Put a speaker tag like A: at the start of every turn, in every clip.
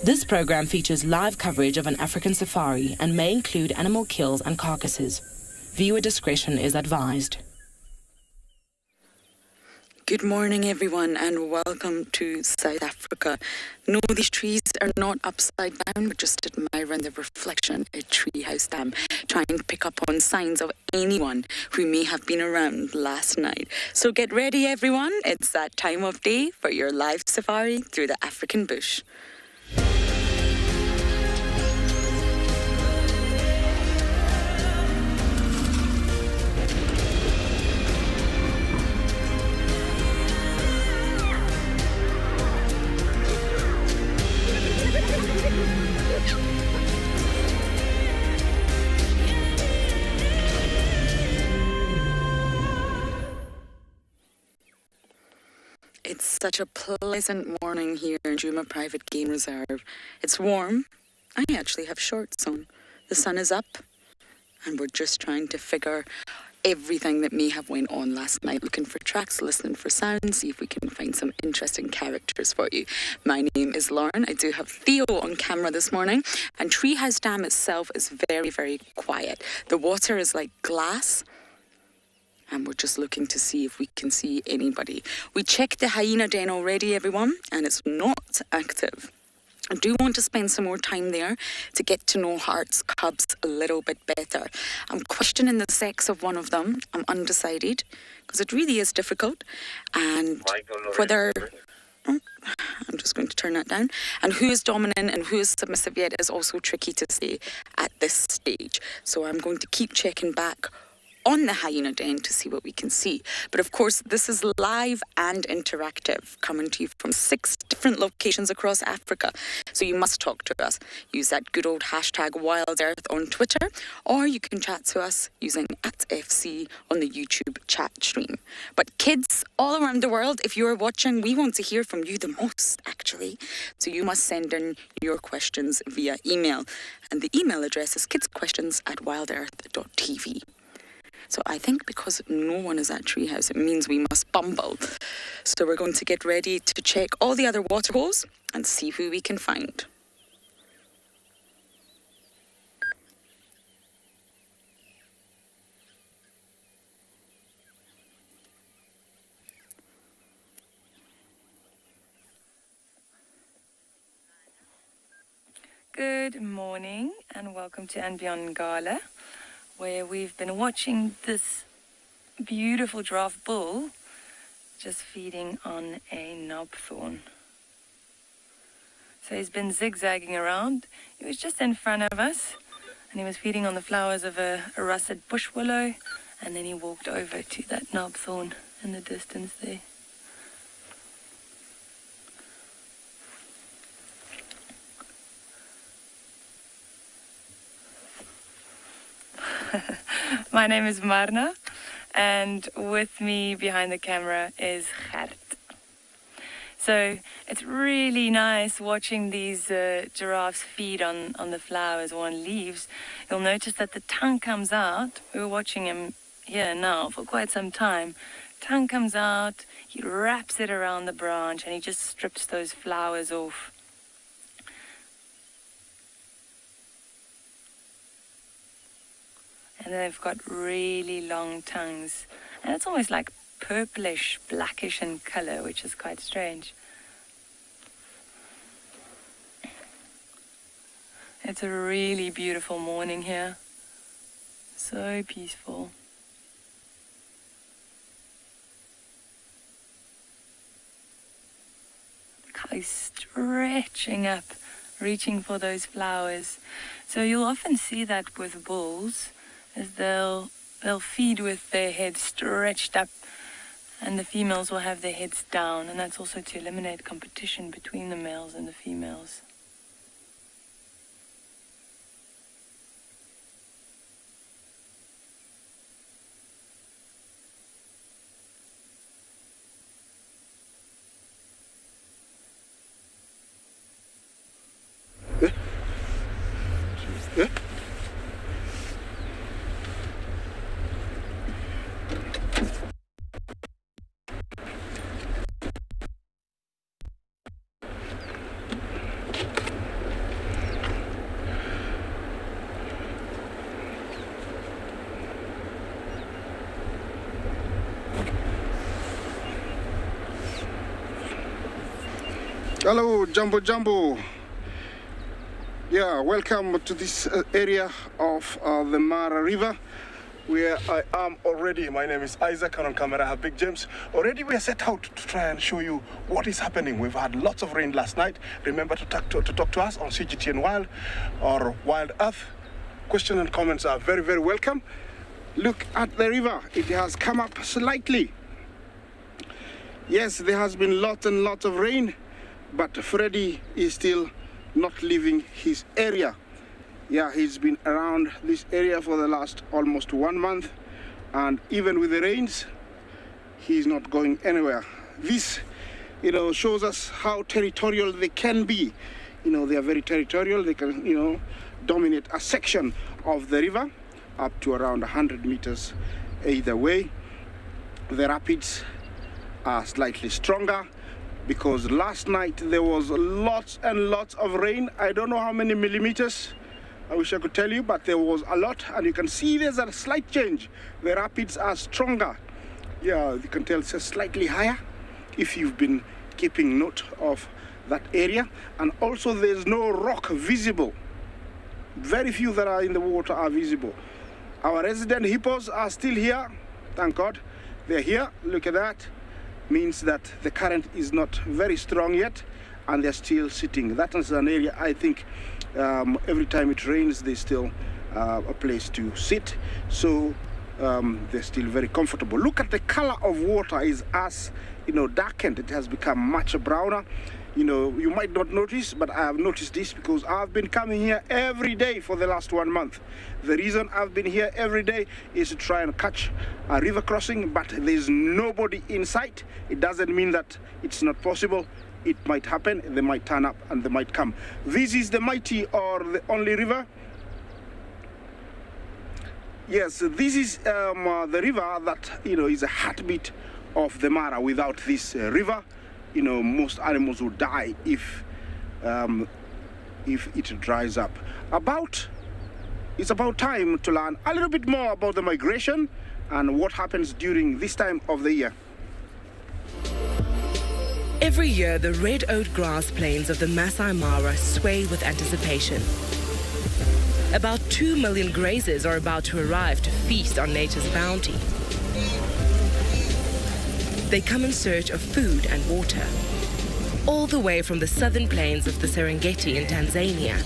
A: This program features live coverage of an African safari and may include animal kills and carcasses. Viewer discretion is advised.
B: Good morning, everyone, and welcome to South Africa. No, these trees are not upside down, but just admiring the reflection at Treehouse Dam, trying to pick up on signs of anyone who may have been around last night. So get ready, everyone. It's that time of day for your live safari through the African bush. It's such a pleasant morning here in DUMI Private Game Reserve. It's warm. I actually have shorts on. The sun is up, and we're just trying to figure everything that may have went on last night, looking for tracks, listening for sounds, see if we can find some interesting characters for you. My name is Lauren. I do have Theo on camera this morning, and Treehouse Dam itself is very, very quiet. The water is like glass, and we're just looking to see if we can see anybody. We checked the hyena den already, everyone, and it's not active. I do want to spend some more time there to get to know Hart's cubs a little bit better. I'm questioning the sex of one of them. I'm undecided, because it really is difficult. And whether... Oh, I'm just going to turn that down. And who is dominant and who is submissive yet is also tricky to say at this stage. So I'm going to keep checking back on the hyena den to see what we can see. But of course, this is live and interactive, coming to you from 6 different locations across Africa. So you must talk to us. Use that good old hashtag WildEarth on Twitter, or you can chat to us using @FC on the YouTube chat stream. But kids all around the world, if you're watching, we want to hear from you the most, actually. So you must send in your questions via email. And the email address is kidsequestions@wildearth.tv. So I think because no one is at Treehouse, it means we must bumble. So we're going to get ready to check all the other water holes and see who we can find.
C: Good morning and welcome to And Beyond Gala, where we've been watching this beautiful giraffe bull just feeding on a knobthorn. So he's been zigzagging around. He was just in front of us and he was feeding on the flowers of a russet bush willow, and then he walked over to that knobthorn in the distance there. My name is MARNA, and with me behind the camera is Gert. So it's really nice watching these giraffes feed on the flowers or on leaves. You'll notice that the tongue comes out. We were watching him here now for quite some time. Tongue comes out, he wraps it around the branch, and he just strips those flowers off. And they've got really long tongues. And it's almost like purplish, blackish in color, which is quite strange. It's a really beautiful morning here. So peaceful. Look how he's stretching up, reaching for those flowers. So you'll often see that with bulls, is they'll feed with their heads stretched up, and the females will have their heads down, and that's also to eliminate competition between the males and the females.
D: Hello, Jumbo Jumbo. Yeah, welcome to this area of the MARNA River, where I am already. My name is Isaac, and on camera I have Big James. Already we are set out to try and show you what is happening. We've had lots of rain last night. Remember to talk to us on CGTN Wild or Wild Earth. Questions and comments are very, very welcome. Look at the river. It has come up slightly. Yes, there has been lots and lots of rain, but Freddy is still not leaving his area. Yeah, he's been around this area for the last almost 1 month, and even with the rains, he's not going anywhere. This, shows us how territorial they can be. They are very territorial. They can, dominate a section of the river up to around 100 meters either way. The rapids are slightly stronger, because last night there was lots and lots of rain. I don't know how many millimeters. I wish I could tell you, but there was a lot, and you can see there's a slight change. The rapids are stronger. Yeah, you can tell it's slightly higher if you've been keeping note of that area. And also there's no rock visible. Very few that are in the water are visible. Our resident hippos are still here. Thank God they're here. Look at that. Means that the current is not very strong yet, and they're still sitting. That is an area, I think, every time it rains, there's still a place to sit. So they're still very comfortable. Look at the color of water is as, darkened. It has become much browner. You might not notice, but I have noticed this because I've been coming here every day for the last 1 month. The reason I've been here every day is to try and catch a river crossing, but there's nobody in sight. It doesn't mean that it's not possible. It might happen, they might turn up and they might come. This is the mighty or the only river. Yes, this is the river that, is a heartbeat of the MARNA. Without this river, most animals would die if it dries up. It's about time to learn a little bit more about the migration and what happens during this time of the year.
A: Every year, the red oat grass plains of the Masai Mara sway with anticipation. About 2 million grazers are about to arrive to feast on nature's bounty. They come in search of food and water, all the way from the southern plains of the Serengeti in Tanzania.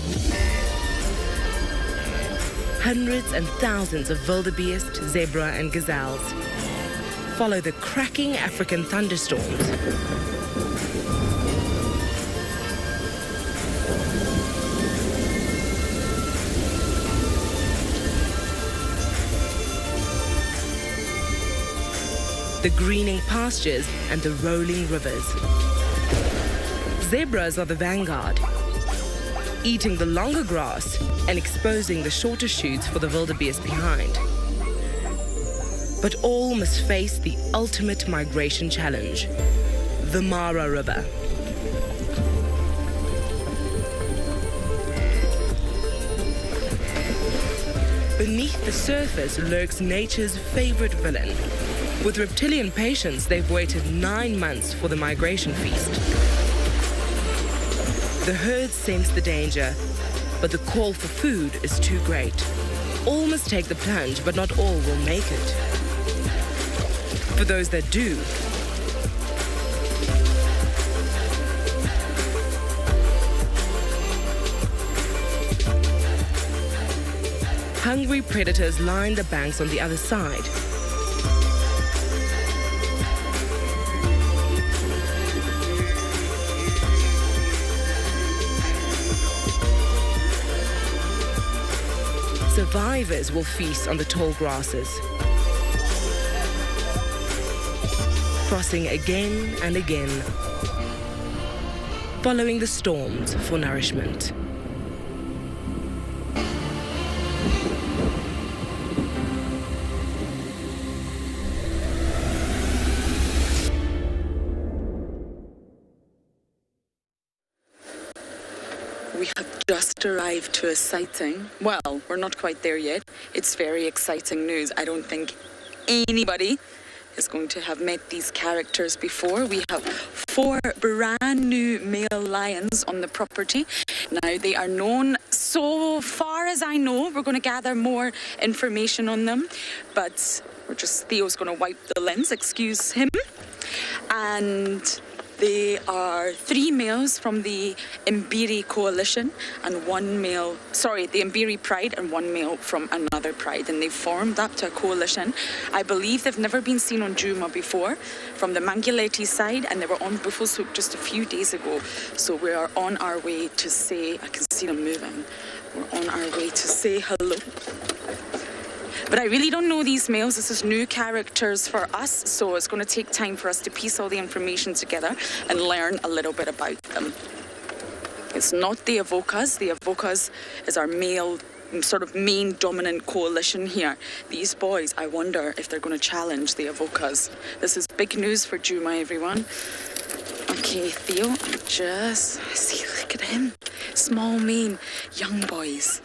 A: Hundreds and thousands of wildebeest, zebra and gazelles follow the cracking African thunderstorms. The greening pastures and the rolling rivers. Zebras are the vanguard, eating the longer grass and exposing the shorter shoots for the wildebeest behind. But all must face the ultimate migration challenge, the Mara River. Beneath the surface lurks nature's favorite villain. With reptilian patience, they've waited 9 months for the migration feast. The herd sense the danger, but the call for food is too great. All must take the plunge, but not all will make it. For those that do, hungry predators line the banks on the other side. Survivors will feast on the tall grasses, crossing again and again, following the storms for nourishment.
B: We have just arrived to a sighting. Well, we're not quite there yet. It's very exciting news. I don't think anybody is going to have met these characters before. We have 4 brand new male lions on the property. Now, they are known, so far as I know, we're going to gather more information on them, but Theo's going to wipe the lens, excuse him. And they are 3 males from the Mbiri Coalition and the Mbiri Pride and 1 male from another pride. And they've formed up to a coalition. I believe they've never been seen on Djuma before from the Manguleti side, and they were on Buffalo's Hook just a few days ago. So we are on our way to say, I can see them moving. We're on our way to say hello. But I really don't know these males. This is new characters for us, so it's going to take time for us to piece all the information together and learn a little bit about them. It's not the Avokas. The Avokas is our male, sort of main dominant coalition here. These boys, I wonder if they're going to challenge the Avokas. This is big news for Djuma, everyone. Okay, Theo, see, look at him. Small mane, young boys.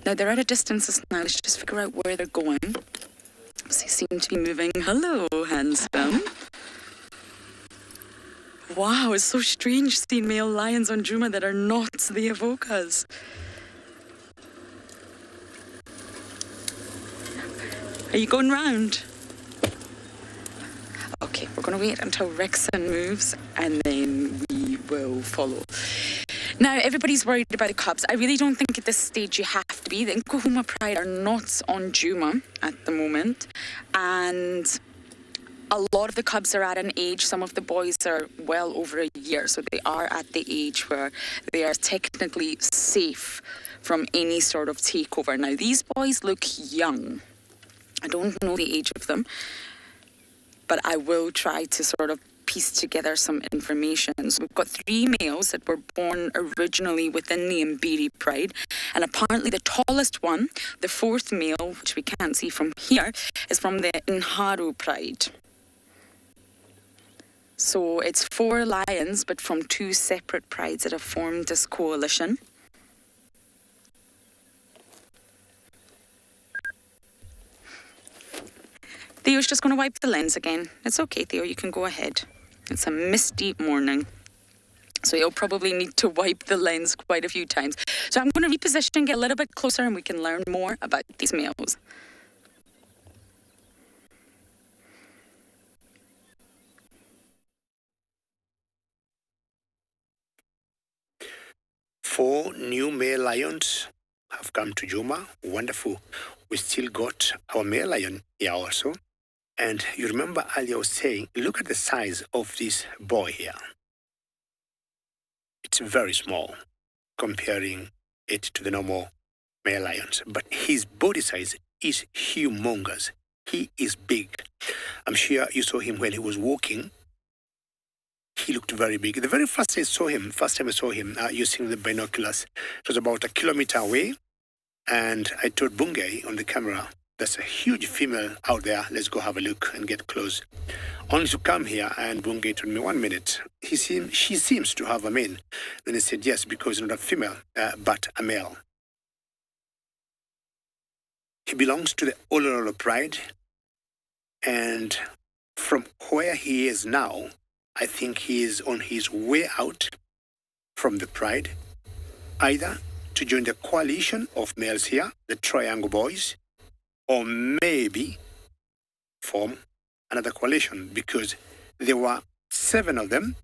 B: Now, they're at a distance now. Let's just figure out where they're going. They seem to be moving. Hello, handsome. Wow, it's so strange seeing male lions on Djuma that are not the Avokas. Are you going round? Okay, we're going to wait until Rexon moves and then we will follow. Now, everybody's worried about the cubs. I really don't think at this stage you have to be. The Nkuhuma Pride are not on Djuma at the moment. And a lot of the cubs are at an age, some of the boys are well over a year. So they are at the age where they are technically safe from any sort of takeover. Now, these boys look young. I don't know the age of them, but I will try to sort of piece together some information. So we've got 3 males that were born originally within the Mbiri Pride, and apparently the tallest one, the 4th male, which we can't see from here, is from the Nharu Pride. So it's 4 lions, but from 2 separate prides that have formed this coalition. Theo's just going to wipe the lens again. It's okay, Theo, you can go ahead. It's a misty morning, so you'll probably need to wipe the lens quite a few times. So I'm going to reposition, get a little bit closer, and we can learn more about these males.
E: Four new male lions have come to Djuma. Wonderful. We still got our male lion here also. And you remember earlier I was saying, look at the size of this boy here. It's very small, comparing it to the normal male lions. But his body size is humongous. He is big. I'm sure you saw him when he was walking. He looked very big. The very first time I saw him using the binoculars, it was about 1 kilometer away. And I told Bungay on the camera, there's a huge female out there. Let's go have a look and get close. Only to come here, and Bungay told me 1 minute. She seems to have a male. Then he said, yes, because not a female, but a male. He belongs to the Olololo Pride. And from where he is now, I think he is on his way out from the Pride, either to join the coalition of males here, the Triangle Boys, or maybe form another coalition, because there were 7 of them,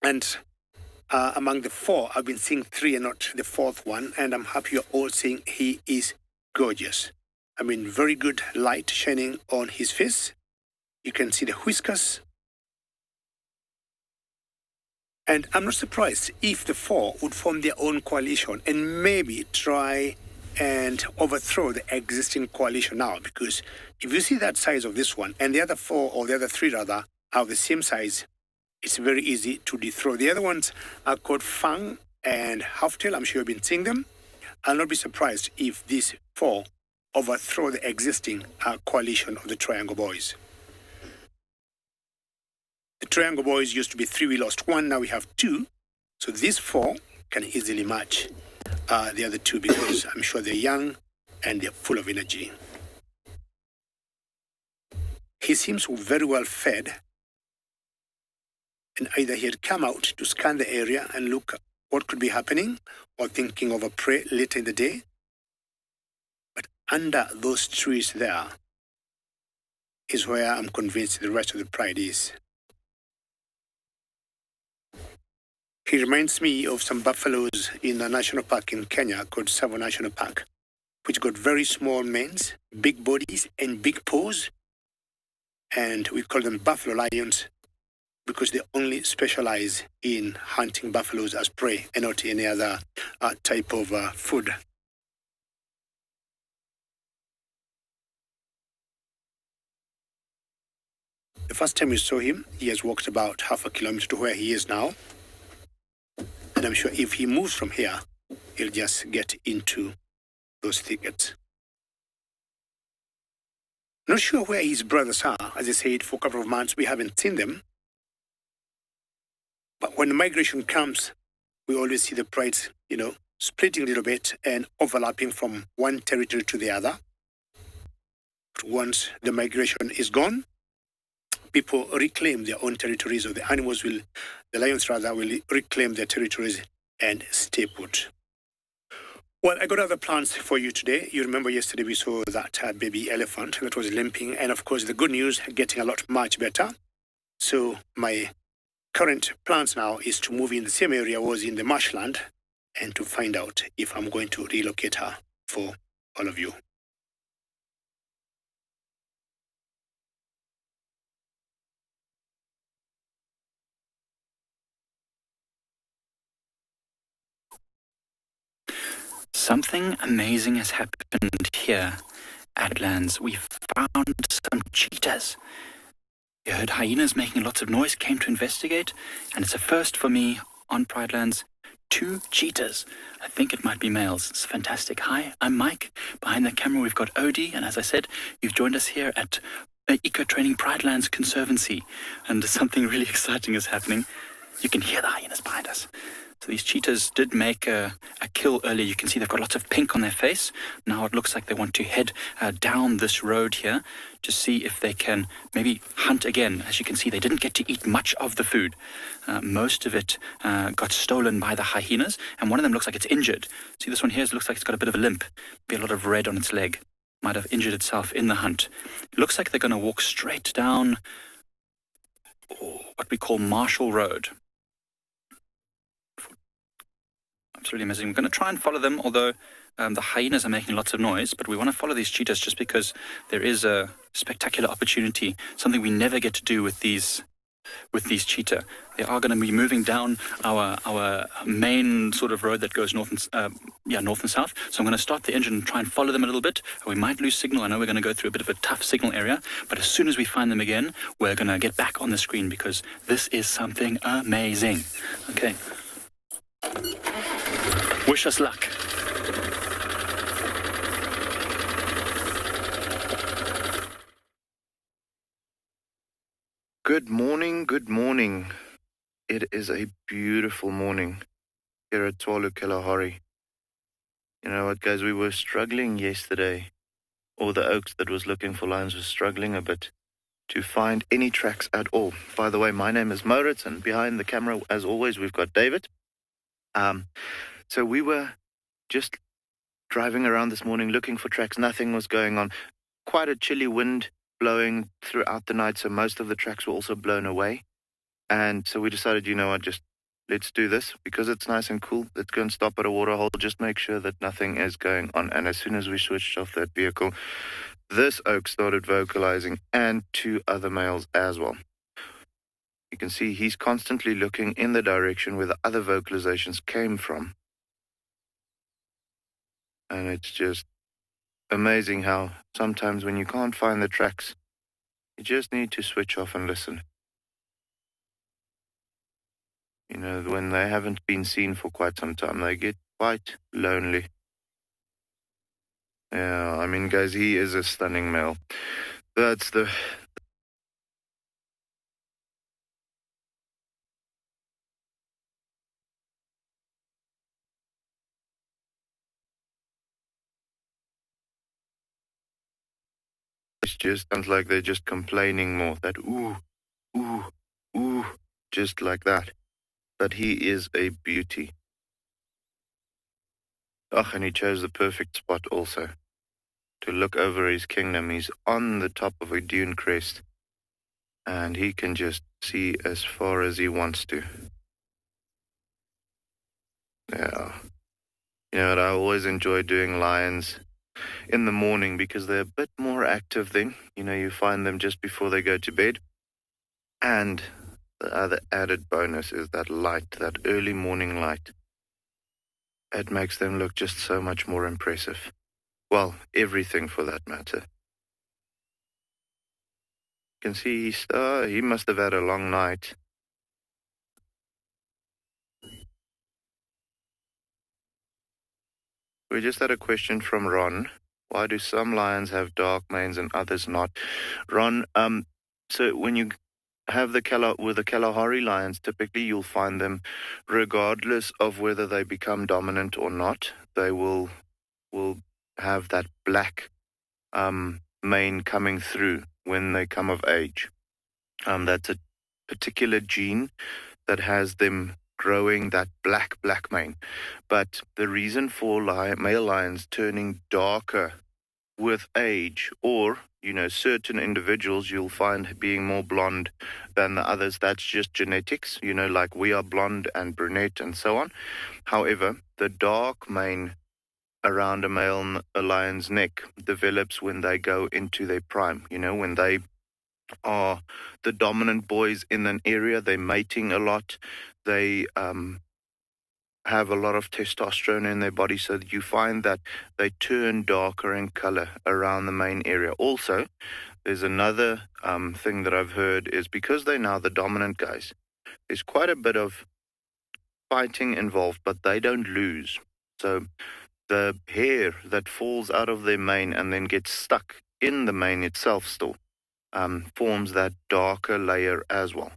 E: and among the 4, I've been seeing 3 and not the 4th one, and I'm happy you're all saying he is gorgeous. I mean, very good light shining on his face. You can see the whiskers. And I'm not surprised if the 4 would form their own coalition and maybe try and overthrow the existing coalition now. Because if you see that size of this one, and the other 4, or the other 3 rather, are the same size, it's very easy to dethrone. The other ones are called Fang and Halftail. I'm sure you've been seeing them. I'll not be surprised if these 4 overthrow the existing coalition of the Triangle Boys. The Triangle Boys used to be 3, we lost 1, now we have 2. So these 4 can easily match the other two, because I'm sure they're young and they're full of energy. He seems very well fed, and either he had come out to scan the area and look what could be happening, or thinking of a prey later in the day. But under those trees there is where I'm convinced the rest of the pride is. He reminds me of some buffaloes in a national park in Kenya called Tswalu National Park, which got very small manes, big bodies, and big paws. And we call them buffalo lions because they only specialize in hunting buffaloes as prey and not any other type of food. The first time we saw him, he has walked about half a kilometer to where he is now. And I'm sure if he moves from here, he'll just get into those thickets. Not sure where his brothers are. As I said, for a couple of months, we haven't seen them. But when the migration comes, we always see the prides, splitting a little bit and overlapping from one territory to the other. But once the migration is gone, people reclaim their own territories, or the lions will reclaim their territories and stay put. Well, I got other plans for you today. You remember yesterday we saw that baby elephant that was limping, and of course the good news, getting a lot much better. So my current plans now is to move in the same area I was in the marshland, and to find out if I'm going to relocate her for all of you.
F: Something amazing has happened here at Lands. We found some cheetahs. We heard hyenas making lots of noise, came to investigate, and it's a first for me on Pride Lands. 2 cheetahs. I think it might be males. It's fantastic. Hi, I'm Mike. Behind the camera we've got Odie, and as I said, you've joined us here at Eco Training Pride Lands Conservancy, and something really exciting is happening. You can hear the hyenas behind us. So these cheetahs did make a kill earlier. You can see they've got lots of pink on their face. Now it looks like they want to head down this road here to see if they can maybe hunt again. As you can see, they didn't get to eat much of the food. Most of it got stolen by the hyenas, and one of them looks like it's injured. See, this one here looks like it's got a bit of a limp. Be a lot of red on its leg. Might have injured itself in the hunt. It looks like they're going to walk straight down what we call Marshall Road. Absolutely amazing. We're going to try and follow them, although the hyenas are making lots of noise, but we want to follow these cheetahs just because there is a spectacular opportunity, something we never get to do with these cheetah. They are going to be moving down our main sort of road that goes north and south. So I'm going to start the engine and try and follow them a little bit. We might lose signal. I know we're going to go through a bit of a tough signal area, but as soon as we find them again, we're going to get back on the screen because this is something amazing. Okay. Wish us luck.
G: Good morning, good morning. It is a beautiful morning here at Tswalu Kalahari. You know what, guys, we were struggling yesterday. All the oaks that was looking for lions was struggling a bit to find any tracks at all. By the way, my name is MAURITZ, and behind the camera, as always, we've got David. So we were just driving around this morning looking for tracks. Nothing was going on. Quite a chilly wind blowing throughout the night, so most of the tracks were also blown away. And so we decided, you know what, just let's do this because it's nice and cool. Let's go and stop at a waterhole, just make sure that nothing is going on. And as soon as we switched off that vehicle, this oak started vocalizing, and 2 other males as well. You can see he's constantly looking in the direction where the other vocalizations came from. And it's just amazing how sometimes when you can't find the tracks, you just need to switch off and listen. You know, when they haven't been seen for quite some time, they get quite lonely. Yeah, I mean, guys, he is a stunning male. That's the just sounds like they're just complaining more. That ooh, ooh, ooh, just like that. But he is a beauty. And he chose the perfect spot also to look over his kingdom. He's on the top of a dune crest, and he can just see as far as he wants to. Yeah. You know what, I always enjoy doing lions in the morning because they're a bit more active then. You know, you find them just before they go to bed. And the other added bonus is that light, that early morning light. It makes them look just so much more impressive. Well, everything for that matter. You can see he must have had a long night. We just had a question from Ron. Why do some lions have dark manes and others not? Ron, so when you have the Kalahari lions, typically you'll find them, regardless of whether they become dominant or not, they will have that black mane coming through when they come of age. That's a particular gene that has them growing that black mane. But the reason for male lions turning darker with age, or, you know, certain individuals you'll find being more blonde than the others, that's just genetics, you know, like we are blonde and brunette and so on. However, the dark mane around a lion's neck develops when they go into their prime, you know, when they are the dominant boys in an area, they're mating a lot, they have a lot of testosterone in their body, so that you find that they turn darker in color around the main area. Also, there's another thing that I've heard is because they're now the dominant guys, there's quite a bit of fighting involved, but they don't lose. So the hair that falls out of their mane and then gets stuck in the mane itself still forms that darker layer as well.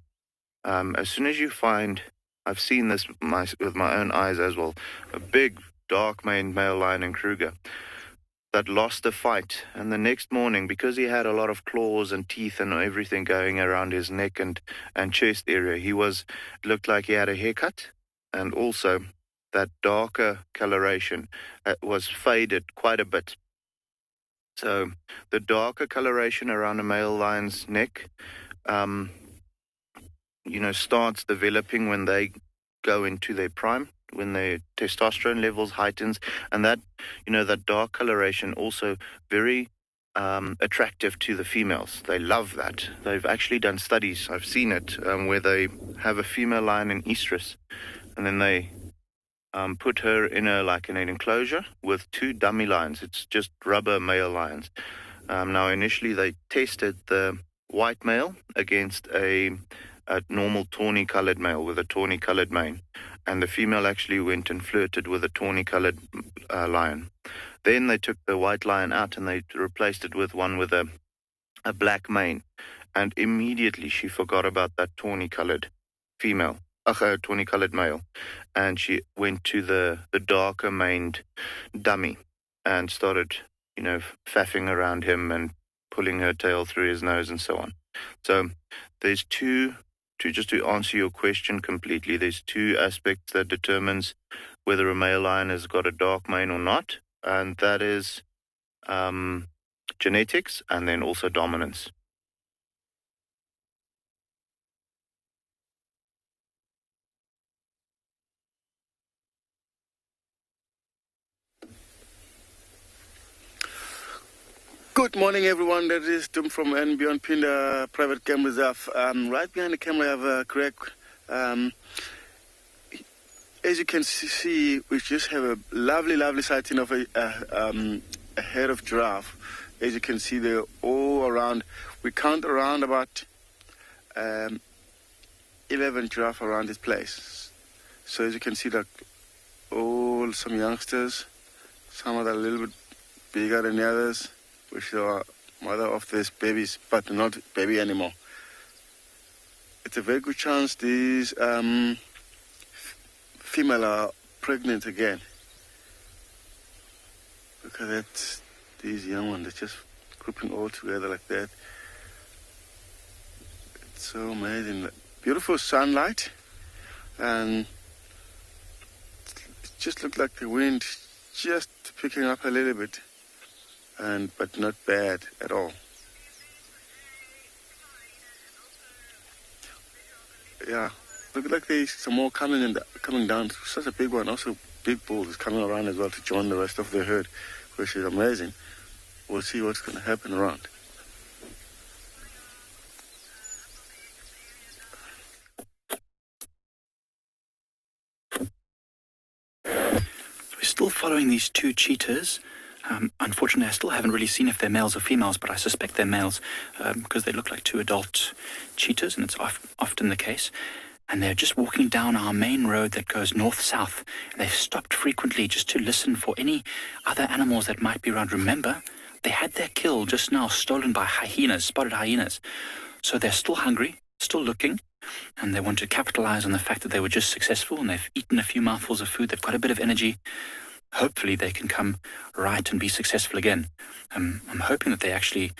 G: As soon as you find, I've seen this with my own eyes as well, a big dark-maned male lion in Kruger that lost a fight, and the next morning, because he had a lot of claws and teeth and everything going around his neck and chest area, looked like he had a haircut, and also that darker coloration was faded quite a bit. So the darker coloration around a male lion's neck, starts developing when they go into their prime, when their testosterone levels heightens, and that dark coloration also very attractive to the females. They love that. They've actually done studies, I've seen it, where they have a female lion in estrus, and then they put her in an enclosure with 2 dummy lions. It's just rubber male lions. Now, initially they tested the white male against a normal tawny-colored male with a tawny-colored mane, and the female actually went and flirted with a tawny-colored lion. Then they took the white lion out and they replaced it with one with a black mane, and immediately she forgot about that tawny-colored female. Tawny-colored male, and she went to the darker maned dummy and started, faffing around him and pulling her tail through his nose and so on. So there's just to answer your question completely, there's 2 aspects that determines whether a male lion has got a dark mane or not, and that is genetics and then also dominance.
D: Good morning, everyone. That is Tim from Beyond Pinda Private Game Reserve. Right behind the camera, I have Greg. As you can see, we just have a lovely sighting of a herd of giraffe. As you can see, they're all around. We count around about 11 giraffe around this place. So as you can see, that some youngsters, some are a little bit bigger than the others, which are mother of these babies, but not baby anymore. It's a very good chance these female are pregnant again. Look at that, these young ones, they're just grouping all together like that. It's so amazing. Beautiful sunlight, and it just looked like the wind just picking up a little bit, but not bad at all. Yeah, look like there's some more coming down. Such a big one. Also, big bulls is coming around as well to join the rest of the herd, which is amazing. We'll see what's going to happen around.
F: We're still following these two cheetahs. Unfortunately, I still haven't really seen if they're males or females, but I suspect they're males because they look like two adult cheetahs, and it's often the case. And they're just walking down our main road that goes north-south. And they've stopped frequently just to listen for any other animals that might be around. Remember, they had their kill just now stolen by hyenas, spotted hyenas. So they're still hungry, still looking, and they want to capitalize on the fact that they were just successful and they've eaten a few mouthfuls of food. They've got a bit of energy. Hopefully they can come right and be successful again. I'm hoping that they actually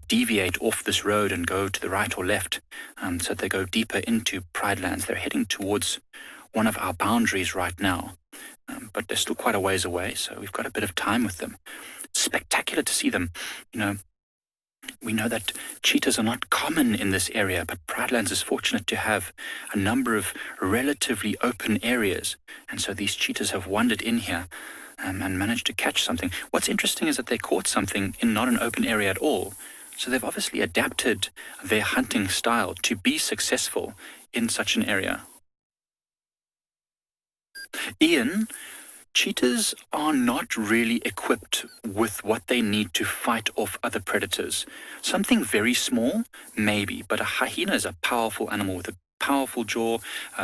F: deviate off this road and go to the right or left, so that they go deeper into Pride Lands. They're heading towards one of our boundaries right now, but they're still quite a ways away, so we've got a bit of time with them. Spectacular to see them. You know, we know that cheetahs are not common in this area, but Pride Lands is fortunate to have a number of relatively open areas, and so these cheetahs have wandered in here and managed to catch something. What's interesting is that they caught something in not an open area at all. So they've obviously adapted their hunting style to be successful in such an area. Ian, cheetahs are not really equipped with what they need to fight off other predators. Something very small, maybe, but a hyena is a powerful animal with a powerful jaw,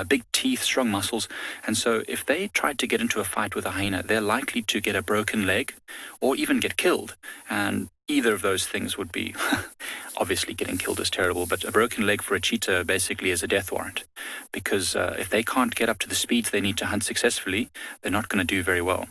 F: big teeth, strong muscles, and so if they tried to get into a fight with a hyena, they're likely to get a broken leg or even get killed, and either of those things would be obviously getting killed is terrible, but a broken leg for a cheetah basically is a death warrant, because if they can't get up to the speeds they need to hunt successfully, they're not going to do very well.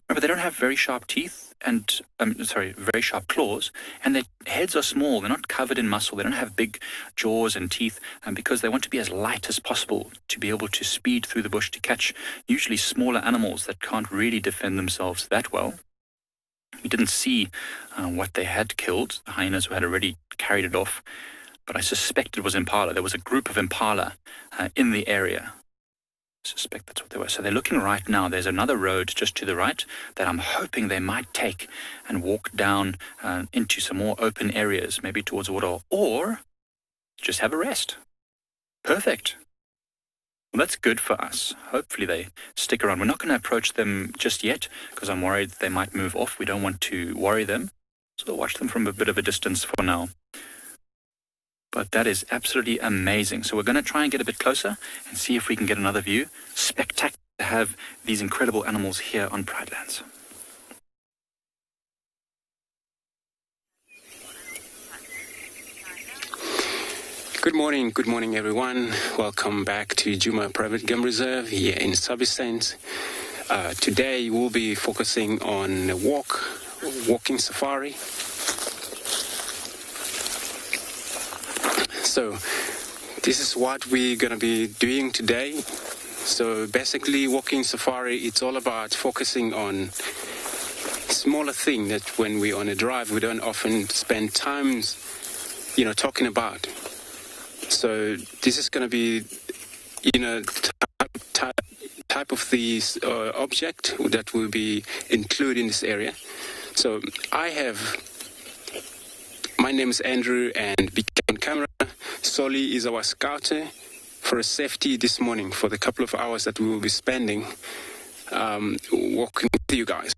F: Remember, they don't have very sharp teeth and, very sharp claws, and their heads are small. They're not covered in muscle. They don't have big jaws and teeth, and because they want to be as light as possible to be able to speed through the bush to catch usually smaller animals that can't really defend themselves that well. We didn't see what they had killed, the hyenas who had already carried it off, but I suspect it was impala. There was a group of impala in the area. I suspect that's what they were. So they're looking right now. There's another road just to the right that I'm hoping they might take and walk down into some more open areas, maybe towards water, or just have a rest. Perfect. Well, that's good for us. Hopefully they stick around. We're not going to approach them just yet because I'm worried they might move off. We don't want to worry them. So we'll watch them from a bit of a distance for now. But that is absolutely amazing. So we're going to try and get a bit closer and see if we can get another view. Spectacular to have these incredible animals here on Pride Lands.
H: Good morning everyone. Welcome back to DUMI Private Game Reserve here in Subsistence. Today we'll be focusing on a walking safari. So this is what we're going to be doing today. So basically walking safari, it's all about focusing on smaller things that when we're on a drive we don't often spend time talking about. So this is going to be type of these object that will be included in this area. So my name is Andrew and on camera. Soli is our scouter for a safety this morning for the couple of hours that we will be spending walking with you guys.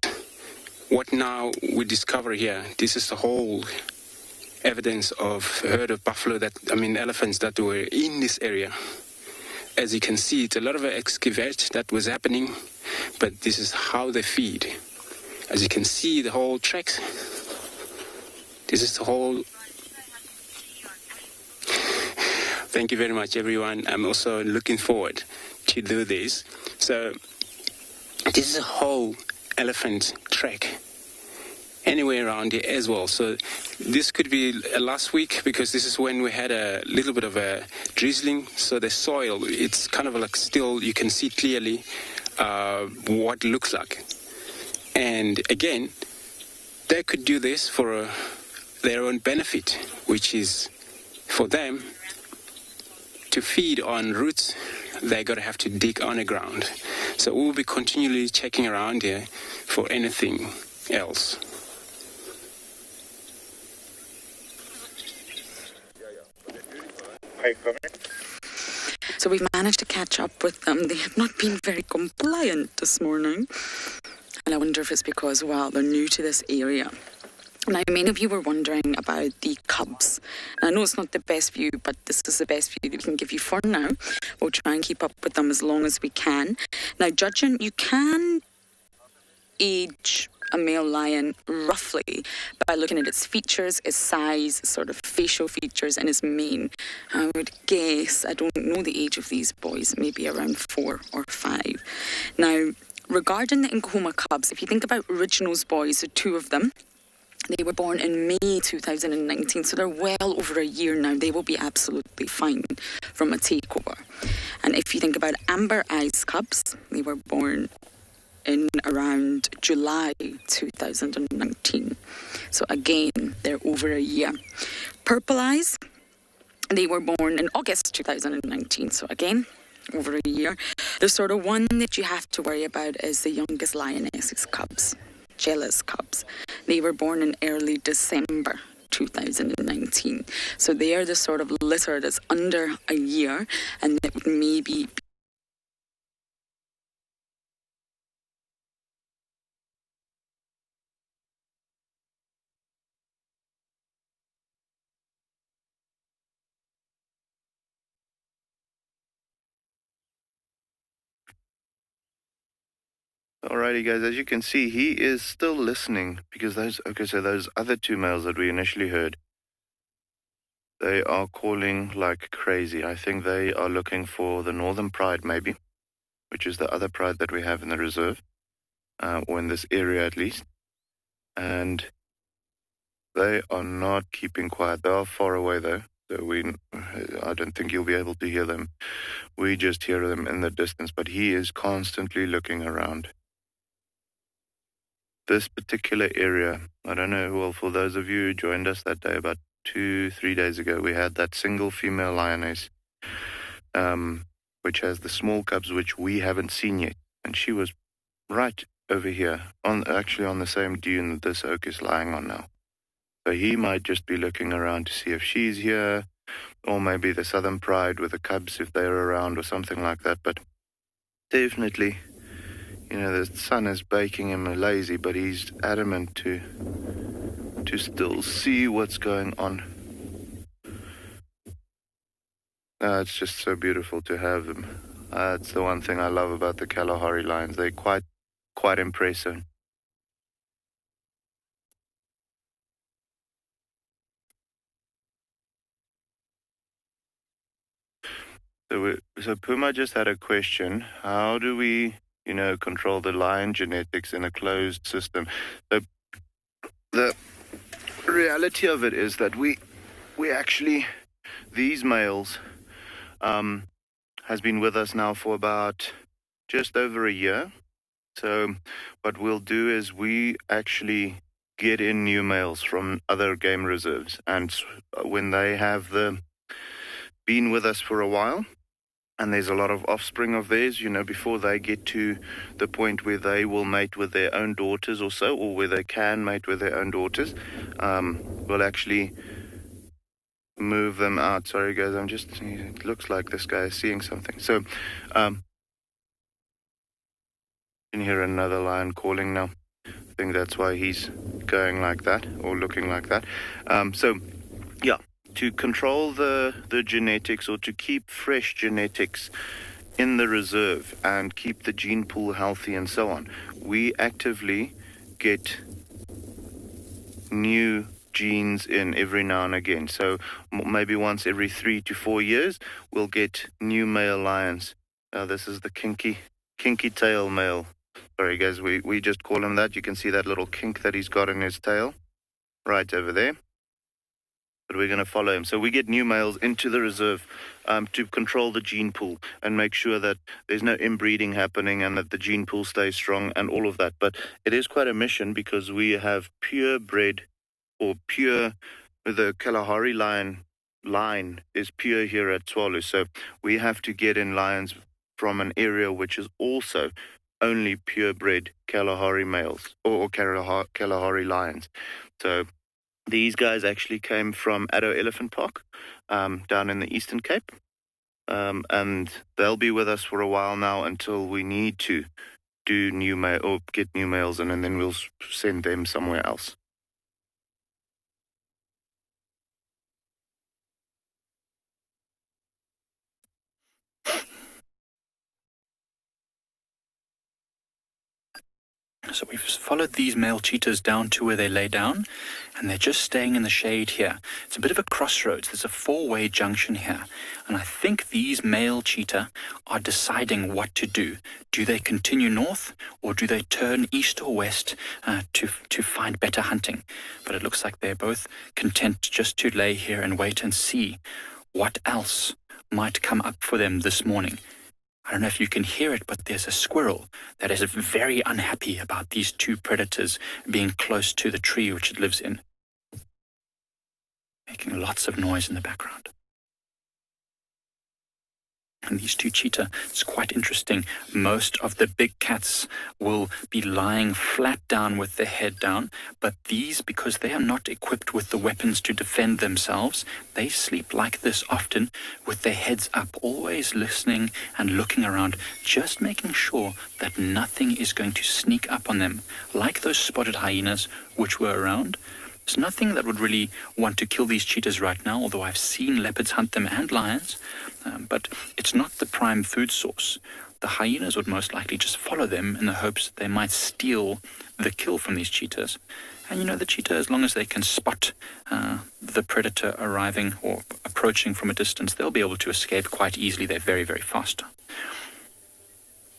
H: What now we discover here, this is the whole evidence of a herd of elephants that were in this area. As you can see, it's a lot of excavate that was happening, but this is how they feed. As you can see, the whole tracks. This is the whole. Thank you very much, everyone. I'm also looking forward to do this. So this is a whole elephant track. anywhere around here as well. So this could be last week, because this is when we had a little bit of a drizzling. So the soil, it's kind of like still, you can see clearly what it looks like. And again, they could do this for their own benefit, which is for them to feed on roots. They're going to have to dig underground. So we'll be continually checking around here for anything else.
B: So we've managed to catch up with them. They have not been very compliant this morning. And I wonder if it's because, well, they're new to this area. Now, many of you were wondering about the cubs. I know it's not the best view, but this is the best view that we can give you for now. We'll try and keep up with them as long as we can. Now, judging, you can age a male lion roughly by looking at its features, its size, sort of facial features, and its mane. I would guess, I don't know the age of these boys, maybe around 4 or 5. Now, regarding the Nkuhuma cubs, if you think about originals boys, so 2 of them, they were born in May 2019, so they're well over a year now. They will be absolutely fine from a takeover. And if you think about Amber Eyes cubs, they were born in around July 2019. So again, they're over a year. Purple Eyes, they were born in August 2019. So again, over a year. The sort of one that you have to worry about is the youngest lioness's cubs. Jealous cubs. They were born in early December 2019. So they are the sort of litter that's under a year, and that would maybe
G: Alrighty, guys, as you can see, he is still listening, because those other 2 males that we initially heard, they are calling like crazy. I think they are looking for the northern pride, maybe, which is the other pride that we have in the reserve, or in this area at least. And they are not keeping quiet. They are far away, though. So I don't think you'll be able to hear them. We just hear them in the distance, but he is constantly looking around. This particular area, I don't know, well, for those of you who joined us that day, about 2-3 days ago, we had that single female lioness, which has the small cubs, which we haven't seen yet. And she was right over here, actually on the same dune that this oak is lying on now. So he might just be looking around to see if she's here, or maybe the southern pride with the cubs if they're around, or something like that. But definitely, you know, the sun is baking him lazy, but he's adamant to still see what's going on. It's just so beautiful to have them. It's the one thing I love about the Kalahari lions. They're quite impressive. So Puma just had a question. How do we, control the lion genetics in a closed system? So the reality of it is that we actually, these males has been with us now for about just over a year. So what we'll do is we actually get in new males from other game reserves, and when they have been with us for a while, and there's a lot of offspring of theirs, before they get to the point where they will mate with their own daughters or so, or where they can mate with their own daughters, we'll actually move them out. Sorry guys, it looks like this guy is seeing something. So, you can hear another lion calling now. I think that's why he's going like that, or looking like that. To control the genetics, or to keep fresh genetics in the reserve and keep the gene pool healthy and so on, we actively get new genes in every now and again. So maybe once every 3 to 4 years, we'll get new male lions. This is the kinky tail male. Sorry, guys, we just call him that. You can see that little kink that he's got in his tail right over there. But we're going to follow him. So we get new males into the reserve to control the gene pool and make sure that there's no inbreeding happening and that the gene pool stays strong and all of that. But it is quite a mission because we have purebred or pure, the Kalahari line is pure here at Tswalu. So we have to get in lions from an area which is also only purebred Kalahari males or Kalahari lions. So these guys actually came from Addo Elephant Park down in the Eastern Cape. And they'll be with us for a while now until we need to do new male or get new males in, and then we'll send them somewhere else.
F: So we've followed these male cheetahs down to where they lay down, and they're just staying in the shade here. It's a bit of a crossroads. There's a four-way junction here, and I think these male cheetah are deciding what to do. Do they continue north, or do they turn east or west to find better hunting? But it looks like they're both content just to lay here and wait and see what else might come up for them this morning. I don't know if you can hear it, but there's a squirrel that is very unhappy about these two predators being close to the tree which it lives in, making lots of noise in the background. And these two cheetah, it's quite interesting. Most of the big cats will be lying flat down with their head down, but these, because they are not equipped with the weapons to defend themselves, they sleep like this often with their heads up, always listening and looking around, just making sure that nothing is going to sneak up on them, like those spotted hyenas which were around. There's nothing that would really want to kill these cheetahs right now, although I've seen leopards hunt them and lions, but it's not the prime food source. The hyenas would most likely just follow them in the hopes that they might steal the kill from these cheetahs. And you know, the cheetah, as long as they can spot the predator arriving or approaching from a distance, they'll be able to escape quite easily. They're very, very fast.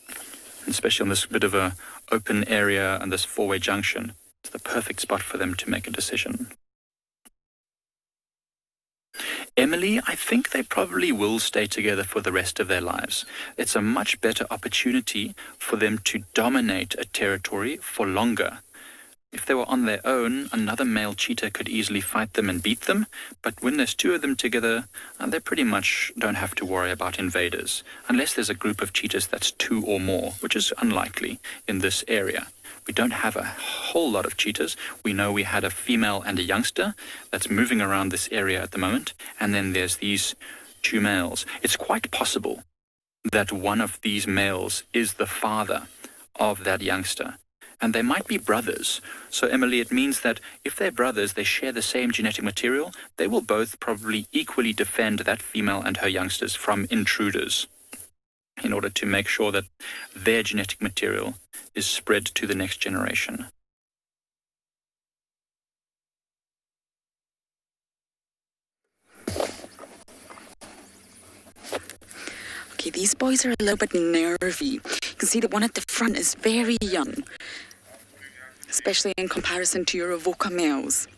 F: And especially on this bit of a open area and this four-way junction, it's the perfect spot for them to make a decision. Emily, I think they probably will stay together for the rest of their lives. It's a much better opportunity for them to dominate a territory for longer. If they were on their own, another male cheetah could easily fight them and beat them, but when there's two of them together, they pretty much don't have to worry about invaders, unless there's a group of cheetahs that's two or more, which is unlikely in this area. We don't have a whole lot of cheetahs. We know we had a female and a youngster that's moving around this area at the moment, and then there's these two males. It's quite possible that one of these males is the father of that youngster, and they might be brothers. So, Emily, it means that if they're brothers, they share the same genetic material, they will both probably equally defend that female and her youngsters from intruders, in order to make sure that their genetic material is spread to the next generation.
B: Okay, these boys are a little bit nervy. You can see the one at the front is very young, especially in comparison to your Avoca males.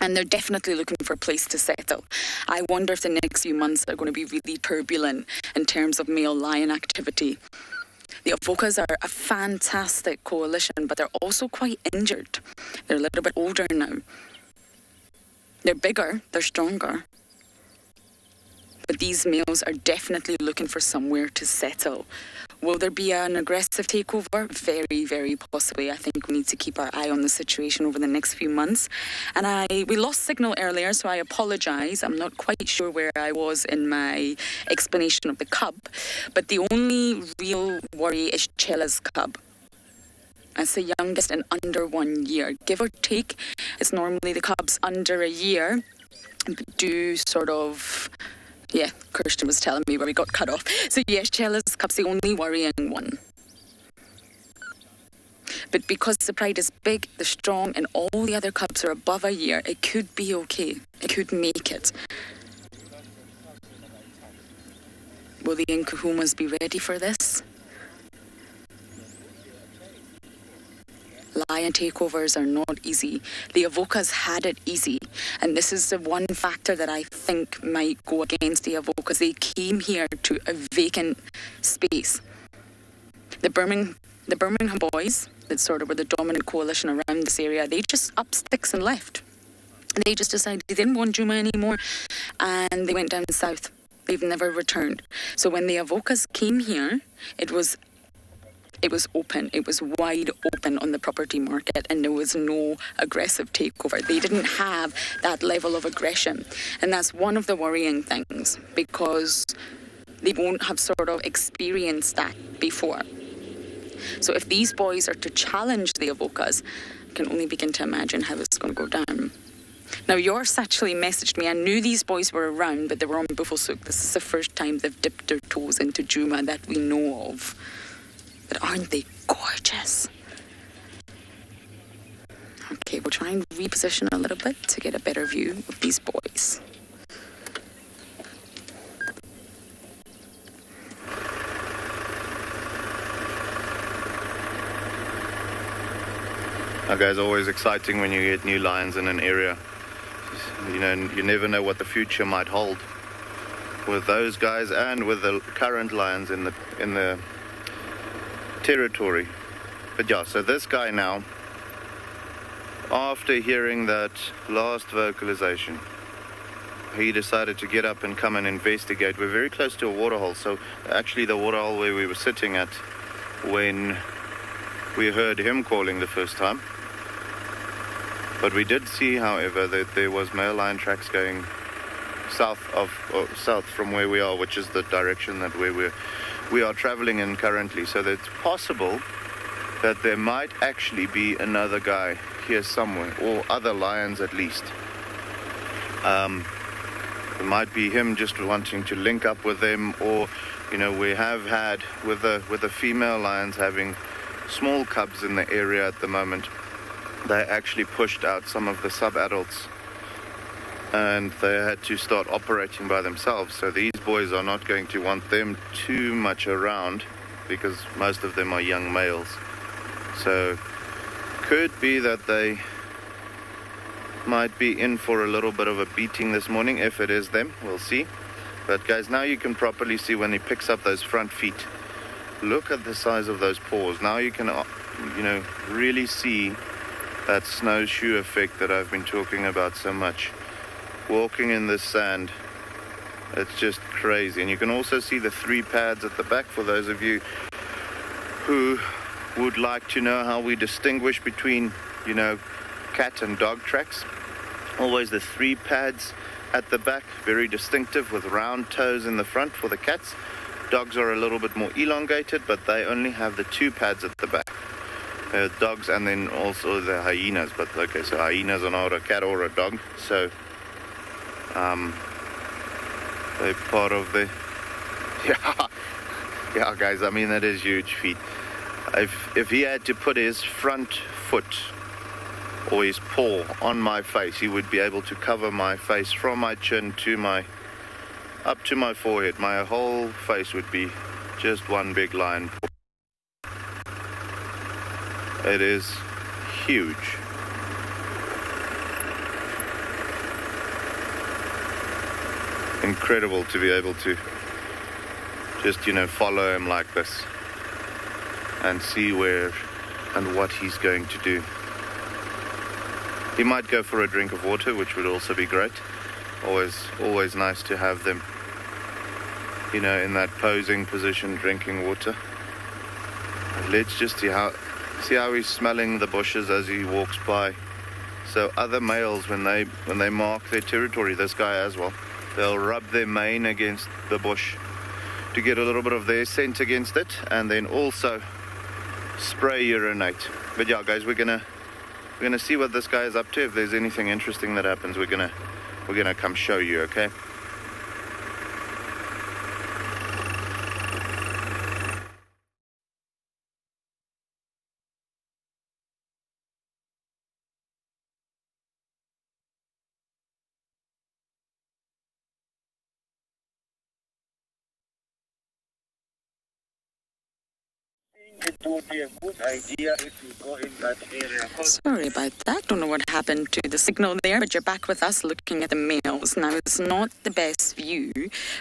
B: And they're definitely looking for a place to settle. I wonder if the next few months are going to be really turbulent in terms of male lion activity. The Avocas are a fantastic coalition, but they're also quite injured. They're a little bit older now. They're bigger, they're stronger. But these males are definitely looking for somewhere to settle. Will there be an aggressive takeover? Very, very possibly. I think we need to keep our eye on the situation over the next few months. And we lost signal earlier, so I apologise. I'm not quite sure where I was in my explanation of the cub. But the only real worry is Chella's cub. That's the youngest in under 1 year. Give or take, it's normally the cubs under a year do sort of... Yeah, Kirsten was telling me where we got cut off. So yes, Chella's cub's the only worrying one. But because the pride is big, they're strong, and all the other cubs are above a year, it could be okay. It could make it. Will the Nkuhumas be ready for this? lion takeovers are not easy. The Avokas had it easy, and this is the one factor that I think might go against the Avokas. They came here to a vacant space. The Birmingham boys, that sort of were the dominant coalition around this area, they just upped sticks and left. They just decided they didn't want Djuma anymore, and they went down south. They've never returned. So when the Avokas came here, it was open. It was wide open on the property market, and there was no aggressive takeover. They didn't have that level of aggression. And that's one of the worrying things, because they won't have sort of experienced that before. So if these boys are to challenge the Avokas, I can only begin to imagine how it's going to go down. Now, yours actually messaged me. I knew these boys were around, but they were on Buffelshoek. This is the first time they've dipped their toes into Djuma that we know of. But aren't they gorgeous? Okay, we'll try and reposition a little bit to get a better view of these boys.
G: Okay, it's always exciting when you get new lions in an area. You know, you never know what the future might hold with those guys and with the current lions in the territory. But yeah, so this guy now, after hearing that last vocalization, he decided to get up and come and investigate. We're very close to a waterhole, so actually the waterhole where we were sitting at when we heard him calling the first time. But we did see, however, that there was male lion tracks going south from where we are, which is the direction that we are traveling in currently. So that it's possible that there might actually be another guy here somewhere, or other lions at least. It might be him just wanting to link up with them, or, you know, we have had with the female lions having small cubs in the area at the moment. They actually pushed out some of the sub-adults, and they had to start operating by themselves. So these boys are not going to want them too much around, because most of them are young males. So could be that they might be in for a little bit of a beating this morning. If it is them, we'll see. But guys, now you can properly see when he picks up those front feet. Look at the size of those paws. Now you can, you know, really see that snowshoe effect that I've been talking about so much. Walking in this sand, it's just crazy. And you can also see the 3 pads at the back for those of you who would like to know how we distinguish between, you know, cat and dog tracks. Always the 3 pads at the back, very distinctive, with round toes in the front for the cats. Dogs are a little bit more elongated, but they only have the 2 pads at the back. Dogs, and then also the hyenas. But okay, so hyenas are not a cat or a dog, so they're part of the yeah guys, I mean, that is huge feet. If he had to put his front foot or his paw on my face, he would be able to cover my face from my chin to up to my forehead. My whole face would be just one big lion paw. It is huge. Incredible to be able to just, you know, follow him like this and see where and what he's going to do. He might go for a drink of water, which would also be great. Always nice to have them, you know, in that posing position, drinking water. Let's just see how he's smelling the bushes as he walks by. So other males, when they mark their territory, this guy as well, they'll rub their mane against the bush to get a little bit of their scent against it, and then also spray urinate. But yeah, guys, we're gonna see what this guy is up to. If there's anything interesting that happens, we're gonna come show you, okay?
I: it would be a good idea if you go in that area.
B: Sorry about that. Don't know what happened to the signal there, but you're back with us looking at the males. Now, it's not the best view,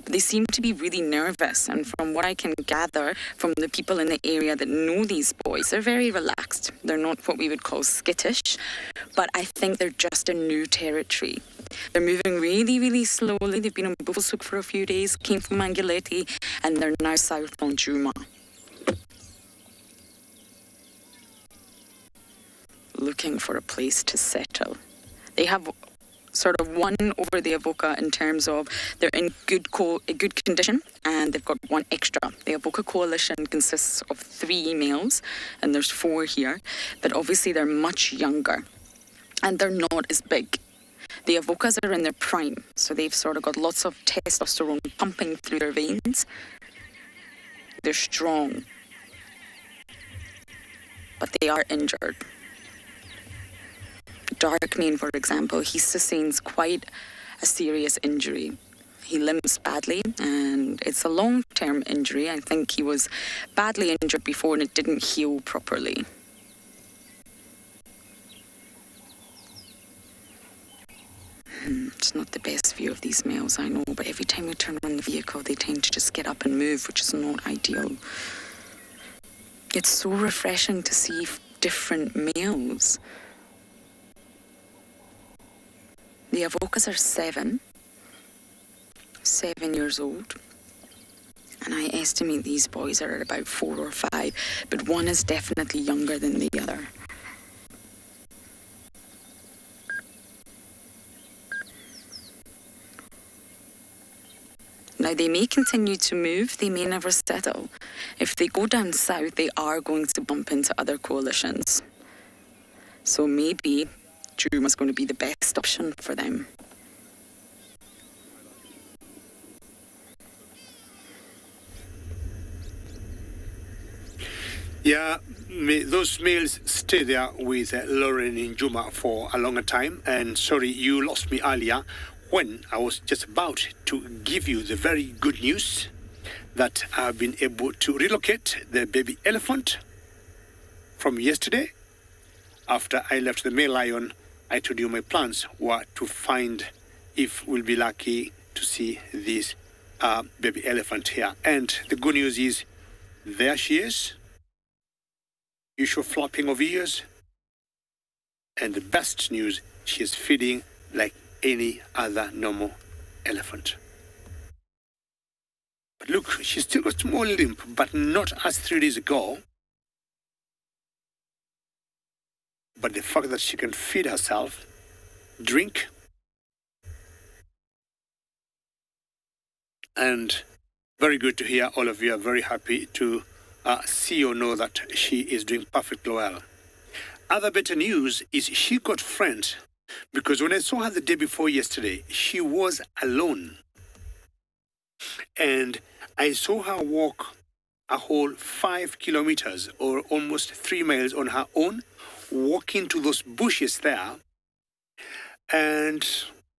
B: but they seem to be really nervous. And from what I can gather from the people in the area that know these boys, they're very relaxed. They're not what we would call skittish, but I think they're just a new territory. They're moving really, really slowly. They've been on Buffelshoek for a few days, came from Mangaleti, and they're now south on Djuma. Looking for a place to settle. They have sort of won over the Avoca in terms of they're in good condition, and they've got one extra. The Avoca coalition consists of 3 males, and there's 4 here, but obviously they're much younger, and they're not as big. The Avocas are in their prime, so they've sort of got lots of testosterone pumping through their veins. They're strong, but they are injured. Darkmane, for example, he sustains quite a serious injury. He limps badly, and it's a long-term injury. I think he was badly injured before and it didn't heal properly. It's not the best view of these males, I know, but every time we turn on the vehicle, they tend to just get up and move, which is not ideal. It's so refreshing to see different males. The Avocas are 7 years old, and I estimate these boys are at about 4 or 5, but one is definitely younger than the other. Now, they may continue to move, they may never settle. If they go down south, they are going to bump into other coalitions. So maybe Djuma is going to be the best option for them.
E: Yeah, those males stay there with Lauren in Djuma for a longer time. And sorry, you lost me earlier when I was just about to give you the very good news that I've been able to relocate the baby elephant from yesterday. After I left the male lion, I told you my plans were to find if we'll be lucky to see this baby elephant here. And the good news is, there she is. Usual flapping of ears. And the best news, she is feeding like any other normal elephant. But look, she's still got small limp, but not as 3 days ago. But the fact that she can feed herself, drink, and very good to hear all of you are very happy to see or know that she is doing perfectly well. Other better news is she got friends, because when I saw her the day before yesterday, she was alone. And I saw her walk a whole 5 kilometers or almost 3 miles on her own, walking to those bushes there. And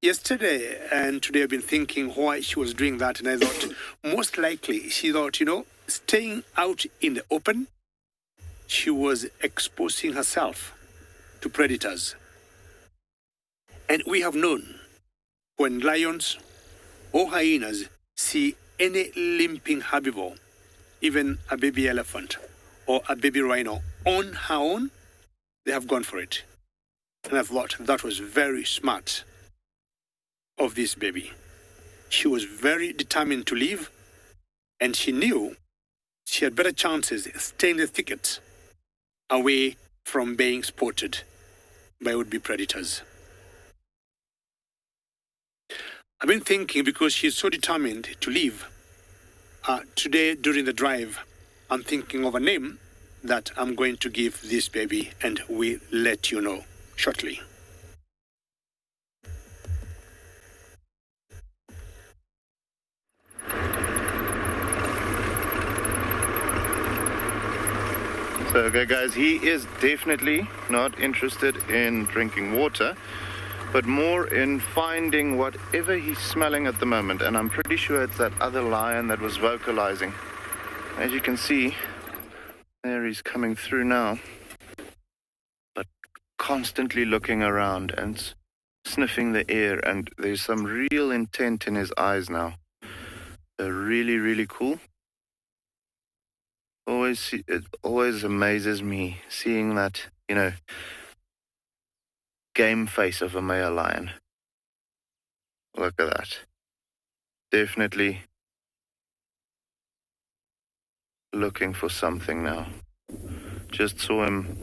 E: yesterday and today I've been thinking why she was doing that, and I thought most likely she thought, staying out in the open, she was exposing herself to predators. And we have known when lions or hyenas see any limping herbivore, even a baby elephant or a baby rhino on her own, they have gone for it. And I thought that was very smart of this baby. She was very determined to live, and she knew she had better chances staying in the thicket away from being spotted by would-be predators. I've been thinking, because she's so determined to live, today during the drive, I'm thinking of a name that I'm going to give this baby, and we'll let you know shortly.
G: So, okay guys, he is definitely not interested in drinking water, but more in finding whatever he's smelling at the moment. And I'm pretty sure it's that other lion that was vocalizing. As you can see, There he's coming through now, but constantly looking around and sniffing the air, and there's some real intent in his eyes now. They're really, really cool. It always amazes me seeing that, game face of a male lion. Look at that. Definitely looking for something now. Just saw him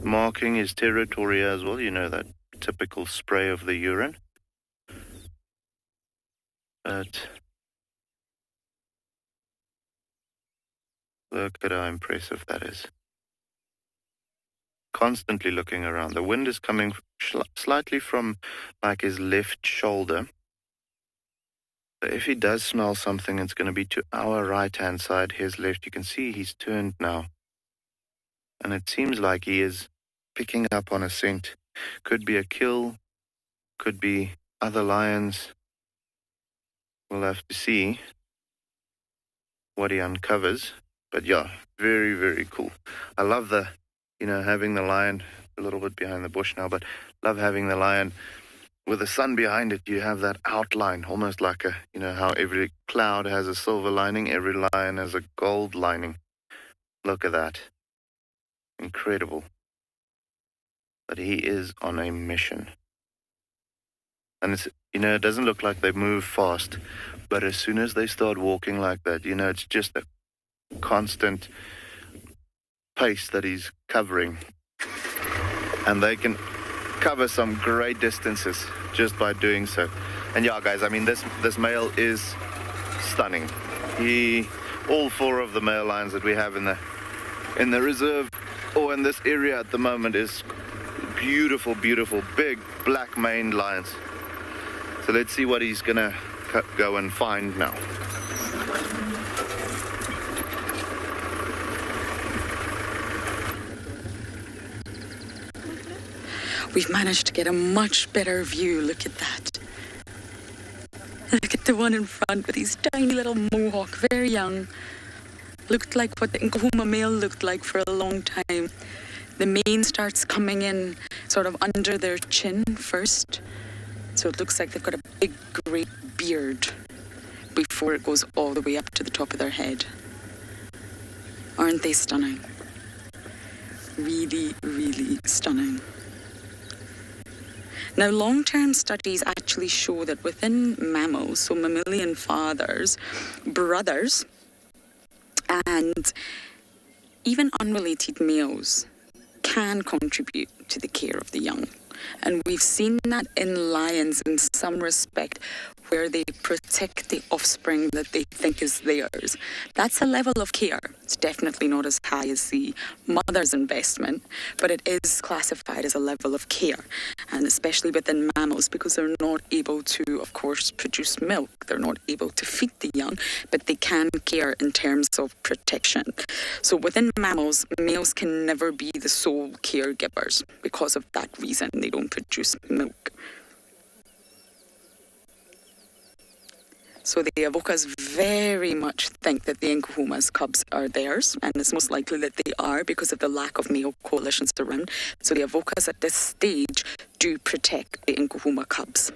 G: marking his territory as well, that typical spray of the urine. But look at how impressive that is. Constantly looking around. The wind is coming slightly from like his left shoulder. So if he does smell something, it's going to be to our right-hand side, his left. You can see he's turned now. And it seems like he is picking up on a scent. Could be a kill, could be other lions. We'll have to see what he uncovers. But yeah, very, very cool. I love the, having the lion a little bit behind the bush now, but love having the lion with the sun behind it. You have that outline, almost like how every cloud has a silver lining, every lion has a gold lining. Look at that. Incredible. But he is on a mission. And it's, it doesn't look like they move fast, but as soon as they start walking like that, it's just a constant pace that he's covering. And they can cover some great distances just by doing so. And yeah, guys, this male is stunning. All four of the male lions that we have in the reserve or in this area at the moment is beautiful, beautiful, big black maned lions. So let's see what he's gonna go and find now.
B: We've managed to get a much better view. Look at that. Look at the one in front with his tiny little mohawk, very young. Looked like what the Nkahuma male looked like for a long time. The mane starts coming in sort of under their chin first. So it looks like they've got a big, great beard before it goes all the way up to the top of their head. Aren't they stunning? Really, really stunning. Now, long-term studies actually show that within mammals, so mammalian fathers, brothers, and even unrelated males can contribute to the care of the young. And we've seen that in lions in some respect, where they protect the offspring that they think is theirs. That's a level of care. It's definitely not as high as the mother's investment, but it is classified as a level of care. And especially within mammals, because they're not able to, of course, produce milk. They're not able to feed the young, but they can care in terms of protection. So within mammals, males can never be the sole caregivers because of that reason. They don't produce milk. So the avokas very much think that the Nkuhuma's cubs are theirs, and it's most likely that they are because of the lack of male coalitions around. So the avokas at this stage do protect the Nkuhuma cubs.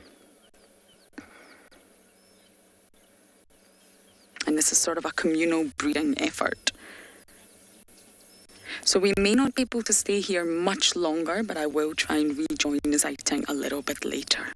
B: And this is sort of a communal breeding effort. So we may not be able to stay here much longer, but I will try and rejoin the sighting a little bit later.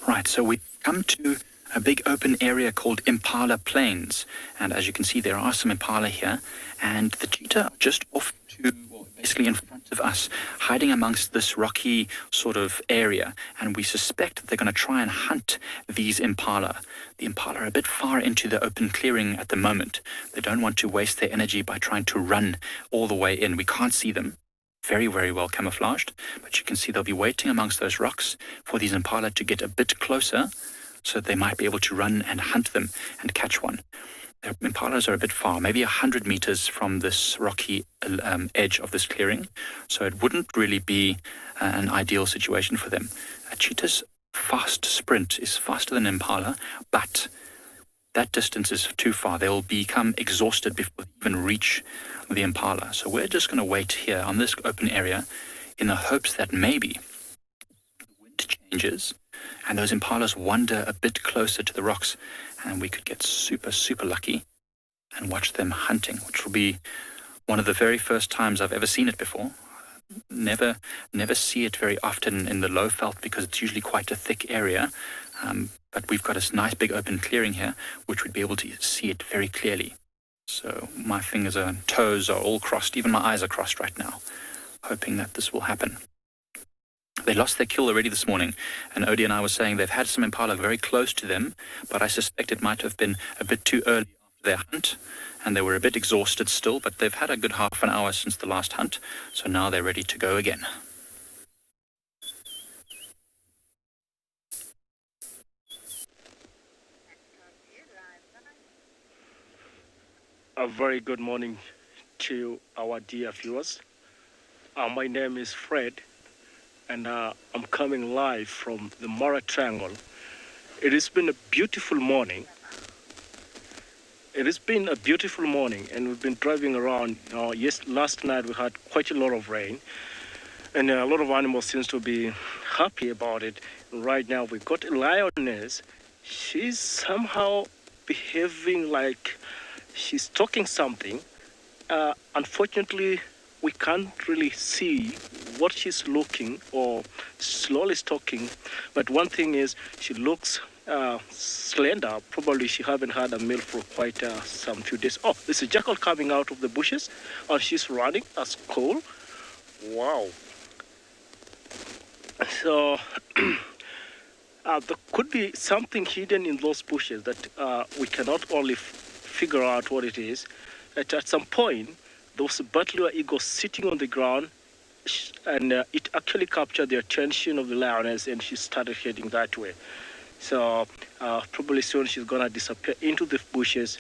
F: Right, so we come to a big open area called Impala Plains, and as you can see there are some impala here, and the cheetah are just off to, basically in front of us, hiding amongst this rocky sort of area, and we suspect that they're going to try and hunt these impala. The impala are a bit far into the open clearing at the moment. They don't want to waste their energy by trying to run all the way in. We can't see them. Very, very well camouflaged, but you can see they'll be waiting amongst those rocks for these impala to get a bit closer so that they might be able to run and hunt them and catch one. The impalas are a bit far, maybe 100 meters from this rocky edge of this clearing, so it wouldn't really be an ideal situation for them. A cheetah's fast sprint is faster than impala, but that distance is too far. They'll become exhausted before they even reach the impala. So we're just going to wait here on this open area in the hopes that maybe the wind changes and those impalas wander a bit closer to the rocks, and we could get super, super lucky and watch them hunting, which will be one of the very first times I've ever seen it before. Never see it very often in the low veld because it's usually quite a thick area. But we've got a nice big open clearing here, which would be able to see it very clearly. So my fingers and toes are all crossed, even my eyes are crossed right now, hoping that this will happen. They lost their kill already this morning, and Odie and I were saying they've had some impala very close to them, but I suspect it might have been a bit too early after their hunt, and they were a bit exhausted still, but they've had a good half an hour since the last hunt, so now they're ready to go again.
J: A very good morning to our dear viewers. My name is Fred, and I'm coming live from the MARNA Triangle. It has been a beautiful morning. It has been a beautiful morning, and we've been driving around. Last night we had quite a lot of rain, and a lot of animals seems to be happy about it. Right now we've got a lioness. She's somehow behaving like she's talking something. Unfortunately, we can't really see what she's looking or slowly talking. But one thing is, she looks slender. Probably she haven't had a meal for quite some few days. Oh, there's a jackal coming out of the bushes, and she's running. That's cool. Wow. So there could be something hidden in those bushes that we cannot only figure out what it is. At some point, there was a butler eagle sitting on the ground, and it actually captured the attention of the lioness, and she started heading that way. So probably soon she's gonna disappear into the bushes.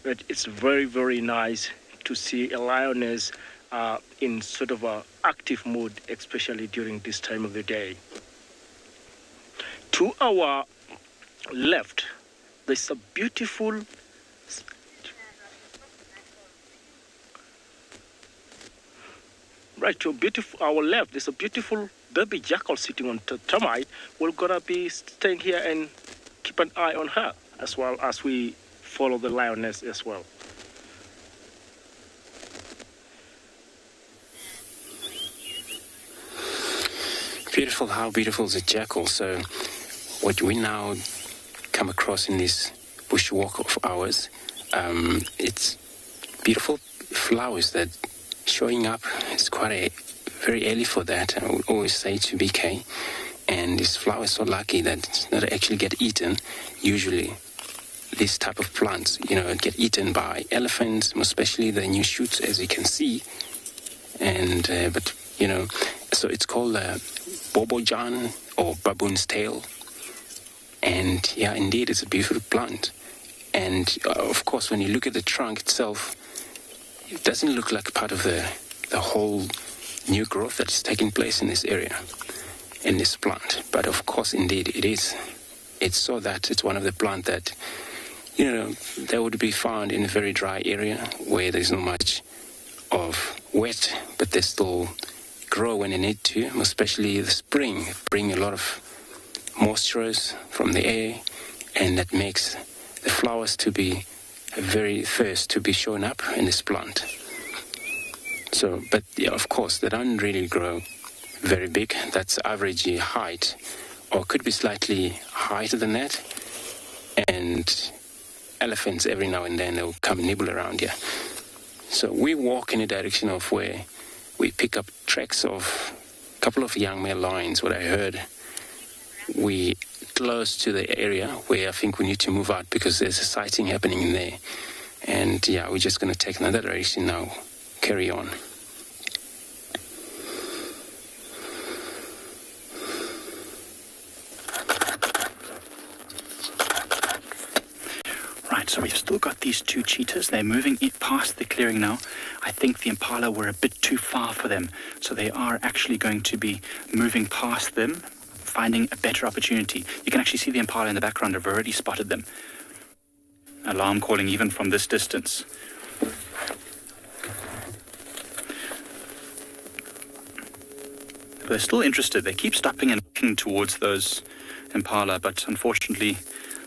J: But it's very, very nice to see a lioness in sort of an active mood, especially during this time of the day. To our left, there's a beautiful our left, there's a beautiful baby jackal sitting on the termite. We're gonna be staying here and keep an eye on her, as well as we follow the lioness as well.
H: Beautiful, how beautiful is a jackal. So what we now come across in this bushwalk of ours, it's beautiful flowers that showing up. It's quite very early for that. I would always say to BK, and this flower is so lucky that it's not actually get eaten. Usually this type of plants, get eaten by elephants, especially the new shoots, as you can see. And so it's called bobojan or baboon's tail. And yeah, indeed, it's a beautiful plant. And of course, when you look at the trunk itself, it doesn't look like part of the whole new growth that is taking place in this area, in this plant. But of course, indeed, it is. It's so that it's one of the plants that, they would be found in a very dry area where there's not much of wet, but they still grow when they need to, especially the spring. Bring a lot of moisture from the air, and that makes the flowers to be very first to be shown up in this plant. So, but yeah, of course, they don't really grow very big. That's average height, or could be slightly higher than that. And elephants, every now and then, they'll come nibble around here. So we walk in the direction of where we pick up tracks of a couple of young male lions. What I heard, we close to the area where I think we need to move out because there's a sighting happening in there. And yeah, we're just going to take another direction now. Carry on.
F: Right, so we've still got these two cheetahs. They're moving past the clearing now. I think the impala were a bit too far for them, so they are actually going to be moving past them, finding a better opportunity. You can actually see the impala in the background. I've already spotted them. Alarm calling even from this distance. But they're still interested. They keep stopping and looking towards those impala, but unfortunately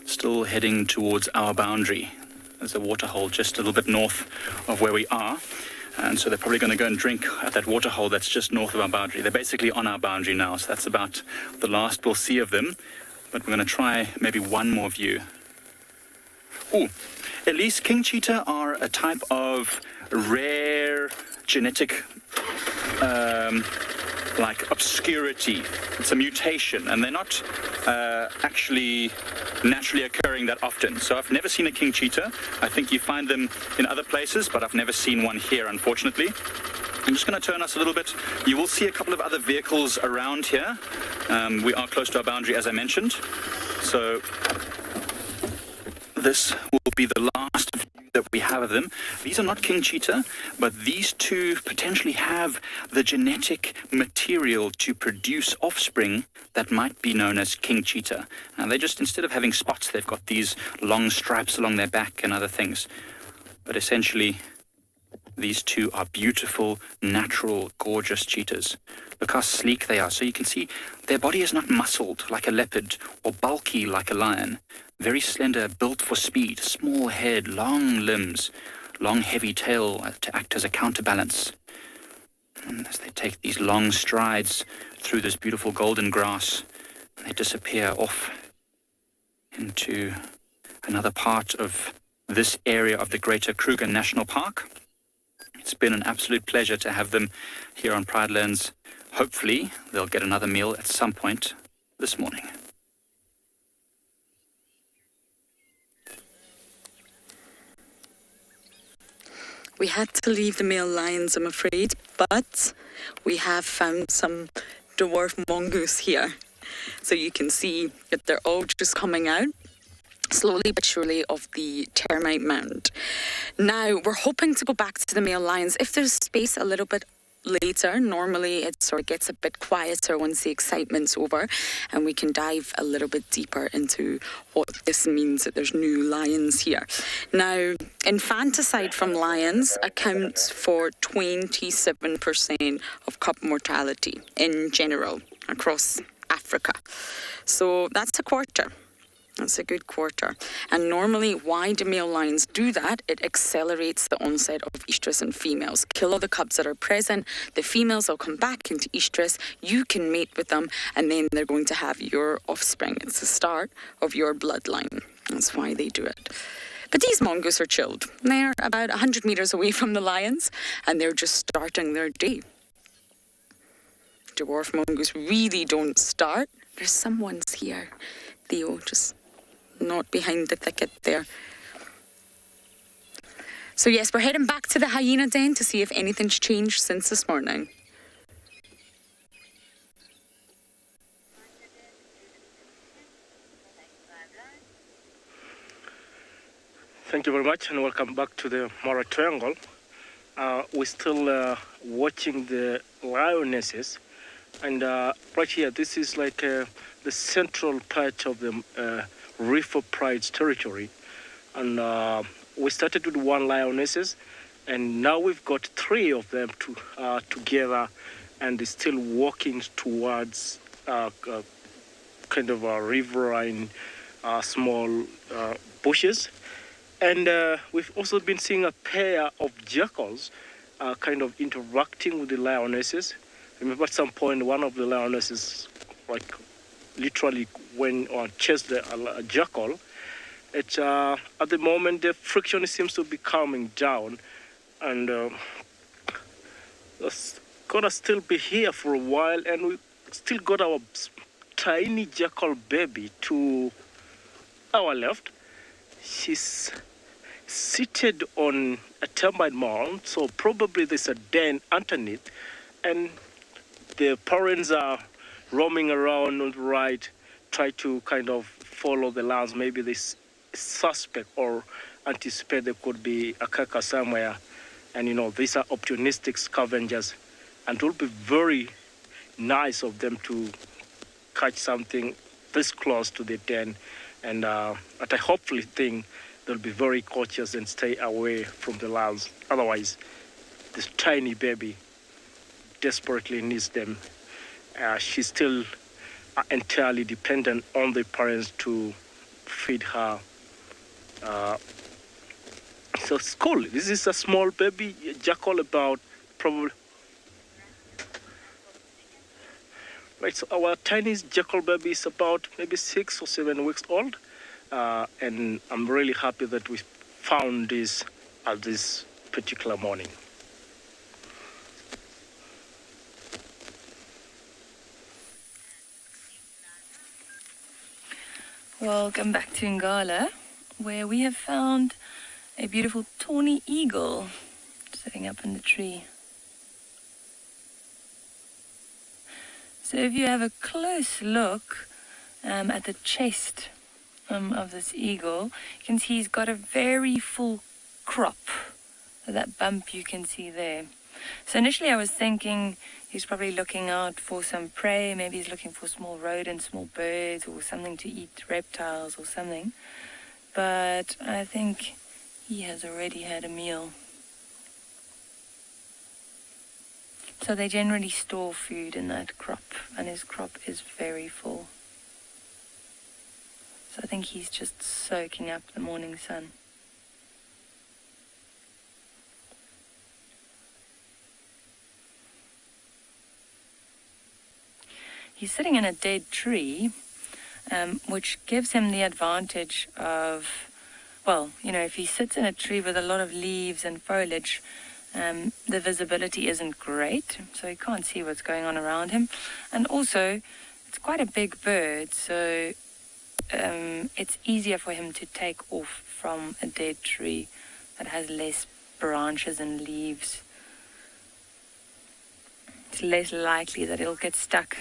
F: still heading towards our boundary. There's a waterhole just a little bit north of where we are, and so they're probably going to go and drink at that waterhole that's just north of our boundary. They're basically on our boundary now, so that's about the last we'll see of them, but we're going to try maybe one more view. Ooh, Elise, king cheetah are a type of rare genetic like obscurity. It's a mutation, and they're not actually naturally occurring that often. So I've never seen a king cheetah. I think you find them in other places, but I've never seen one here, unfortunately. I'm just going to turn us a little bit. You will see a couple of other vehicles around here. We are close to our boundary, as I mentioned. So this will be the last view that we have of them. These are not king cheetah, but these two potentially have the genetic material to produce offspring that might be known as king cheetah. And they just, instead of having spots, they've got these long stripes along their back and other things. But essentially, these two are beautiful, natural, gorgeous cheetahs. Look how sleek they are. So you can see their body is not muscled like a leopard or bulky like a lion. Very slender, built for speed, small head, long limbs, long heavy tail to act as a counterbalance. And as they take these long strides through this beautiful golden grass, they disappear off into another part of this area of the Greater Kruger National Park. It's been an absolute pleasure to have them here on Pride Lands. Hopefully, they'll get another meal at some point this morning.
B: We had to leave the male lions, I'm afraid, but we have found some dwarf mongoose here. So you can see that they're all just coming out, slowly but surely, of the termite mound. Now, we're hoping to go back to the male lions if there's space a little bit later. Normally it sort of gets a bit quieter once the excitement's over, and we can dive a little bit deeper into what this means that there's new lions here. Now, infanticide from lions accounts for 27% of cub mortality in general across Africa. So that's a quarter. That's a good quarter. And normally, why do male lions do that? It accelerates the onset of estrus in females. Kill all the cubs that are present. The females will come back into estrus. You can mate with them, and then they're going to have your offspring. It's the start of your bloodline. That's why they do it. But these mongoose are chilled. They're about 100 meters away from the lions, and they're just starting their day. Dwarf mongoose really don't start. There's someone's here. Theo, just not behind the thicket there. So yes, we're heading back to the hyena den to see if anything's changed since this morning.
J: Thank you very much, and welcome back to the MARA Triangle. We're still watching the lionesses, and right here, this is like the central part of the Reef of Pride's territory. And we started with one lionesses, and now we've got three of them together, and they're still walking towards kind of a riverine, small bushes. And we've also been seeing a pair of jackals kind of interacting with the lionesses. Remember, at some point, one of the lionesses, like, literally went or chased a jackal. At the moment, the friction seems to be calming down, and it's gonna still be here for a while, and we still got our tiny jackal baby to our left. She's seated on a termite mound, so probably there's a den underneath, and the parents are roaming around on the right, try to kind of follow the lines. Maybe this suspect or anticipate there could be a carcass somewhere. And, these are opportunistic scavengers. And it will be very nice of them to catch something this close to the den. And but I hopefully think they'll be very cautious and stay away from the lambs. Otherwise, this tiny baby desperately needs them. She's still entirely dependent on the parents to feed her. So it's cool. This is a small baby jackal, about probably... Right, so our tiniest jackal baby is about maybe 6 or 7 weeks old. And I'm really happy that we found this at this particular morning.
C: Welcome back to Ngala, where we have found a beautiful tawny eagle sitting up in the tree. So if you have a close look at the chest of this eagle, you can see he's got a very full crop. That bump you can see there. So initially I was thinking he's probably looking out for some prey. Maybe he's looking for small rodents, small birds, or something to eat, reptiles or something. But I think he has already had a meal. So they generally store food in that crop, and his crop is very full. So I think he's just soaking up the morning sun. He's sitting in a dead tree, which gives him the advantage of, well, if he sits in a tree with a lot of leaves and foliage, the visibility isn't great, so he can't see what's going on around him. And also, it's quite a big bird, so it's easier for him to take off from a dead tree that has less branches and leaves. It's less likely that he'll get stuck.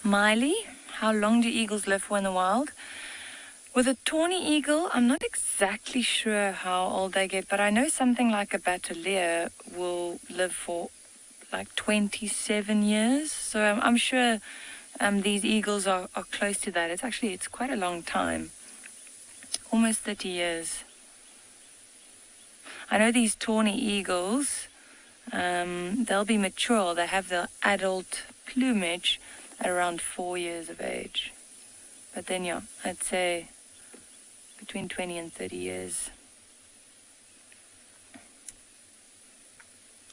C: Miley, how long do eagles live for in the wild? With a tawny eagle, I'm not exactly sure how old they get, but I know something like a Bateleur will live for like 27 years. So I'm sure these eagles are close to that. It's quite a long time, almost 30 years. I know these tawny eagles, they'll be mature. They have their adult plumage at around 4 years of age. But then, yeah, I'd say between 20 and 30 years.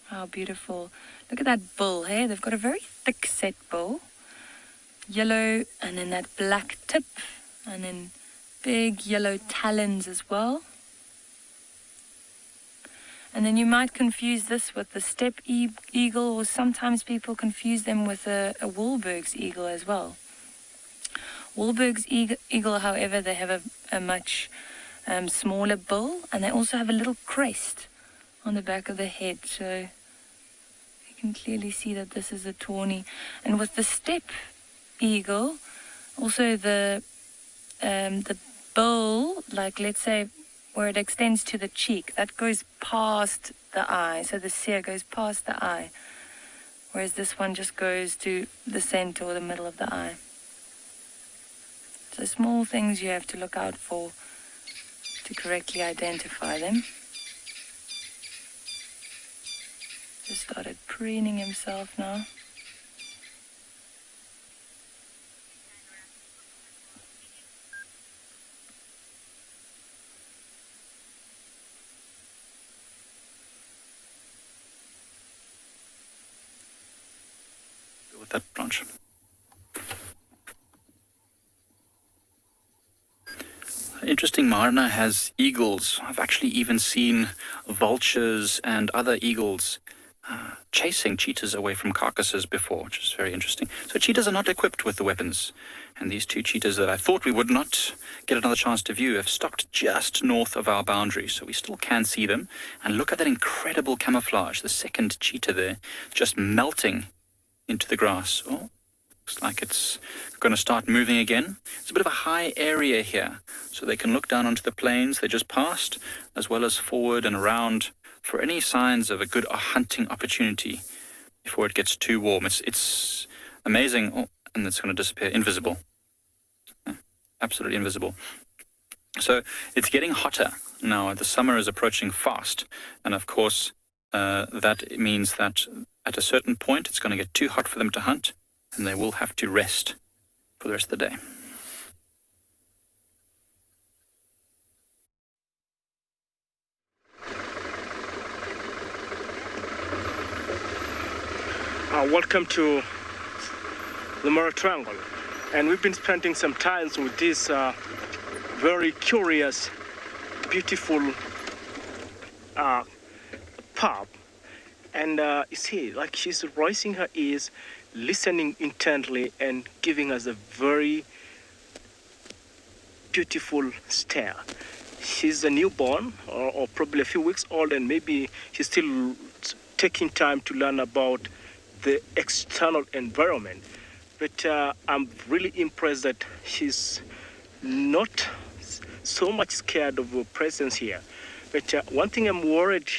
C: How beautiful. Look at that bill, hey? They've got a very thick set bill. Yellow, and then that black tip, and then big yellow talons as well. And then you might confuse this with the steppe eagle, or sometimes people confuse them with a Wahlberg's eagle as well. Wahlberg's eagle, however, they have a much smaller bill, and they also have a little crest on the back of the head. So you can clearly see that this is a tawny. And with the steppe eagle, also the bill, like let's say where it extends to the cheek, that goes past the eye. So the cere goes past the eye, whereas this one just goes to the center or the middle of the eye. So small things you have to look out for to correctly identify them. Just started preening himself now.
F: With that branch. Interesting, Marna has eagles. I've actually even seen vultures and other eagles chasing cheetahs away from carcasses before, which is very interesting. So cheetahs are not equipped with the weapons. And these two cheetahs that I thought we would not get another chance to view have stopped just north of our boundary, so we still can see them. And look at that incredible camouflage. The second cheetah there just melting into the grass. Oh, Looks like it's going to start moving again. It's a bit of a high area here, so they can look down onto the plains they just passed, as well as forward and around for any signs of a good hunting opportunity before it gets too warm. It's amazing. Oh, and it's going to disappear. Invisible. Absolutely invisible. So it's getting hotter now. The summer is approaching fast. And of course, that means that at a certain point, it's going to get too hot for them to hunt, and they will have to rest for the rest of the day.
J: Welcome to the MARNA Triangle, and we've been spending some time with this very curious, beautiful pup. And you see, like, she's raising her ears, listening intently, and giving us a very beautiful stare. She's a newborn, or probably a few weeks old, and maybe she's still taking time to learn about the external environment. But I'm really impressed that she's not so much scared of her presence here. But one thing I'm worried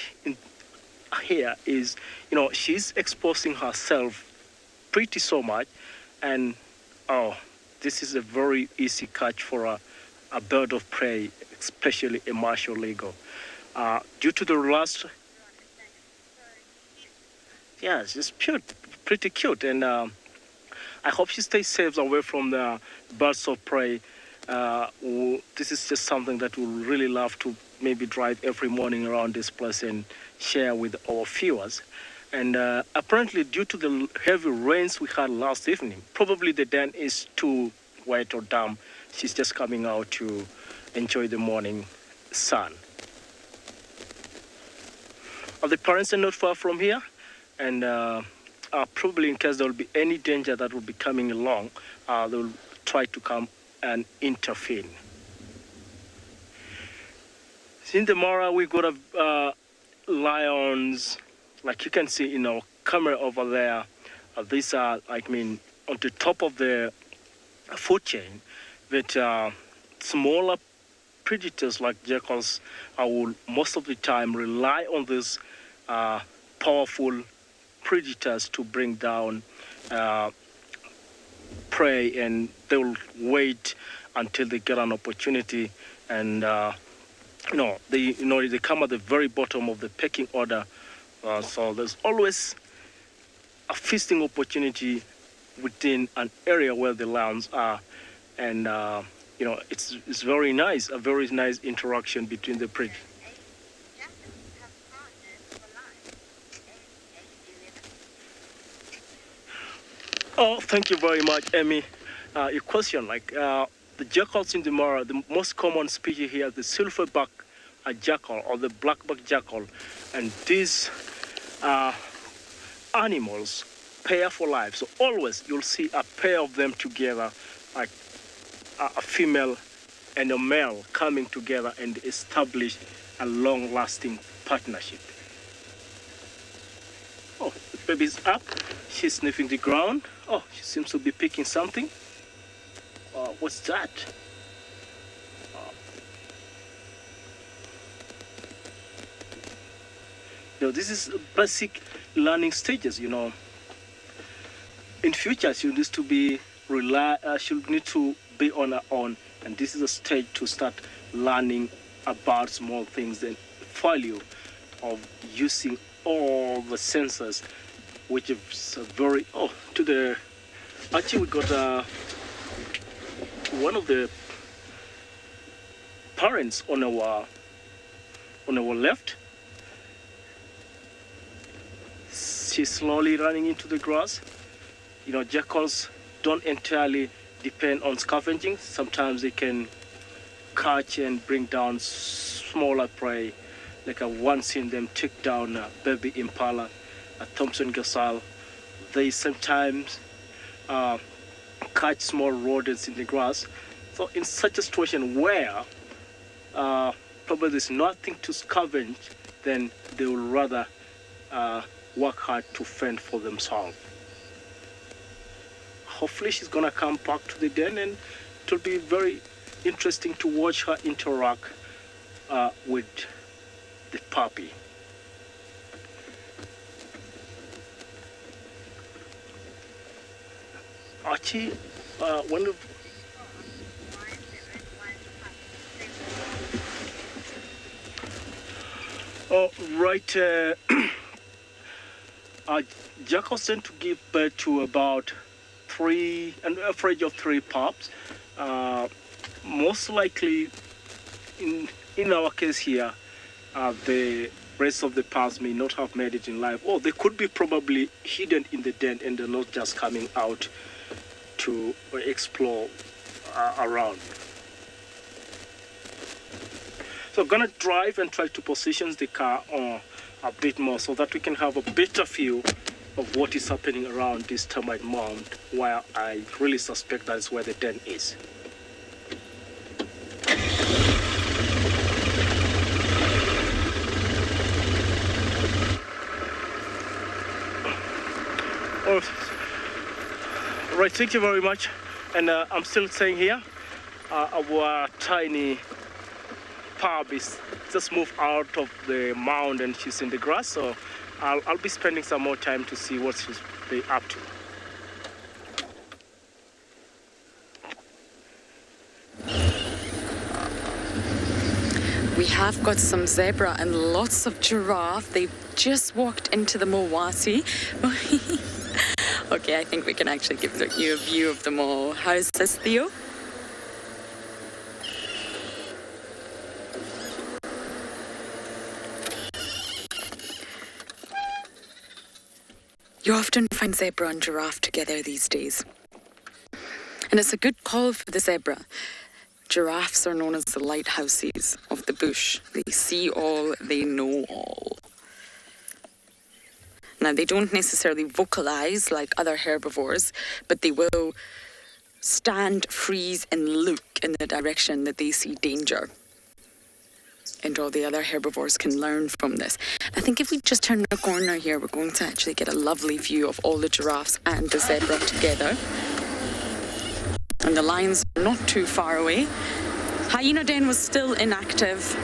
J: here is, you know, she's exposing herself pretty so much, and this is a very easy catch for a bird of prey, especially a martial eagle. Due to the last, yeah, she's pretty cute, and I hope she stays safe away from the birds of prey. This is just something that we'll really love to maybe drive every morning around this place and share with our viewers. And apparently, due to the heavy rains we had last evening, probably the den is too wet or damp. She's just coming out to enjoy the morning sun. The parents are not far from here, and probably in case there will be any danger that will be coming along, they will try to come and intervene. In the MARNA, we got lions, like you can see in our camera over there. These are, on the top of the food chain, but smaller predators like jackals will most of the time rely on these powerful predators to bring down prey, and they will wait until they get an opportunity, and they come at the very bottom of the pecking order. So there's always a feasting opportunity within an area where the lions are, and it's very nice, a very nice interaction between the predators. Oh, thank you very much, Emmy. Your question, the jackals in the MARNA, the most common species here, the silverback jackal or the blackback jackal, and these animals pair for life. So always you'll see a pair of them together, like a female and a male coming together and establish a long-lasting partnership. Oh, the baby's up. She's sniffing the ground. Oh, she seems to be picking something. What's that? This is basic learning stages, In future, she needs to be she'll need to be on her own, and this is a stage to start learning about small things and value of using all the sensors, which is very actually we got one of the parents on our left. She's slowly running into the grass. Jackals don't entirely depend on scavenging. Sometimes they can catch and bring down smaller prey. Like I've once seen them take down a baby impala, a Thompson gazelle. They sometimes catch small rodents in the grass. So in such a situation where probably there's nothing to scavenge, then they will rather work hard to fend for themselves. hopefully she's gonna come back to the den, and it will be very interesting to watch her interact with the puppy. Archie, one of right, jackals tend to give birth to about an average of 3 pups. Most likely, in our case here, the rest of the pups may not have made it in life, or they could be probably hidden in the den and they're not just coming out to explore around. So I'm gonna drive and try to position the car a bit more so that we can have a better view of what is happening around this termite mound, where I really suspect that's where the den is. Right, thank you very much. And I'm still staying here. Our tiny pub is just moved out of the mound and she's in the grass, so I'll be spending some more time to see what she's up to.
B: We have got some zebra and lots of giraffe. They've just walked into the Mawati. Okay, I think we can actually give you a view of them all. How's this, Theo? You often find zebra and giraffe together these days. And it's a good call for the zebra. Giraffes are known as the lighthouses of the bush. They see all, they know all. Now, they don't necessarily vocalize like other herbivores, but they will stand, freeze, and look in the direction that they see danger. And all the other herbivores can learn from this. I think if we just turn the corner here, we're going to actually get a lovely view of all the giraffes and the zebra together. And the lions are not too far away. Hyena den was still inactive.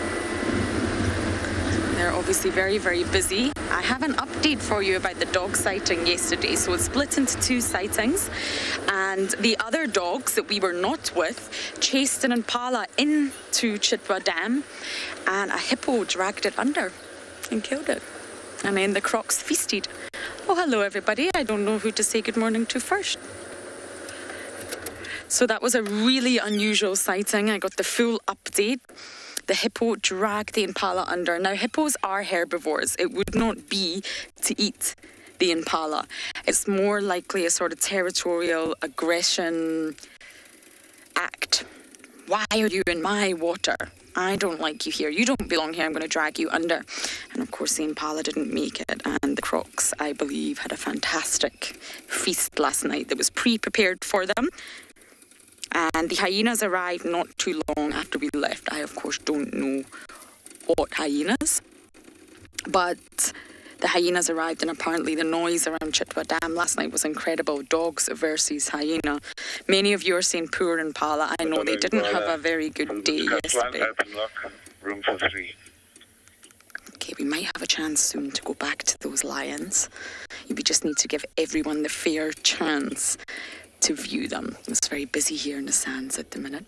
B: They're obviously very, very busy. I have an update for you about the dog sighting yesterday. So it's split into 2 sightings. And the other dogs that we were not with chased an impala into Chitwa Dam, and a hippo dragged it under and killed it. And then the crocs feasted. Oh, hello, everybody. I don't know who to say good morning to first. So that was a really unusual sighting. I got the full update. The hippo dragged the impala under. Now, hippos are herbivores. It would not be to eat the impala. It's more likely a sort of territorial aggression act. Why are you in my water? I don't like you here. You don't belong here. I'm going to drag you under. And of course, the impala didn't make it. And the crocs, I believe, had a fantastic feast last night that was pre-prepared for them. And the hyenas arrived not too long after we left. I, of course, don't know what hyenas, but the hyenas arrived, and apparently the noise around Chitwa Dam last night was incredible. Dogs versus hyena. Many of you are saying poor impala. I know they didn't have a very good day yesterday.
I: Room for 3.
B: Okay, we might have a chance soon to go back to those lions. We just need to give everyone the fair chance to view them. It's very busy here in the sands at the minute.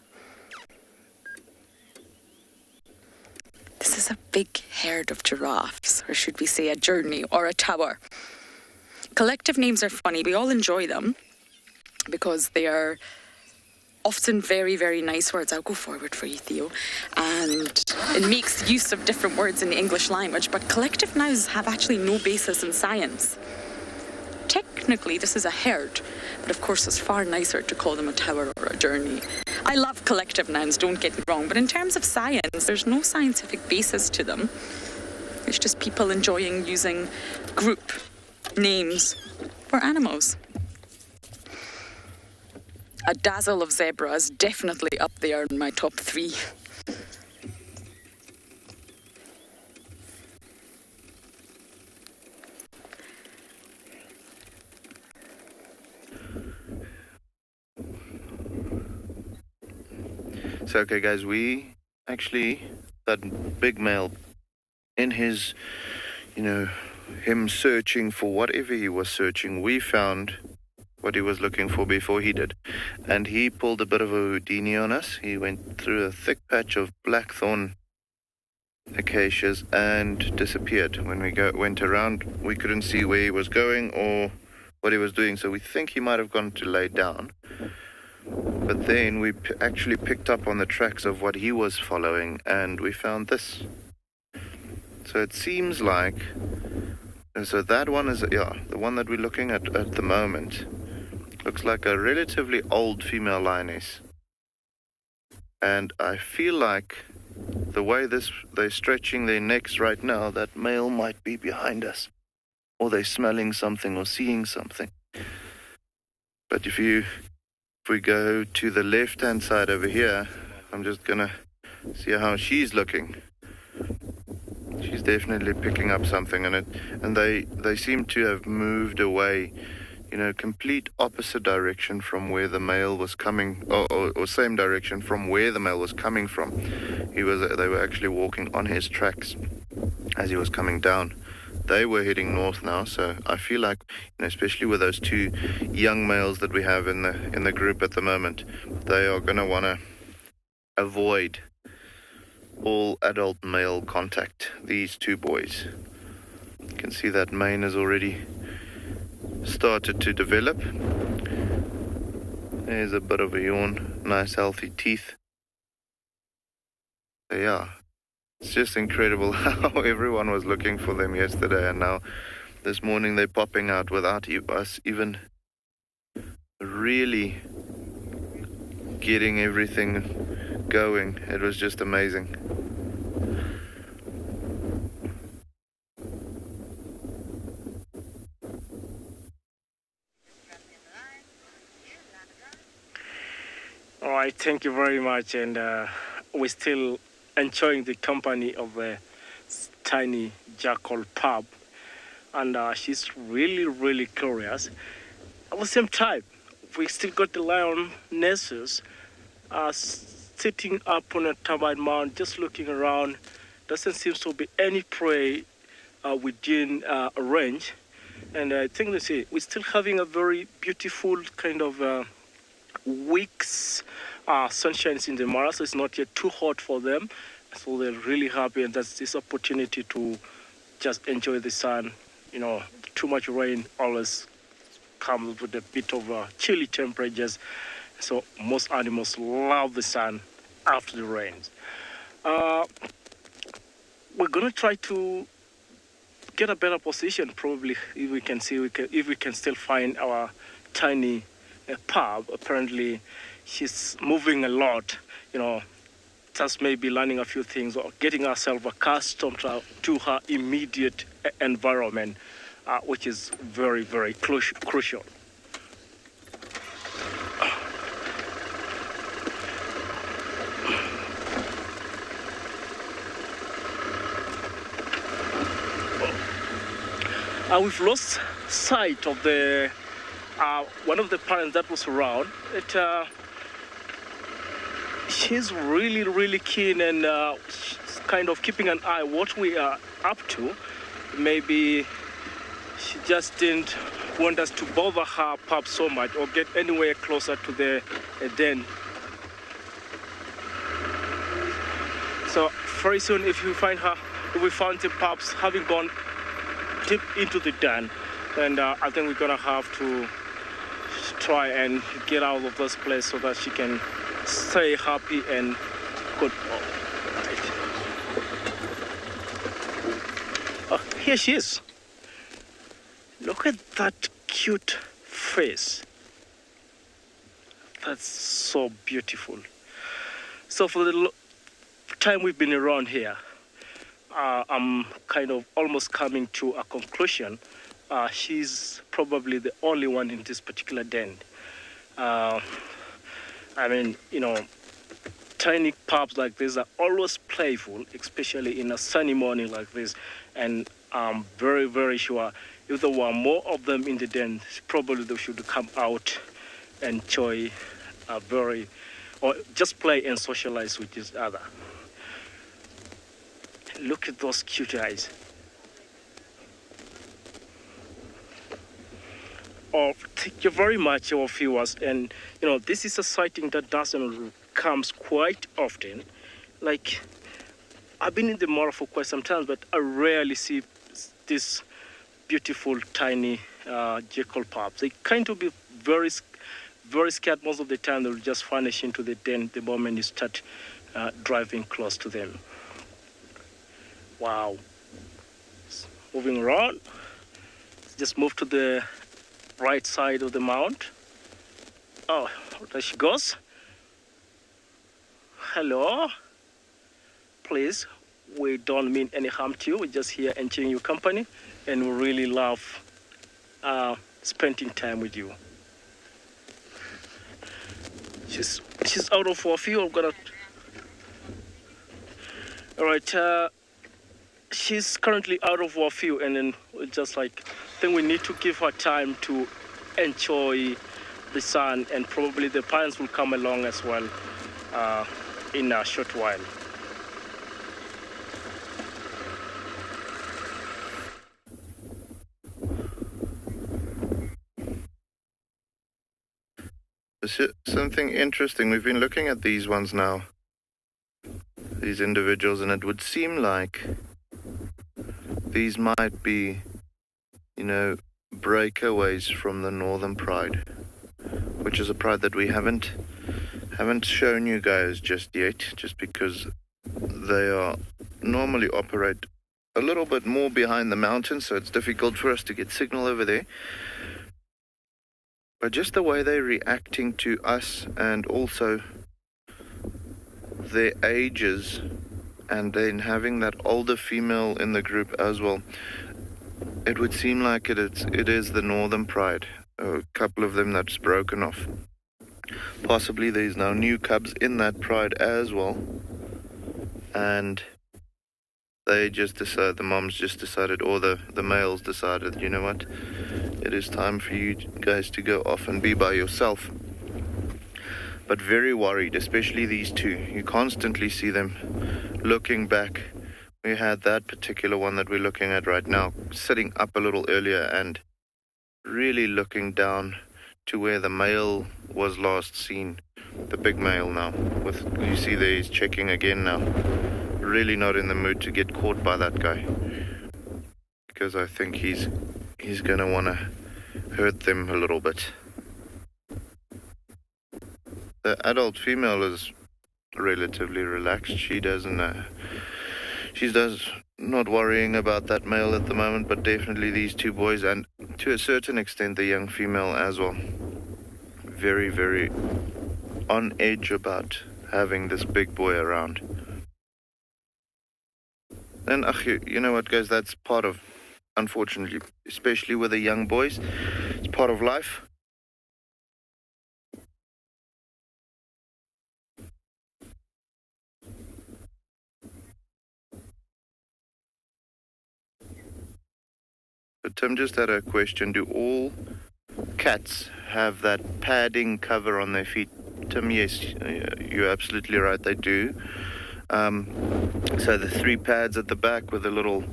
B: This is a big herd of giraffes, or should we say a journey or a tower. Collective names are funny. We all enjoy them because they are often very, very nice words. I'll go forward for you, Theo. And it makes use of different words in the English language, but collective nouns have actually no basis in science. Technically, this is a herd, but of course it's far nicer to call them a tower or a journey. I love collective nouns, don't get me wrong, but in terms of science, there's no scientific basis to them. It's just people enjoying using group names for animals. A dazzle of zebra is definitely up there in my top 3.
G: So, okay, guys, we actually, that big male, in his, him searching for whatever he was searching, we found what he was looking for before he did. And he pulled a bit of a Houdini on us. He went through a thick patch of blackthorn acacias and disappeared. When we went around, we couldn't see where he was going or what he was doing, so we think he might have gone to lay down. But then we actually picked up on the tracks of what he was following, and we found this. So it seems like, and so that one is, the one that we're looking at the moment, looks like a relatively old female lioness. And I feel like the way they're stretching their necks right now, that male might be behind us, or they're smelling something or seeing something. But if we go to the left-hand side over here, I'm just gonna see how she's looking. She's definitely picking up something, and they seem to have moved away, complete opposite direction from where the male was coming, or same direction from where the male was coming from. They were actually walking on his tracks as he was coming down. They were heading north now, so I feel like, especially with those two young males that we have in the group at the moment, they are going to want to avoid all adult male contact, these two boys. You can see that mane has already started to develop. There's a bit of a yawn, nice healthy teeth. So yeah, it's just incredible how everyone was looking for them yesterday, and now this morning they're popping out without us even really getting everything going. It was just amazing.
J: All right, thank you very much, and we're still enjoying the company of a tiny jackal pup, and she's really, really curious. At the same time, we still got the lionesses sitting up on a termite mound, just looking around. Doesn't seem to be any prey within range, and I think we're still having a very beautiful kind of weeks sunshine in the MARNA, so it's not yet too hot for them, so they're really happy, and that's this opportunity to just enjoy the sun. Too much rain always comes with a bit of chilly temperatures, so most animals love the sun after the rains. We're gonna try to get a better position, probably, if we can still find our tiny pup. Apparently she's moving a lot, just maybe learning a few things or getting herself accustomed to her immediate environment, which is very, very crucial. We've lost sight of the one of the parents that was around. She's really, really keen, and she's kind of keeping an eye what we are up to. Maybe she just didn't want us to bother her pup so much or get anywhere closer to the den. So very soon, if we found the pups having gone deep into the den, and I think we're gonna have to try and get out of this place so that she can stay happy and good. Oh, here she is. Look at that cute face. That's so beautiful. So for the time we've been around here, I'm kind of almost coming to a conclusion. She's probably the only one in this particular den. Tiny pups like this are always playful, especially in a sunny morning like this. And I'm very, very sure if there were more of them in the den, probably they should come out and enjoy a very or just play and socialize with each other. Look at those cute eyes. Oh, thank you very much, our viewers. And this is a sighting that doesn't comes quite often. Like, I've been in the Mara for quite some time, but I rarely see this beautiful tiny jackal pups. They kind of be very scared most of the time. They'll just vanish into the den the moment you start driving close to them. Wow. Moving around. Let's just move to the right side of the mount. Oh, there she goes. Hello. Please, we don't mean any harm to you. We're just here enjoying your company, and we really love spending time with you. She's out of our view. I've got to... All right. She's currently out of our view, and then we're just like, I think we need to give her time to enjoy the sun, and probably the parents will come along as well in a short while.
G: Something interesting. We've been looking at these ones now, these individuals, and it would seem like these might be, breakaways from the Northern Pride, which is a pride that we haven't shown you guys just yet, just because they are normally operate a little bit more behind the mountains, so it's difficult for us to get signal over there. But just the way they're reacting to us, and also their ages, and then having that older female in the group as well, it would seem like it is the Northern Pride. A couple of them that's broken off. Possibly there's now new cubs in that pride as well, and they just decided, the moms just decided, or the males decided, you know what, it is time for you guys to go off and be by yourself. But very worried, especially these two. You constantly see them looking back. We had that particular one that we're looking at right now sitting up a little earlier and really looking down to where the male was last seen, the big male now. You see there, he's checking again now. Really not in the mood to get caught by that guy, because I think he's going to want to hurt them a little bit. The adult female is relatively relaxed. She's not worrying about that male at the moment, but definitely these two boys, and to a certain extent the young female as well. Very, very on edge about having this big boy around. And you know what, guys, that's part of, unfortunately, especially with the young boys, it's part of life. But Tim just had a question. Do all cats have that padding cover on their feet? Tim, yes, you're absolutely right, they do. So the 3 pads at the back with a little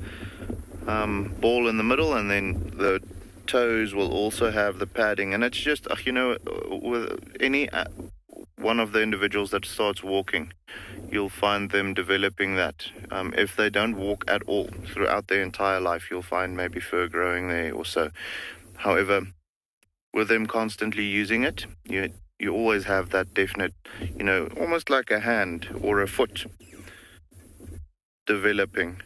G: ball in the middle, and then the toes will also have the padding. And it's just, with any one of the individuals that starts walking, you'll find them developing that. If they don't walk at all throughout their entire life, you'll find maybe fur growing there or so. However, with them constantly using it, you always have that definite, almost like a hand or a foot developing.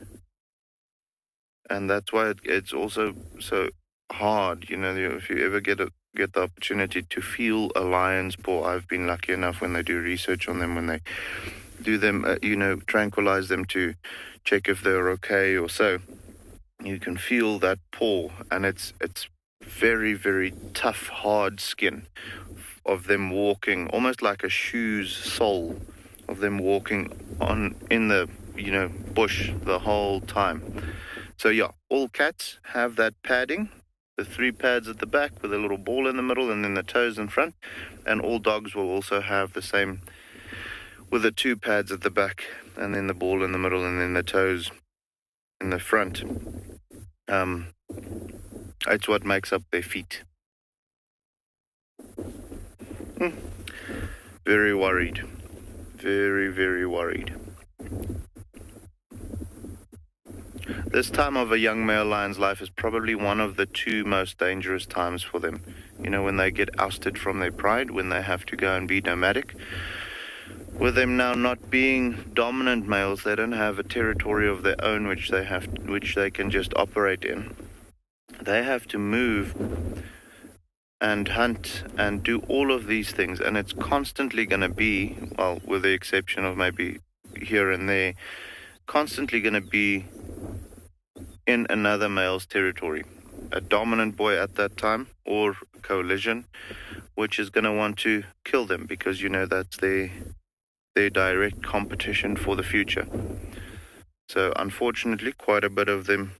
G: And that's why it's also so hard, if you ever get the opportunity to feel a lion's paw. I've been lucky enough when they do research on them, when they do them, tranquilize them to check if they're okay or so. You can feel that paw, and it's very, very tough, hard skin of them walking, almost like a shoe's sole, of them walking on in the bush the whole time. So yeah, all cats have that padding, the 3 pads at the back with a little ball in the middle, and then the toes in front. And all dogs will also have the same with the two pads at the back, and then the ball in the middle, and then the toes in the front. It's what makes up their feet. Very worried. Very, very worried. This time of a young male lion's life is probably one of the two most dangerous times for them. You know, when they get ousted from their pride, when they have to go and be nomadic. With them now not being dominant males, they don't have a territory of their own which they can just operate in. They have to move and hunt and do all of these things, and it's constantly going to be, well, with the exception of maybe here and there, constantly going to be in another male's territory. A dominant boy at that time, or a coalition, which is going to want to kill them, because, you know, that's their direct competition for the future. So unfortunately, quite a bit of them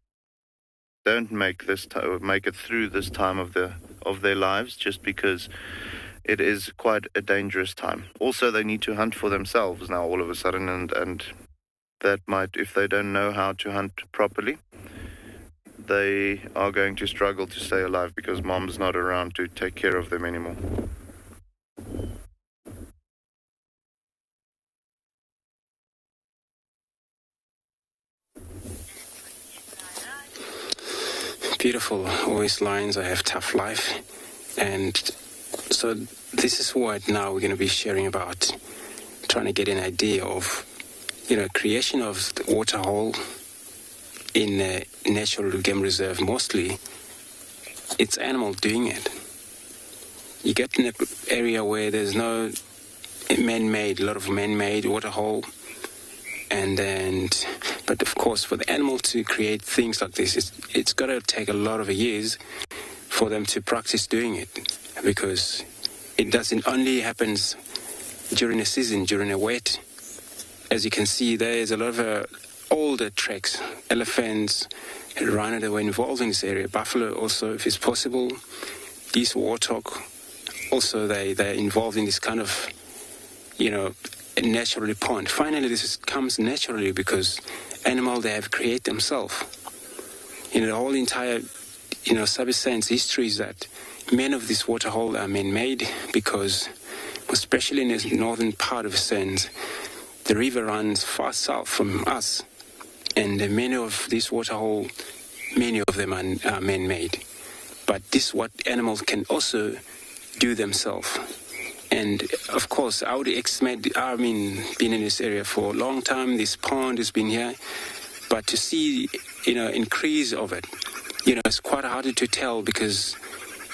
G: don't make it through this time of their lives, just because it is quite a dangerous time. Also, they need to hunt for themselves now all of a sudden, and that might, if they don't know how to hunt properly, they are going to struggle to stay alive because mom's not around to take care of them anymore.
H: Beautiful. Always lions, I have tough life. And so this is what now we're going to be sharing about, trying to get an idea of, you know, creation of the water hole in a natural game reserve. Mostly it's animal doing it. You get in an area where there's no man-made, a lot of man-made water hole. But of course, for the animal to create things like this, it's got to take a lot of years for them to practice doing it, because it doesn't only happens during a season, during a wet. As you can see, there is a lot of older tracks, elephants, rhino that were involved in this area, buffalo also, if it's possible, geese, warthog, also they're involved in this kind of, you know, naturally pond. Finally, this comes naturally because animal they have created themselves. You know, the whole entire, you know, sub-science history is that many of these water holes are man-made because, especially in the northern part of Sands, the river runs far south from us, and many of these water holes, many of them are man-made. But this what animals can also do themselves. And of course, I would expect, been in this area for a long time, this pond has been here, but to see, you know, increase of it, you know, it's quite hard to tell because,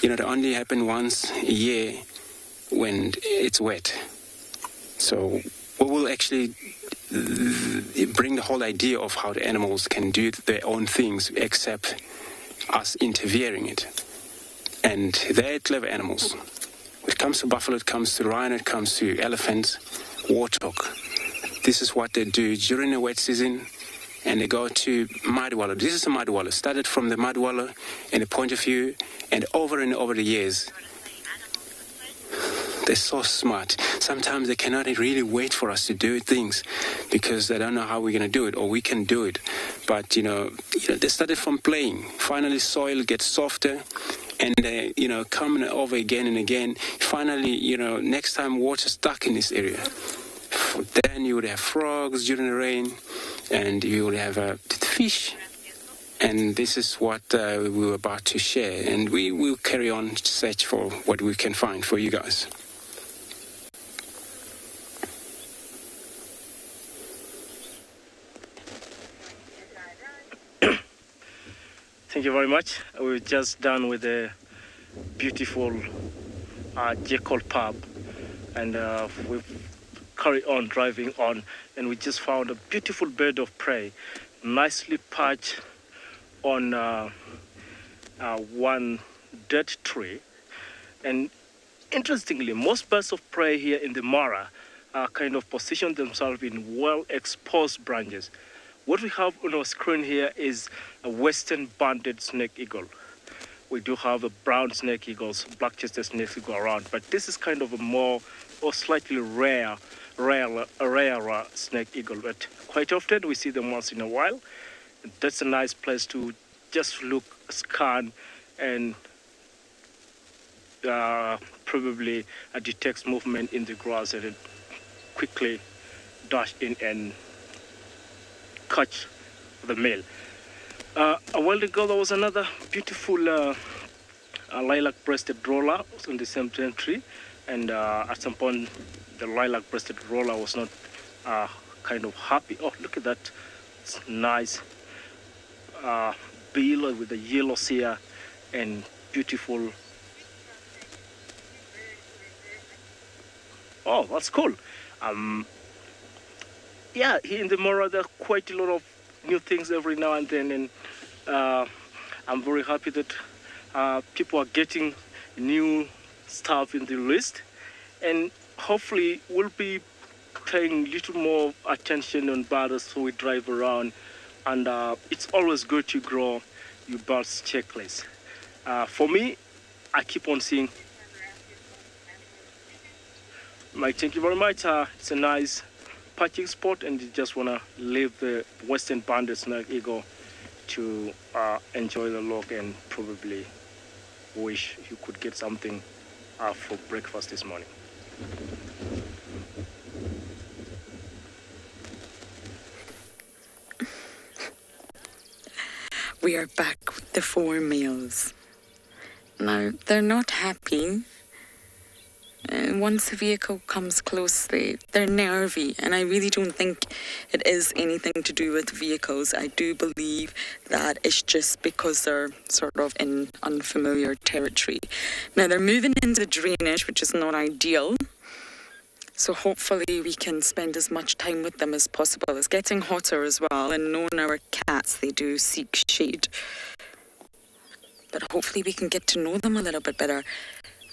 H: you know, they only happen once a year when it's wet. So we will actually bring the whole idea of how the animals can do their own things except us interfering it. And they're clever animals. When it comes to buffalo, it comes to rhino, it comes to elephants, warthog. This is what they do during the wet season, and they go to mud wallow. This is a mud wallow. Started from the mud wallow in a point of view, and over the years, they're so smart. Sometimes they cannot really wait for us to do things because they don't know how we're going to do it, or we can do it. But, you know, they started from playing. Finally, soil gets softer. And, you know, coming over again and again. Finally, you know, next time water's stuck in this area. Then you would have frogs during the rain, and you would have fish. And this is what we were about to share. And we will carry on to search for what we can find for you guys.
J: Thank you very much. We're just done with a beautiful Jekyll pub, and we've carried on driving on, and we just found a beautiful bird of prey, nicely perched on one dead tree. And interestingly, most birds of prey here in the Mara kind of position themselves in well-exposed branches. What we have on our screen here is a western banded snake eagle. We do have a brown snake eagles, black-chested snake eagle around, but this is kind of a more or slightly rare rare snake eagle, but quite often we see them once in a while. That's a nice place to just look, scan, and probably detect movement in the grass and quickly dash in and catch the male. A while ago, there was another beautiful lilac-breasted roller on the same tree, and at some point, the lilac-breasted roller was not kind of happy. Oh, look at that! It's nice bill with the yellow cere and beautiful. Oh, that's cool. Yeah, here in the Mara, there are quite a lot of new things every now and then, and I'm very happy that people are getting new stuff in the list, and hopefully we'll be paying a little more attention on birds as we drive around, and it's always good to grow your birds checklist. For me, I keep on seeing. Mike, thank you very much. It's a nice patching spot, and you just want to leave the western banded snake eagle to enjoy the look and probably wish you could get something for breakfast this morning.
B: We are back with the 4 males. Now, they're not happy. Once the vehicle comes close, they're nervy, and I really don't think it is anything to do with vehicles. I do believe that it's just because they're sort of in unfamiliar territory. Now, they're moving into the drainage, which is not ideal. So hopefully we can spend as much time with them as possible. It's getting hotter as well, and knowing our cats, they do seek shade. But hopefully we can get to know them a little bit better.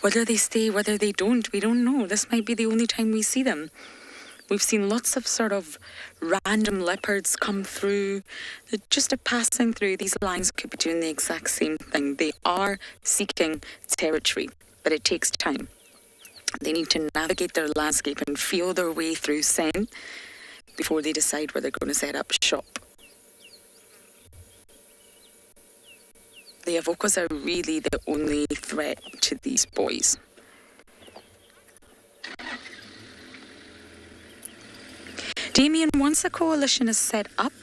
B: Whether they stay, whether they don't, we don't know. This might be the only time we see them. We've seen lots of sort of random leopards come through. They're just passing through. These lions could be doing the exact same thing. They are seeking territory, but it takes time. They need to navigate their landscape and feel their way through scent before they decide where they're going to set up shop. The avocas are really the only threat to these boys. Damien, once a coalition is set up,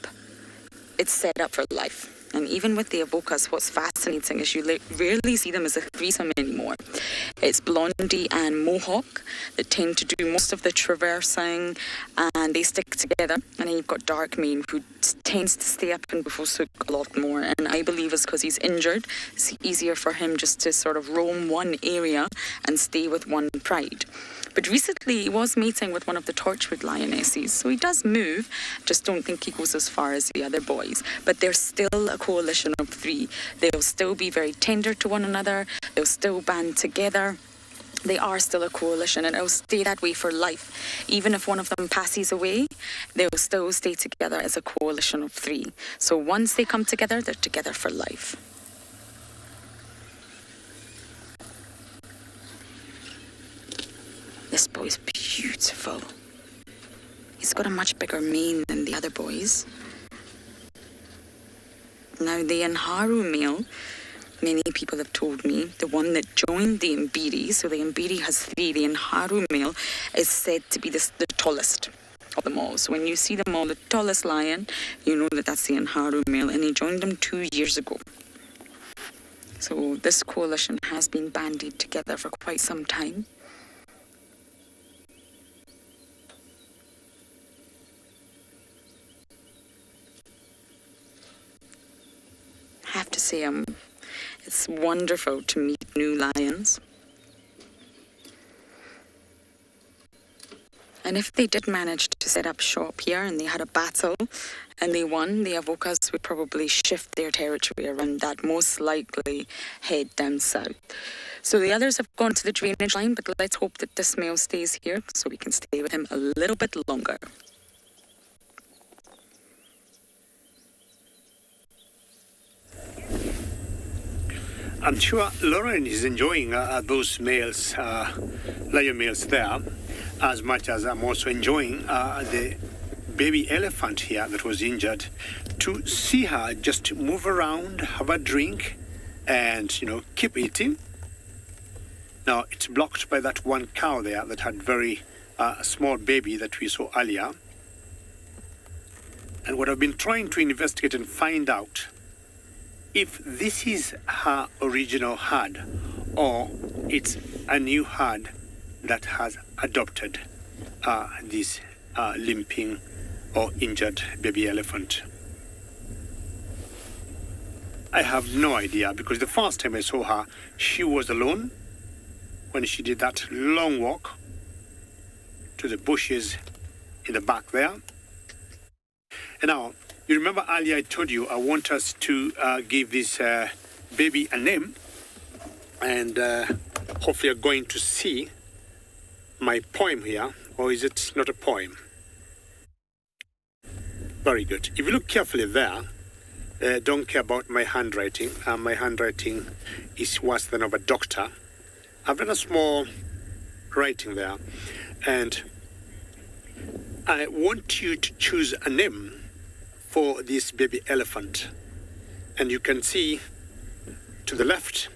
B: it's set up for life. And even with the avocas, what's fascinating is you rarely see them as a threesome anymore. It's Blondie and Mohawk that tend to do most of the traversing, and they stick together. And then you've got Darkmane, who tends to stay up in Buffelshoek a lot more. And I believe it's because he's injured. It's easier for him just to sort of roam one area and stay with one pride. But recently he was mating with one of the Torchwood lionesses, so he does move. Just don't think he goes as far as the other boys. But they're still a coalition of 3. They'll still be very tender to one another. They'll still band together. They are still a coalition, and it'll stay that way for life. Even if one of them passes away, they'll still stay together as a coalition of 3. So once they come together, they're together for life. This boy's beautiful. He's got a much bigger mane than the other boys. Now, the Anharu male, many people have told me, the one that joined the Mbiri, so the Mbiri has 3, the Anharu male is said to be the tallest of them all. So when you see them all, the tallest lion, you know that that's the Anharu male, and he joined them 2 years ago. So this coalition has been banded together for quite some time. I have to say, it's wonderful to meet new lions. And if they did manage to set up shop here and they had a battle and they won, the avocas would probably shift their territory around that, most likely head down south. So the others have gone to the drainage line, but let's hope that this male stays here so we can stay with him a little bit longer.
E: I'm sure Lauren is enjoying those males, lion males there. as much as I'm also enjoying the baby elephant here that was injured, to see her just move around, have a drink, and, you know, keep eating. Now, it's blocked by that one cow there that had very small baby that we saw earlier. And what I've been trying to investigate and find out, if this is her original herd or it's a new herd that has adopted this limping or injured baby elephant. I have no idea, because the first time I saw her, she was alone when she did that long walk to the bushes in the back there. And now, you remember earlier I told you I want us to give this baby a name, and hopefully you're going to see my poem here, or is it not a poem? Very good. If you look carefully there, don't care about my handwriting. My handwriting is worse than of a doctor. I've done a small writing there, and I want you to choose a name for this baby elephant. And you can see to the left,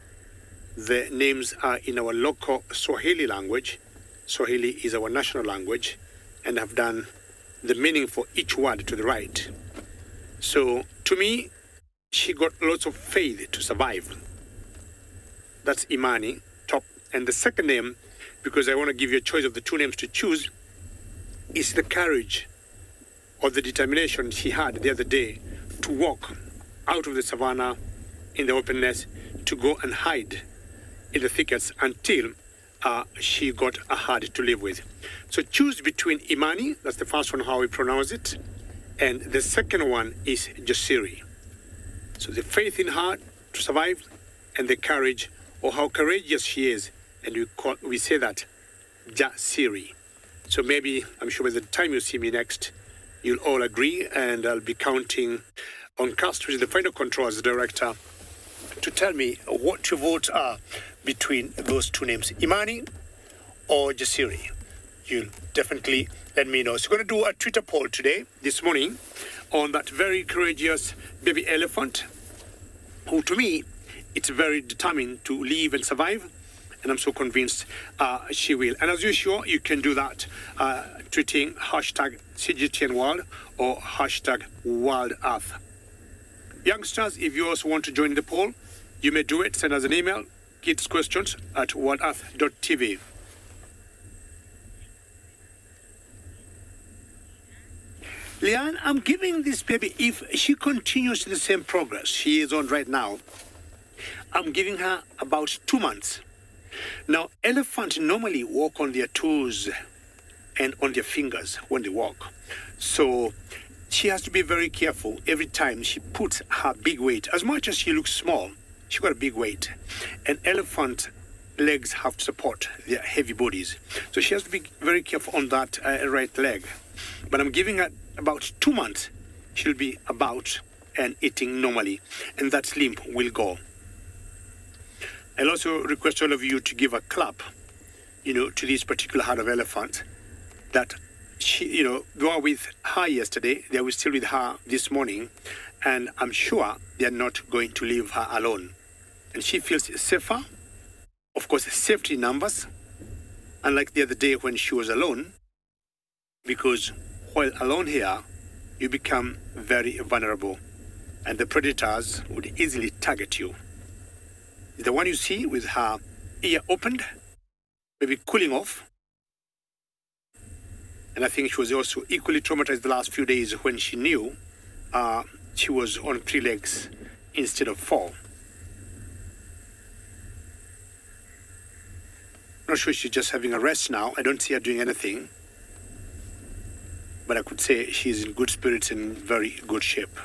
E: the names are in our local Swahili language. Swahili is our national language, and I've done the meaning for each word to the right. So, to me, she got lots of faith to survive. That's Imani, top. And the second name, because I want to give you a choice of the two names to choose, is the courage or the determination she had the other day to walk out of the savannah in the openness to go and hide in the thickets until she got a herd to live with. So choose between Imani, that's the first one, how we pronounce it, and the second one is Jasiri. So the faith in her to survive and the courage, or how courageous she is, and we say that Jasiri. So maybe, I'm sure by the time you see me next, you'll all agree, and I'll be counting on Cast, which is the final controls director, to tell me what your votes are between those two names, Imani or Jasiri. You'll definitely let me know. So we're going to do a Twitter poll today, this morning, on that very courageous baby elephant, who to me, it's very determined to live and survive, and I'm so convinced she will. And as usual, you can do that tweeting hashtag CGTN World or hashtag World Earth. Youngsters, if you also want to join the poll, you may do it. Send us an email, kidssquestions@worldearth.tv. Leanne, I'm giving this baby, if she continues the same progress she is on right now, I'm giving her about 2 months. Now, elephants normally walk on their toes and on their fingers when they walk. So she has to be very careful every time she puts her big weight. As much as she looks small, she got a big weight. And elephant legs have to support their heavy bodies. So she has to be very careful on that right leg. But I'm giving her about 2 months. She'll be about and eating normally. And that limp will go. I'll also request all of you to give a clap, to this particular herd of elephants that they were with her yesterday, they were still with her this morning, and I'm sure they're not going to leave her alone. And she feels safer, of course, safety in numbers, unlike the other day when she was alone, because while alone here, you become very vulnerable, and the predators would easily target you. The one you see with her ear opened, maybe cooling off. And I think she was also equally traumatized the last few days when she knew she was on 3 legs instead of 4. Not sure she's just having a rest now. I don't see her doing anything. But I could say she's in good spirits and very good shape.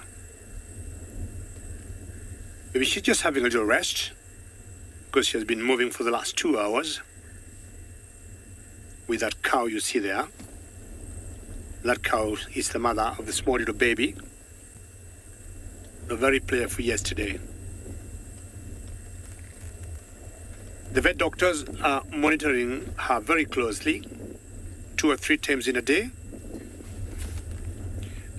E: Maybe she's just having a little rest, because she has been moving for the last 2 hours with that cow you see there. That cow is the mother of the small little baby. Very playful yesterday. The vet doctors are monitoring her very closely. 2 or 3 times in a day.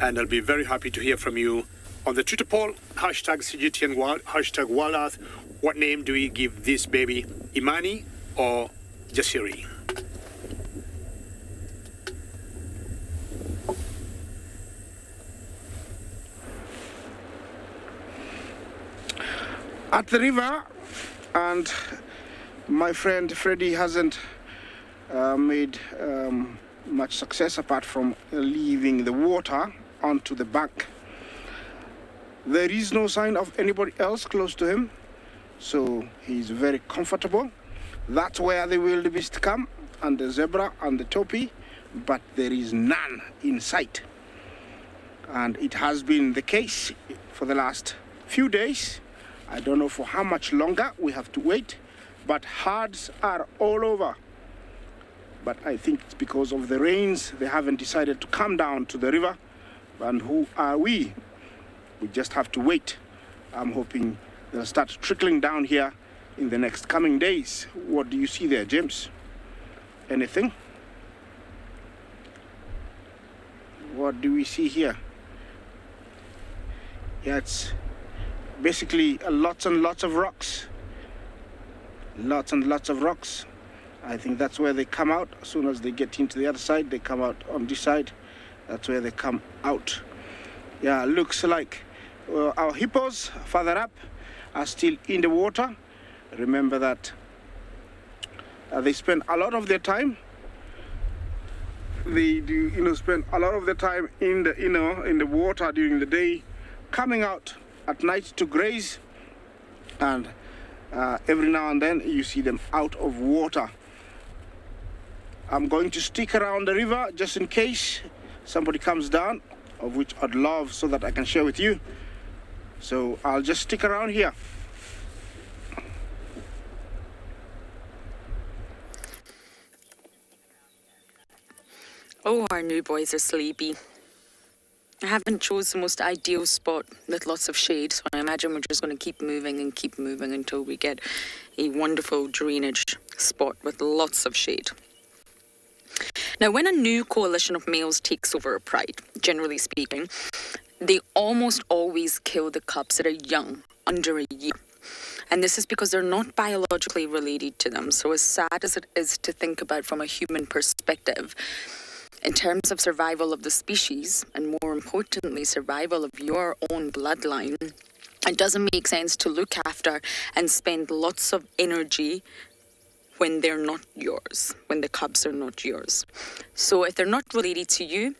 E: And I'll be very happy to hear from you on the Twitter poll, hashtag CGTN Wild, hashtag Wild Earth. What name do we give this baby, Imani or Jasiri?
D: At the river, and my friend Freddie hasn't made much success apart from leaving the water onto the bank. There is no sign of anybody else close to him, so he's very comfortable. That's where the wildebeest come, and the zebra and the topi, but there is none in sight. And it has been the case for the last few days. I don't know for how much longer we have to wait, but herds are all over. But I think it's because of the rains, they haven't decided to come down to the river. And who are we? We just have to wait. I'm hoping they'll start trickling down here in the next coming days. What do you see there, James? Anything? What do we see here? Yeah, it's basically lots and lots of rocks. Lots and lots of rocks. I think that's where they come out. As soon as they get into the other side, they come out on this side. That's where they come out. Yeah, looks like our hippos further up are still in the water. Remember that they spend a lot of their time. They do, spend a lot of their time in the, in the water during the day, coming out at night to graze, and every now and then you see them out of water. I'm going to stick around the river just in case somebody comes down, of which I'd love so that I can share with you. So I'll just stick around here.
B: Oh, our new boys are sleepy. I haven't chose the most ideal spot with lots of shade, so I imagine we're just going to keep moving until we get a wonderful drainage spot with lots of shade. Now, when a new coalition of males takes over a pride, generally speaking, they almost always kill the cubs that are young, under a year. And this is because they're not biologically related to them. So as sad as it is to think about from a human perspective, in terms of survival of the species, and more importantly, survival of your own bloodline, it doesn't make sense to look after and spend lots of energy when they're not yours, when the cubs are not yours. So if they're not related to you,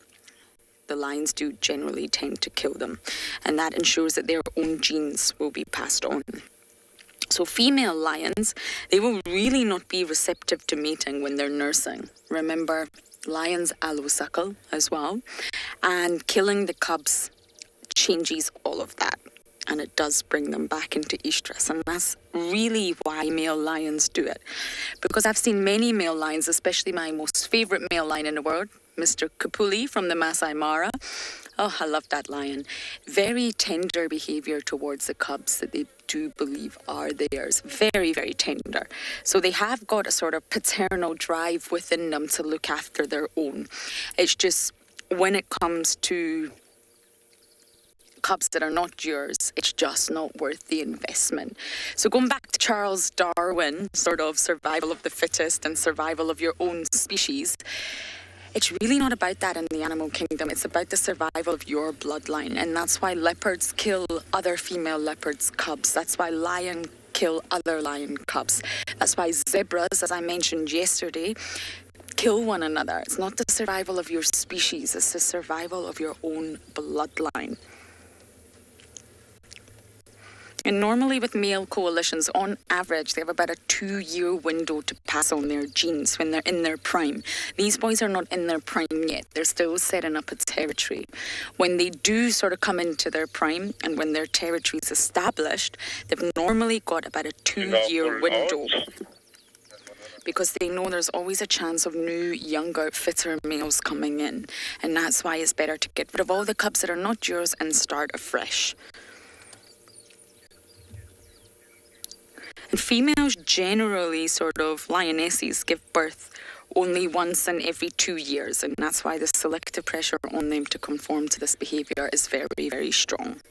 B: the lions do generally tend to kill them. And that ensures that their own genes will be passed on. So female lions, they will really not be receptive to mating when they're nursing. Remember, lions allosuckle as well. And killing the cubs changes all of that. And it does bring them back into estrus. And that's really why male lions do it. Because I've seen many male lions, especially my most favorite male lion in the world, Mr. Kapuli from the Masai Mara. Oh, I love that lion. Very tender behavior towards the cubs that they do believe are theirs. Very, very tender. So they have got a sort of paternal drive within them to look after their own. It's just when it comes to cubs that are not yours, it's just not worth the investment. So going back to Charles Darwin, sort of survival of the fittest and survival of your own species, it's really not about that in the animal kingdom. It's about the survival of your bloodline. And that's why leopards kill other female leopards' cubs. That's why lions kill other lion cubs. That's why zebras, as I mentioned yesterday, kill one another. It's not the survival of your species. It's the survival of your own bloodline. And normally with male coalitions, on average, they have about a 2-year window to pass on their genes when they're in their prime. These boys are not in their prime yet. They're still setting up a territory. When they do sort of come into their prime and when their territory is established, they've normally got about a 2-year window. Because they know there's always a chance of new, younger, fitter males coming in. And that's why it's better to get rid of all the cubs that are not yours and start afresh. And females generally, sort of lionesses, give birth only once in every 2 years, and that's why the selective pressure on them to conform to this behaviour is very, very strong.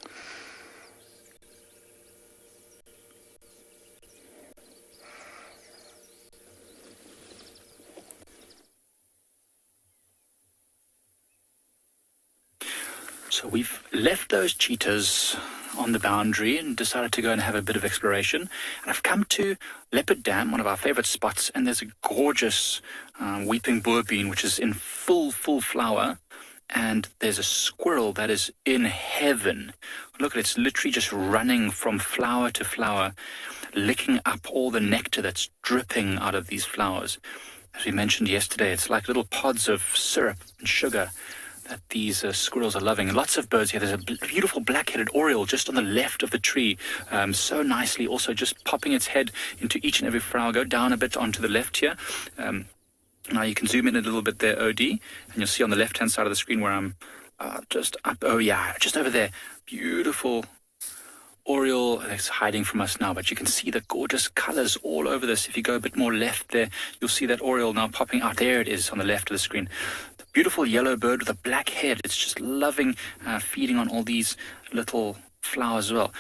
F: So we've left those cheetahs on the boundary and decided to go and have a bit of exploration. And I've come to Leopard Dam, one of our favorite spots, and there's a gorgeous weeping boerbean, which is in full flower. And there's a squirrel that is in heaven. Look at it, it's literally just running from flower to flower, licking up all the nectar that's dripping out of these flowers. As we mentioned yesterday, it's like little pods of syrup and sugar that these squirrels are loving. Lots of birds here. There's a beautiful black-headed oriole just on the left of the tree, so nicely, also just popping its head into each and every flower. Go down a bit onto the left here. Now you can zoom in a little bit there, OD, and you'll see on the left-hand side of the screen where I'm just up. Oh yeah, just over there. Beautiful oriole. It's hiding from us now, but you can see the gorgeous colors all over this. If you go a bit more left there, you'll see that oriole now popping out. There it is on the left of the screen. Beautiful yellow bird with a black head. It's just loving feeding on all these little flowers as well.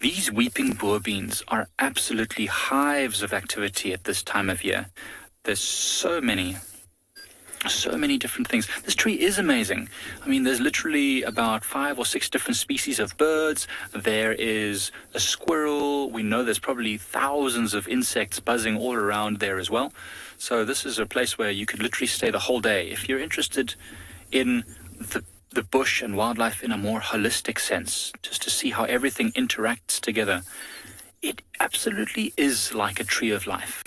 F: These weeping boerbeans are absolutely hives of activity at this time of year. There's so many different things. This tree is amazing. I mean, there's literally about 5 or 6 different species of birds. There is a squirrel. We know there's probably thousands of insects buzzing all around there as well. So this is a place where you could literally stay the whole day. If you're interested in the bush and wildlife in a more holistic sense, just to see how everything interacts together, it absolutely is like a tree of life.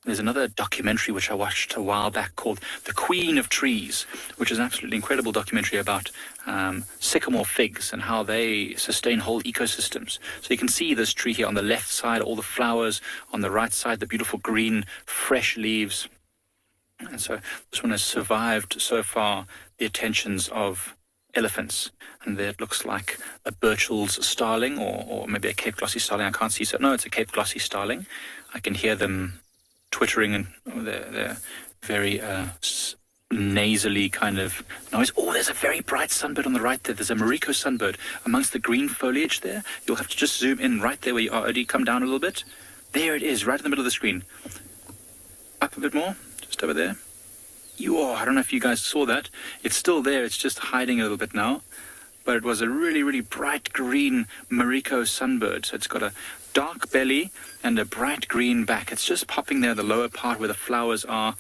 F: There's another documentary which I watched a while back called The Queen of Trees, which is an absolutely incredible documentary about sycamore figs and how they sustain whole ecosystems. So you can see this tree here on the left side, all the flowers, on the right side, the beautiful green, fresh leaves. And so this one has survived so far the attentions of elephants. And there it looks like a Burchell's starling or maybe a Cape Glossy starling. I can't see. So no, it's a Cape Glossy starling. I can hear them twittering, and they're very nasally kind of noise. Oh, there's a very bright sunbird on the right there. There's a Marico sunbird amongst the green foliage there. You'll have to just zoom in right there where you are. Odie, come down a little bit. There it is, right in the middle of the screen. Up a bit more, just over there. I don't know if you guys saw that. It's still there. It's just hiding a little bit now. But it was a really, really bright green Marico sunbird. So it's got a dark belly and a bright green back. It's just popping there, the lower part where the flowers are.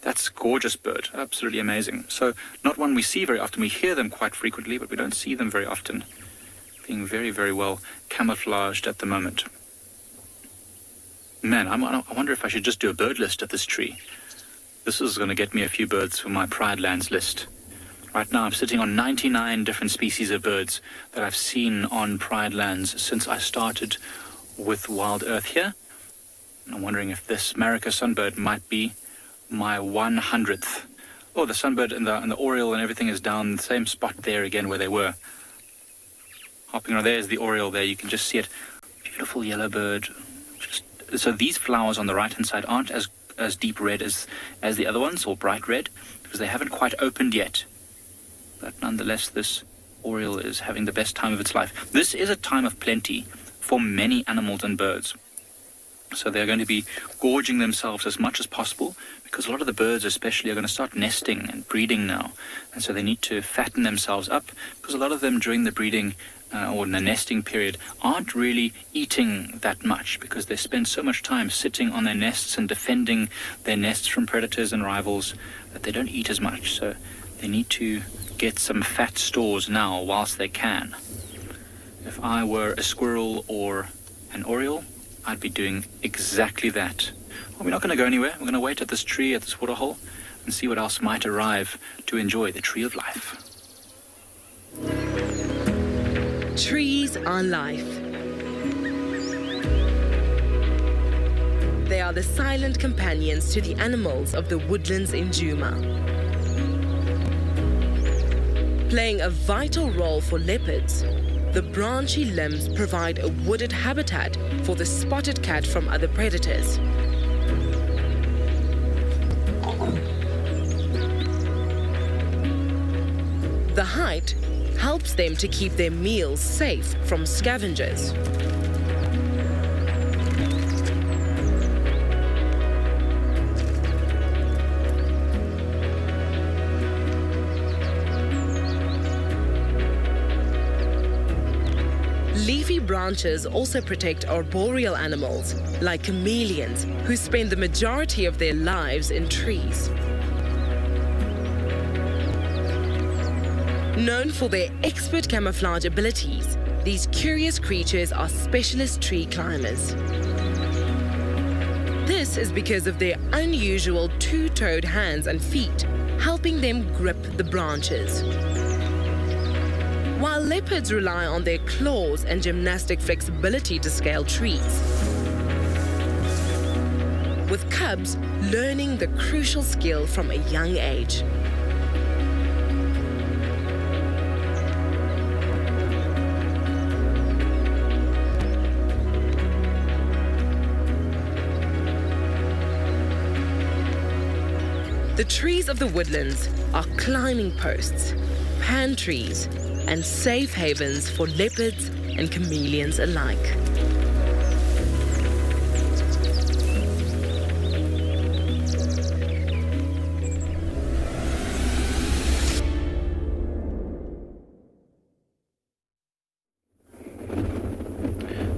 F: That's a gorgeous bird. Absolutely amazing. So not one we see very often. We hear them quite frequently, but we don't see them very often. Being very, very well camouflaged at the moment. Man, I wonder if I should just do a bird list at this tree. This is going to get me a few birds for my Pride Lands list. Right now I'm sitting on 99 different species of birds that I've seen on Pride Lands since I started with Wild Earth here. And I'm wondering if this Marico sunbird might be my 100th. Oh, the sunbird and the oriole and everything is down the same spot there again where they were. Hopping around, there's the oriole there, you can just see it. Beautiful yellow bird. So these flowers on the right hand side aren't as deep red as the other ones, or bright red, because they haven't quite opened yet. But nonetheless, this oriole is having the best time of its life. This is a time of plenty for many animals and birds. So they're going to be gorging themselves as much as possible, because a lot of the birds especially are going to start nesting and breeding now. And so they need to fatten themselves up, because a lot of them during the breeding or in the nesting period aren't really eating that much, because they spend so much time sitting on their nests and defending their nests from predators and rivals that they don't eat as much. So they need to get some fat stores now whilst they can. If I were a squirrel or an oriole, I'd be doing exactly that. Well, we're not going to go anywhere. We're going to wait at this tree, at this waterhole, and see what else might arrive to enjoy the tree of life.
A: Trees are life. They are the silent companions to the animals of the woodlands in Djuma. Playing a vital role for leopards, the branchy limbs provide a wooded habitat for the spotted cat from other predators. height helps them to keep their meals safe from scavengers. Leafy branches also protect arboreal animals, like chameleons, who spend the majority of their lives in trees. Known for their expert camouflage abilities, these curious creatures are specialist tree climbers. This is because of their unusual two-toed hands and feet, helping them grip the branches. While leopards rely on their claws and gymnastic flexibility to scale trees, with cubs learning the crucial skill from a young age. The trees of the woodlands are climbing posts, pantries, and safe havens for leopards and chameleons alike.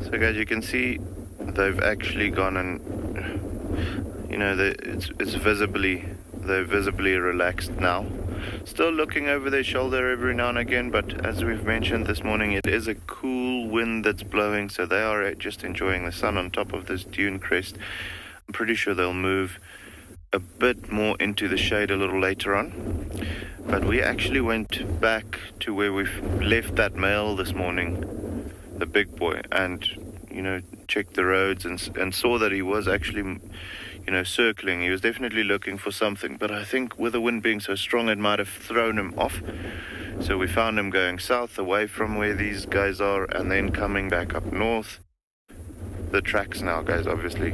G: So guys, you can see they've actually gone and, they're visibly relaxed now. Still looking over their shoulder every now and again, but as we've mentioned this morning, it is a cool wind that's blowing, so they are just enjoying the sun on top of this dune crest. I'm pretty sure they'll move a bit more into the shade a little later on. But we actually went back to where we've left that male this morning, the big boy, and, checked the roads and saw that he was actually circling. He was definitely looking for something, but I think with the wind being so strong, it might have thrown him off. So we found him going south away from where these guys are and then coming back up north. The tracks now, guys, obviously.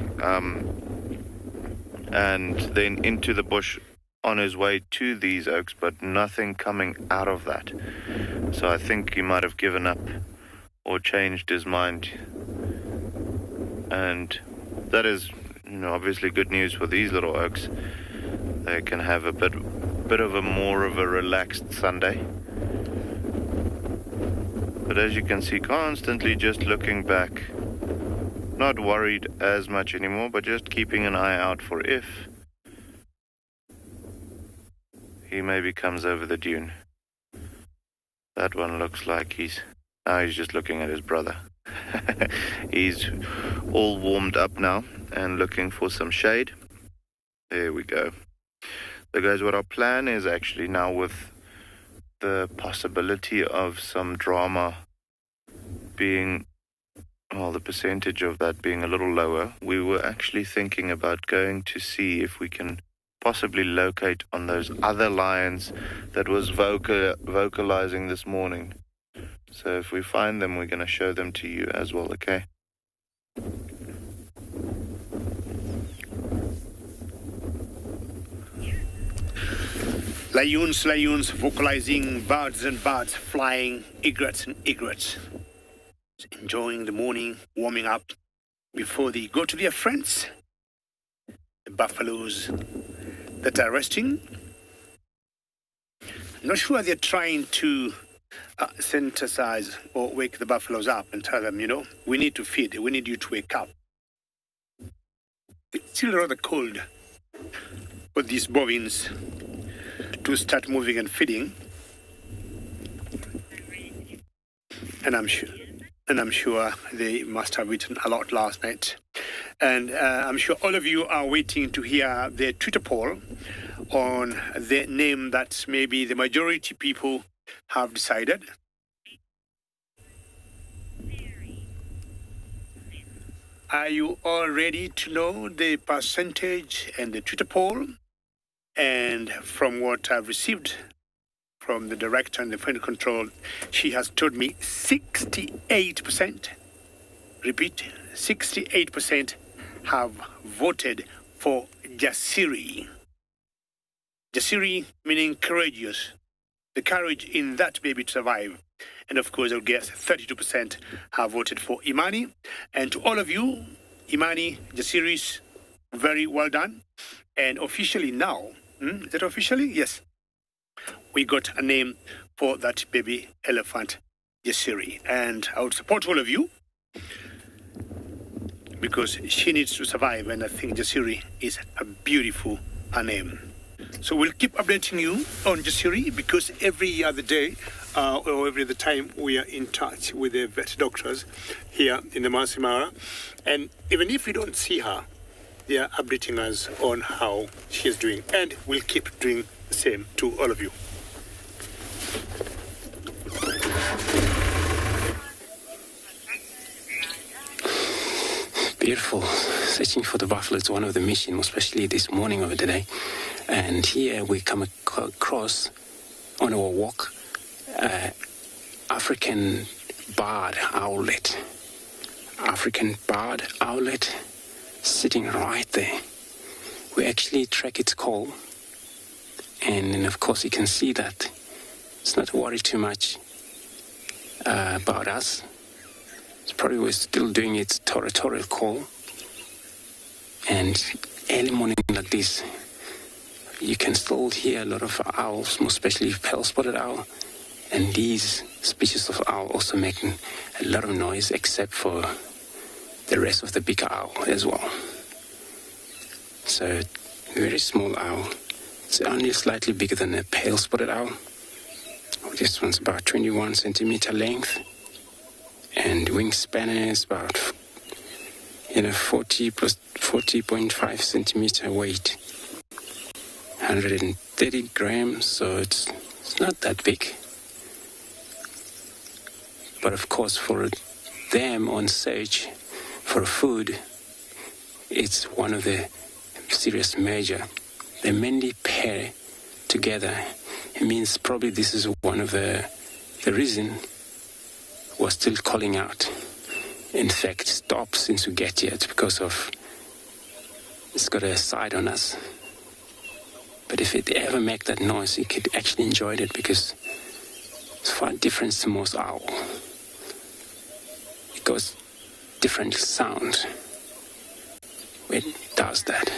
G: And then into the bush on his way to these oaks, but nothing coming out of that. So I think he might have given up or changed his mind. And that is obviously good news for these little oaks. They can have a bit of a more of a relaxed Sunday. But as you can see, constantly just looking back, not worried as much anymore, but just keeping an eye out for if he maybe comes over the dune. That one looks like he's just looking at his brother. He's all warmed up now and looking for some shade. There we go. So guys, what our plan is actually now, with the possibility of some drama being, the percentage of that being a little lower, we were actually thinking about going to see if we can possibly locate on those other lions that was vocalizing this morning. So if we find them, we're going to show them to you as well, okay?
E: Lions, vocalizing, birds and birds, flying, egrets and egrets. Enjoying the morning, warming up before they go to their friends. The buffaloes that are resting. I'm not sure they're trying to synthesize or wake the buffaloes up and tell them, we need to feed, we need you to wake up. It's still rather cold for these bovines to start moving and feeding. And I'm sure they must have eaten a lot last night. And I'm sure all of you are waiting to hear the Twitter poll on the name that maybe the majority people have decided. Are you all ready to know the percentage and the Twitter poll? And from what I've received from the director and the fund control, she has told me 68%, repeat, 68% have voted for Jasiri. Jasiri meaning courageous, the courage in that baby to survive. And of course, I would guess 32% have voted for Imani. And to all of you, Imani, Jasiris, very well done. And officially now, is that officially? Yes. We got a name for that baby elephant, Jasiri. And I would support all of you because she needs to survive. And I think Jasiri is a beautiful name. So we'll keep updating you on Jasiri because every other day or every other time we are in touch with the vet doctors here in the Masai Mara. And even if we don't see her, they are updating us on how she is doing. And we'll keep doing the same to all of you.
H: Beautiful. Searching for the buffalo is one of the missions, especially this morning of the day. And here we come across on our walk African barred owlet. African barred owlet sitting right there. We actually track its call. And then of course you can see that it's not worried too much about us. It's probably was still doing its territorial call. And early morning like this, you can still hear a lot of owls, most especially pale-spotted owl. And these species of owl also making a lot of noise, except for the rest of the bigger owl as well. So, very small owl. It's only slightly bigger than a pale-spotted owl. This one's about 21 centimeter length. And wingspan is about 40.5 centimeter weight, 130 grams, so it's not that big. But of course, for them on search for food, it's one of the serious major. They mainly pair together. It means probably this is one of the reason we're still calling out. In fact, stop since we get here. It's because of it's got a side on us. But if it ever make that noise, you could actually enjoy it because it's far different to most owl. It goes different sound when it does that.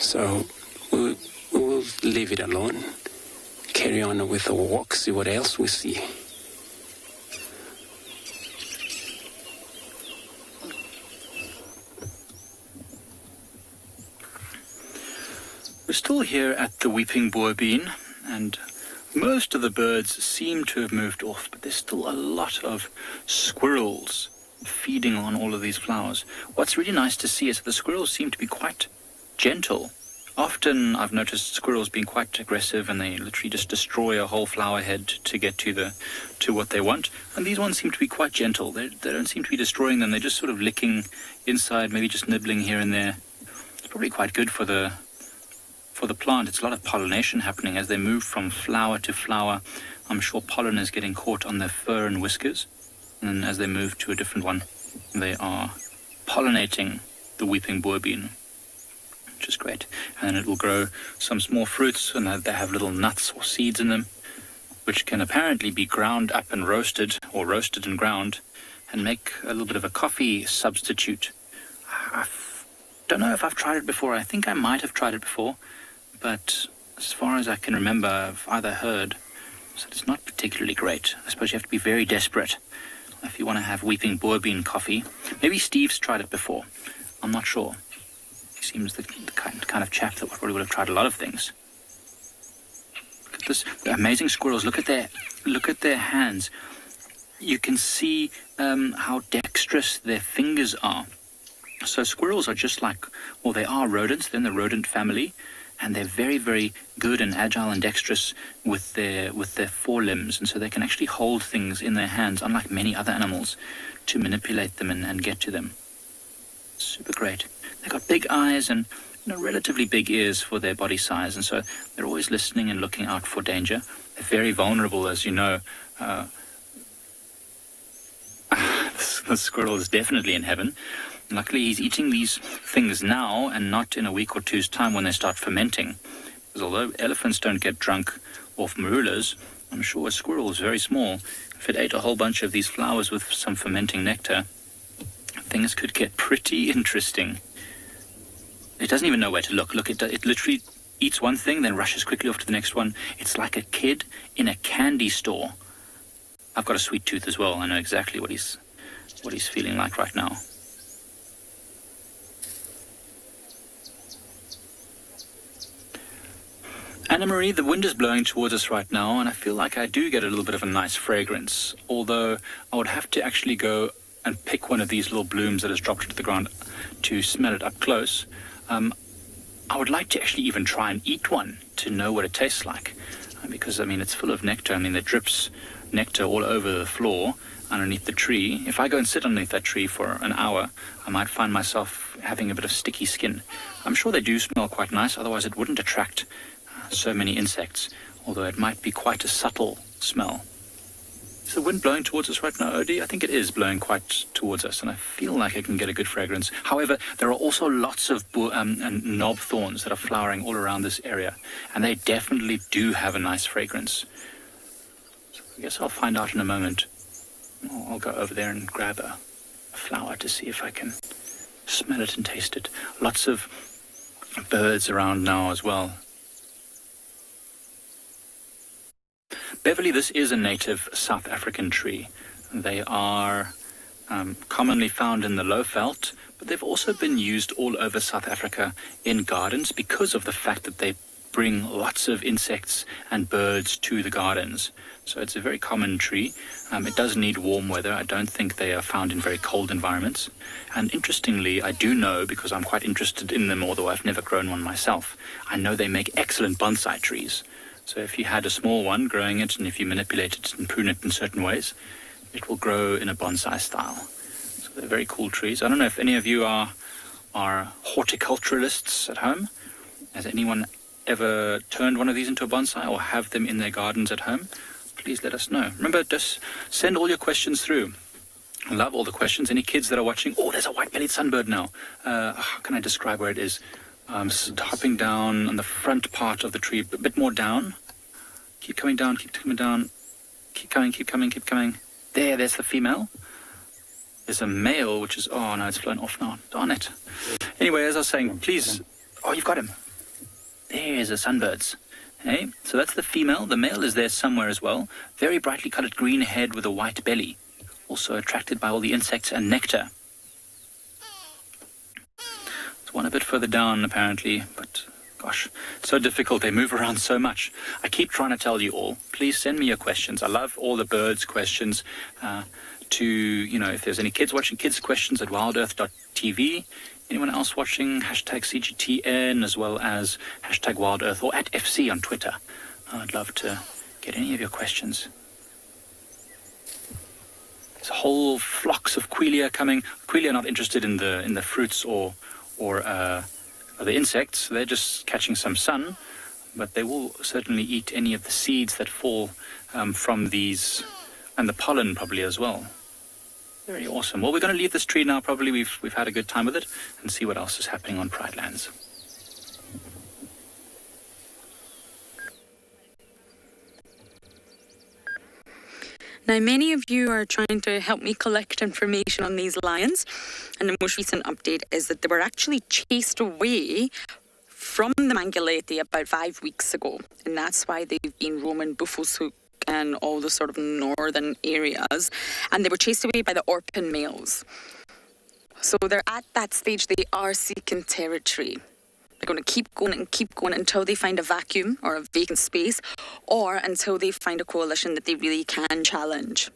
H: So we will leave it alone, carry on with our walk, see what else we see.
F: We're still here at the Weeping Boer Bean, and most of the birds seem to have moved off, but there's still a lot of squirrels feeding on all of these flowers. What's really nice to see is that the squirrels seem to be quite gentle. Often I've noticed squirrels being quite aggressive and they literally just destroy a whole flower head to get to what they want. And these ones seem to be quite gentle. They don't seem to be destroying them. They're just sort of licking inside, maybe just nibbling here and there. It's probably quite good for the plant. It's a lot of pollination happening as they move from flower to flower. I'm sure pollen is getting caught on their fur and whiskers. And as they move to a different one, they are pollinating the Weeping Boer Bean, which is great. And then it will grow some small fruits, and they have little nuts or seeds in them, which can apparently be ground up and roasted, or roasted and ground, and make a little bit of a coffee substitute. I don't know if I've tried it before. I think I might have tried it before, but as far as I can remember, I've either heard that it's not particularly great. I suppose you have to be very desperate if you want to have Weeping Boer Bean coffee. Maybe Steve's tried it before. I'm not sure. He seems the kind of chap that probably would have tried a lot of things. Look at this, the amazing squirrels. Look at their hands. You can see how dexterous their fingers are. So squirrels are just like, well, they are rodents. They're in the rodent family, and they're very, very good and agile and dexterous with their forelimbs, and so they can actually hold things in their hands, unlike many other animals, to manipulate them and get to them. Super great. They've got big eyes and relatively big ears for their body size, and so they're always listening and looking out for danger. They're very vulnerable, as you know. The squirrel is definitely in heaven. Luckily, he's eating these things now and not in a week or two's time when they start fermenting. Because although elephants don't get drunk marulas, I'm sure a squirrel is very small. If it ate a whole bunch of these flowers with some fermenting nectar, things could get pretty interesting. It doesn't even know where to look. Look, it literally eats one thing, then rushes quickly off to the next one. It's like a kid in a candy store. I've got a sweet tooth as well. I know exactly what he's feeling like right now. Anna-Marie, the wind is blowing towards us right now, and I feel like I do get a little bit of a nice fragrance, although I would have to actually go and pick one of these little blooms that has dropped into the ground to smell it up close. I would like to actually even try and eat one to know what it tastes like, because, I mean, it's full of nectar. I mean, there drips nectar all over the floor underneath the tree. If I go and sit underneath that tree for an hour, I might find myself having a bit of sticky skin. I'm sure they do smell quite nice, otherwise it wouldn't attract so many insects, although it might be quite a subtle smell. Is the wind blowing towards us right now, Odie? I think it is blowing quite towards us, and I feel like I can get a good fragrance. However, there are also lots of knob thorns that are flowering all around this area, and they definitely do have a nice fragrance. So I guess I'll find out in a moment. I'll go over there and grab a flower to see if I can smell it and taste it. Lots of birds around now as well. Beverly, this is a native South African tree. They are commonly found in the Lowveld, but they've also been used all over South Africa in gardens because of the fact that they bring lots of insects and birds to the gardens. So it's a very common tree. It does need warm weather. I don't think they are found in very cold environments. And interestingly, I do know, because I'm quite interested in them, although I've never grown one myself, I know they make excellent bonsai trees. So if you had a small one growing it, and if you manipulate it and prune it in certain ways, it will grow in a bonsai style. So they're very cool trees. I don't know if any of you are horticulturalists at home. Has anyone ever turned one of these into a bonsai or have them in their gardens at home? Please let us know. Remember, just send all your questions through. I love all the questions. Any kids that are watching? Oh, there's a white-bellied sunbird now. How can I describe where it is? Hopping down on the front part of the tree, a bit more down. Keep coming down, keep coming down. Keep coming, keep coming, keep coming. There's the female. There's a male, which is, oh no, it's flown off now. Darn it. Anyway, as I was saying, please, oh, you've got him. There's the sunbirds. Hey, so that's the female. The male is there somewhere as well. Very brightly colored green head with a white belly. Also attracted by all the insects and nectar. One a bit further down, apparently, but gosh, so difficult. They move around so much. I keep trying to tell you all, please send me your questions. I love all the birds' questions. If there's any kids watching, kids' questions at wildearth.tv. Anyone else watching, hashtag CGTN, as well as hashtag wildearth, or at FC on Twitter. I'd love to get any of your questions. There's whole flocks of quelea coming. Quelea are not interested in the fruits or the insects. They're just catching some sun, but they will certainly eat any of the seeds that fall from these, and the pollen probably as well. Very awesome. Well, we're going to leave this tree now. Probably we've had a good time with it, and see what else is happening on Pride Lands.
B: Now, many of you are trying to help me collect information on these lions, and the most recent update is that they were actually chased away from the Mangaleti about 5 weeks ago, and that's why they've been roaming Buffelshoek and all the sort of northern areas, and they were chased away by the Orphan males. So they're at that stage, they are seeking territory. They're going to keep going until they find a vacuum or a vacant space, or until they find a coalition that they really can challenge.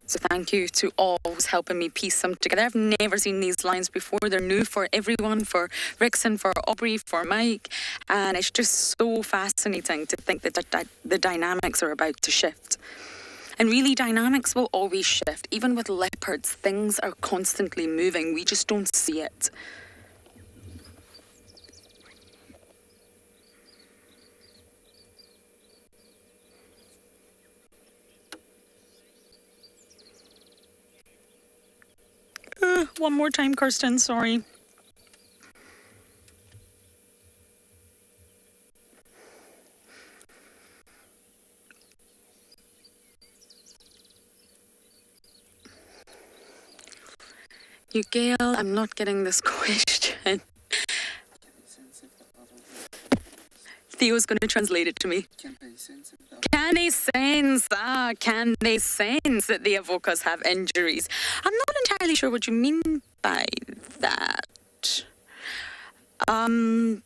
B: So thank you to all who's helping me piece them together. I've never seen these lions before. They're new for everyone, for Rickson, for Aubrey, for Mike. And it's just so fascinating to think that the dynamics are about to shift. And really, dynamics will always shift. Even with leopards, things are constantly moving. We just don't see it. One more time, Kirsten, sorry. you, Gail. I'm not getting this question. Theo's going to translate it to me. Can they sense that the avokas have injuries? I'm not entirely sure what you mean by that. I'm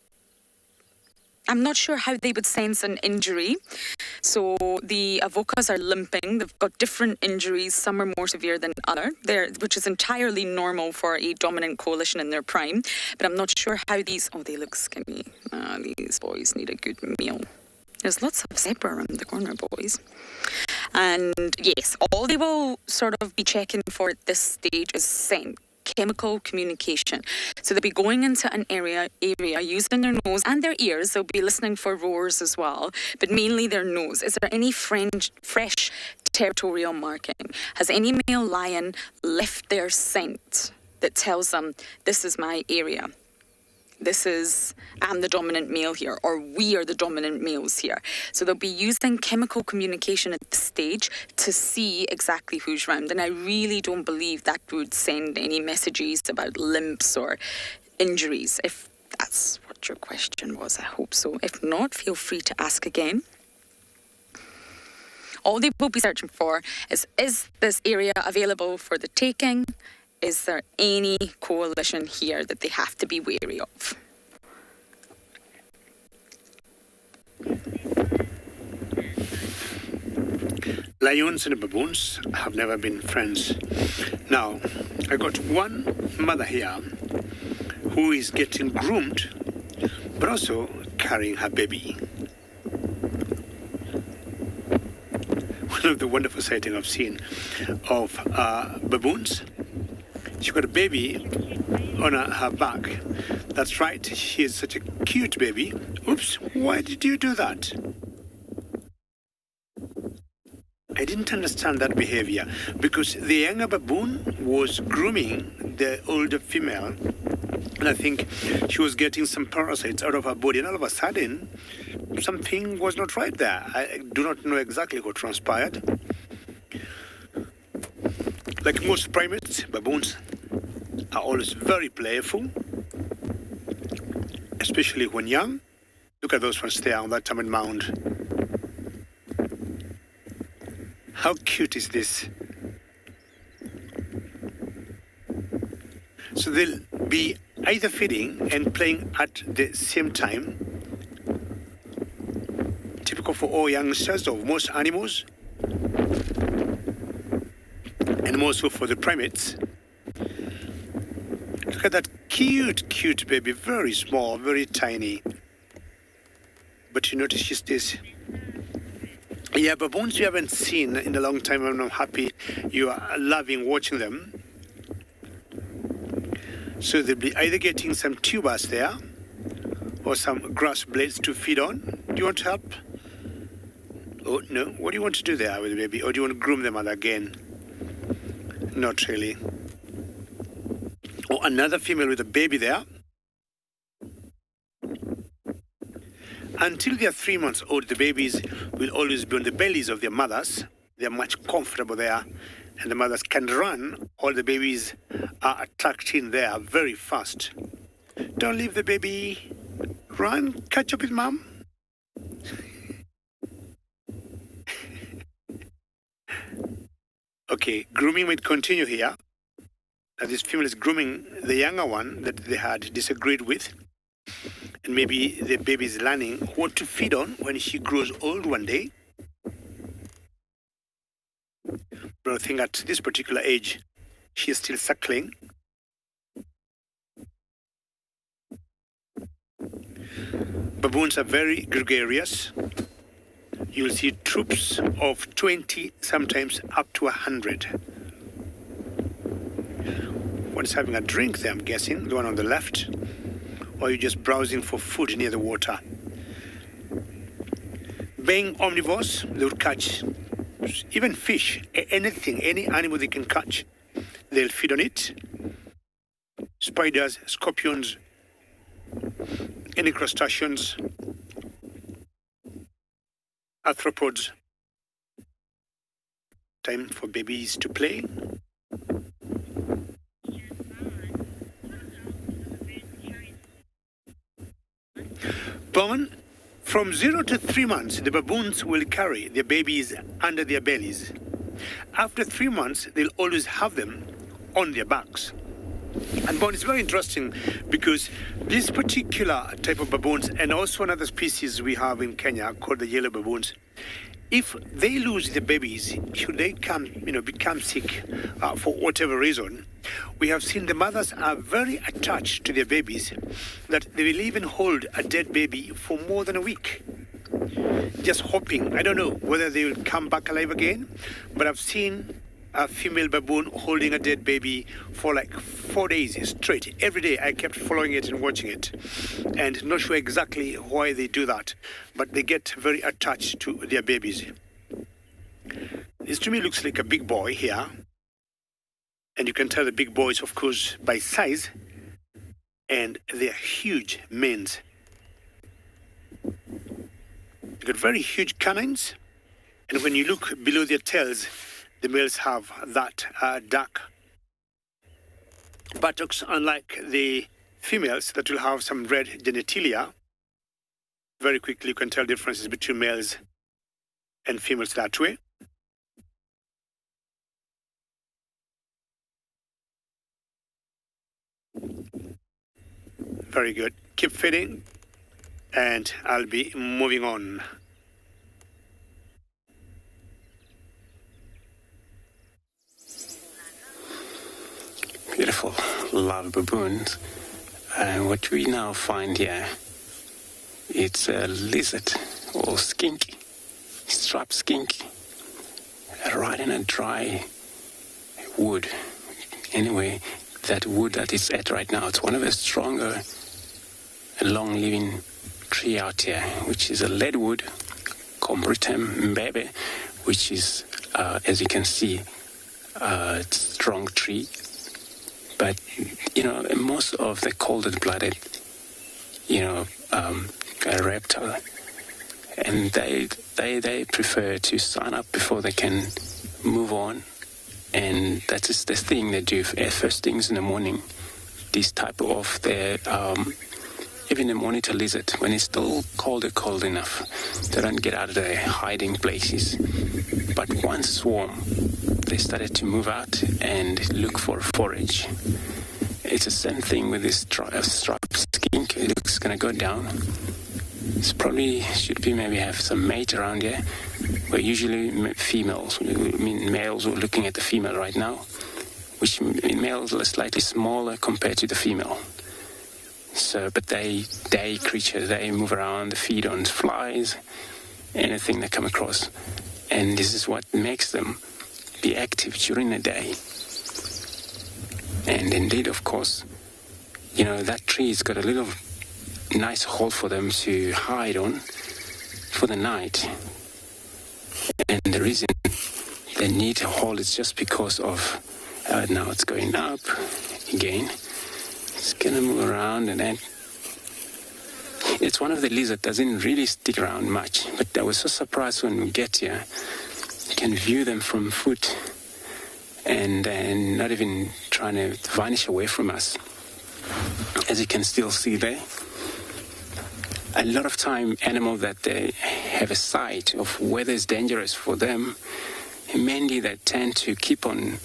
B: not sure how they would sense an injury. So the avokas are limping. They've got different injuries. Some are more severe than others, which is entirely normal for a dominant coalition in their prime. But I'm not sure how these... Oh, they look skinny. These boys need a good meal. There's lots of zebra around the corner, boys. And yes, all they will sort of be checking for at this stage is scent. Chemical communication. So they'll be going into an area using their nose and their ears. They'll be listening for roars as well, but mainly their nose. Is there any fresh territorial marking? Has any male lion left their scent that tells them, this is my area? I'm the dominant male here, or we are the dominant males here. So they'll be using chemical communication at this stage to see exactly who's round. And I really don't believe that would send any messages about limps or injuries. If that's what your question was, I hope so. If not, feel free to ask again. All they will be searching for is this area available for the taking? Is there any coalition here that they have to be wary of?
E: Lions and baboons have never been friends. Now, I got one mother here who is getting groomed, but also carrying her baby. One of the wonderful sightings I've seen of baboons. She got a baby on her back. That's right, she is such a cute baby. Oops, why did you do that? I didn't understand that behavior because the younger baboon was grooming the older female, and I think she was getting some parasites out of her body, and all of a sudden something was not right there. I do not know exactly what transpired. Like most primates, baboons are always very playful, especially when young. Look at those ones there on that Taman mound. How cute is this? So they'll be either feeding and playing at the same time. Typical for all youngsters of most animals, and more so for the primates. Look at that cute baby, very small, very tiny. But you notice she stays. Yeah, baboons you haven't seen in a long time, and I'm happy you are loving watching them. So they'll be either getting some tubers there or some grass blades to feed on. Do you want to help? Oh, no. What do you want to do there with the baby? Or do you want to groom them again? Not really. Or another female with a baby there. Until they are 3 months old, the babies will always be on the bellies of their mothers. They are much comfortable there, and the mothers can run. All the babies are tucked in there very fast. Don't leave the baby. Run, catch up with mom. Okay, grooming might continue here. Now this female is grooming the younger one that they had disagreed with. And maybe the baby is learning what to feed on when she grows old one day. But I think at this particular age, she is still suckling. Baboons are very gregarious. You'll see troops of 20, sometimes up to 100. One is having a drink there, I'm guessing, the one on the left. Or you're just browsing for food near the water. Being omnivores, they would catch even fish, anything, any animal they can catch. They'll feed on it. Spiders, scorpions, any crustaceans, arthropods. Time for babies to play. born, from 0 to 3 months, the baboons will carry their babies under their bellies. After 3 months, they'll always have them on their backs. And Bon, it's very interesting because this particular type of baboons, and also another species we have in Kenya called the yellow baboons, if they lose their babies, should they become sick for whatever reason, we have seen the mothers are very attached to their babies, that they will even hold a dead baby for more than a week, just hoping. I don't know whether they will come back alive again, but I've seen a female baboon holding a dead baby for like 4 days straight. Every day I kept following it and watching it, and not sure exactly why they do that, but they get very attached to their babies. This to me looks like a big boy here, and you can tell the big boys, of course, by size, and they're huge males. They've got very huge canines, and when you look below their tails, the males have that dark buttocks, unlike the females that will have some red genitalia. Very quickly you can tell differences between males and females that way. Very good. Keep feeding, and I'll be moving on.
H: Beautiful love baboons. And what we now find here, it's a lizard or skink, striped skink, right in a dry wood. Anyway, that wood that it's at right now, it's one of the stronger long-living tree out here, which is a leadwood, Combretum mbebe, which is, as you can see, a strong tree. But, most of the cold-blooded, reptile, and they prefer to sign up before they can move on. And that is the thing they do first things in the morning. This type of, even the monitor lizard, when it's still cold enough, they don't get out of their hiding places. But once swarm, they started to move out and look for forage. It's the same thing with this striped skink. It looks going to go down. It's probably should be maybe have some mate around here. Where usually males are looking at the female right now, which males are slightly smaller compared to the female. So, but they creatures, they move around, they feed on flies, anything they come across. And this is what makes them be active during the day. And indeed, of course, that tree's got a little nice hole for them to hide on for the night. And the reason they need a hole is just because of, now it's going up again. It's going to move around, and then it's one of the lizards that doesn't really stick around much. But I was so surprised when we get here. You can view them from foot and not even trying to vanish away from us. As you can still see there, a lot of time animals that they have a sight of whether it's dangerous for them, mainly they tend to keep on,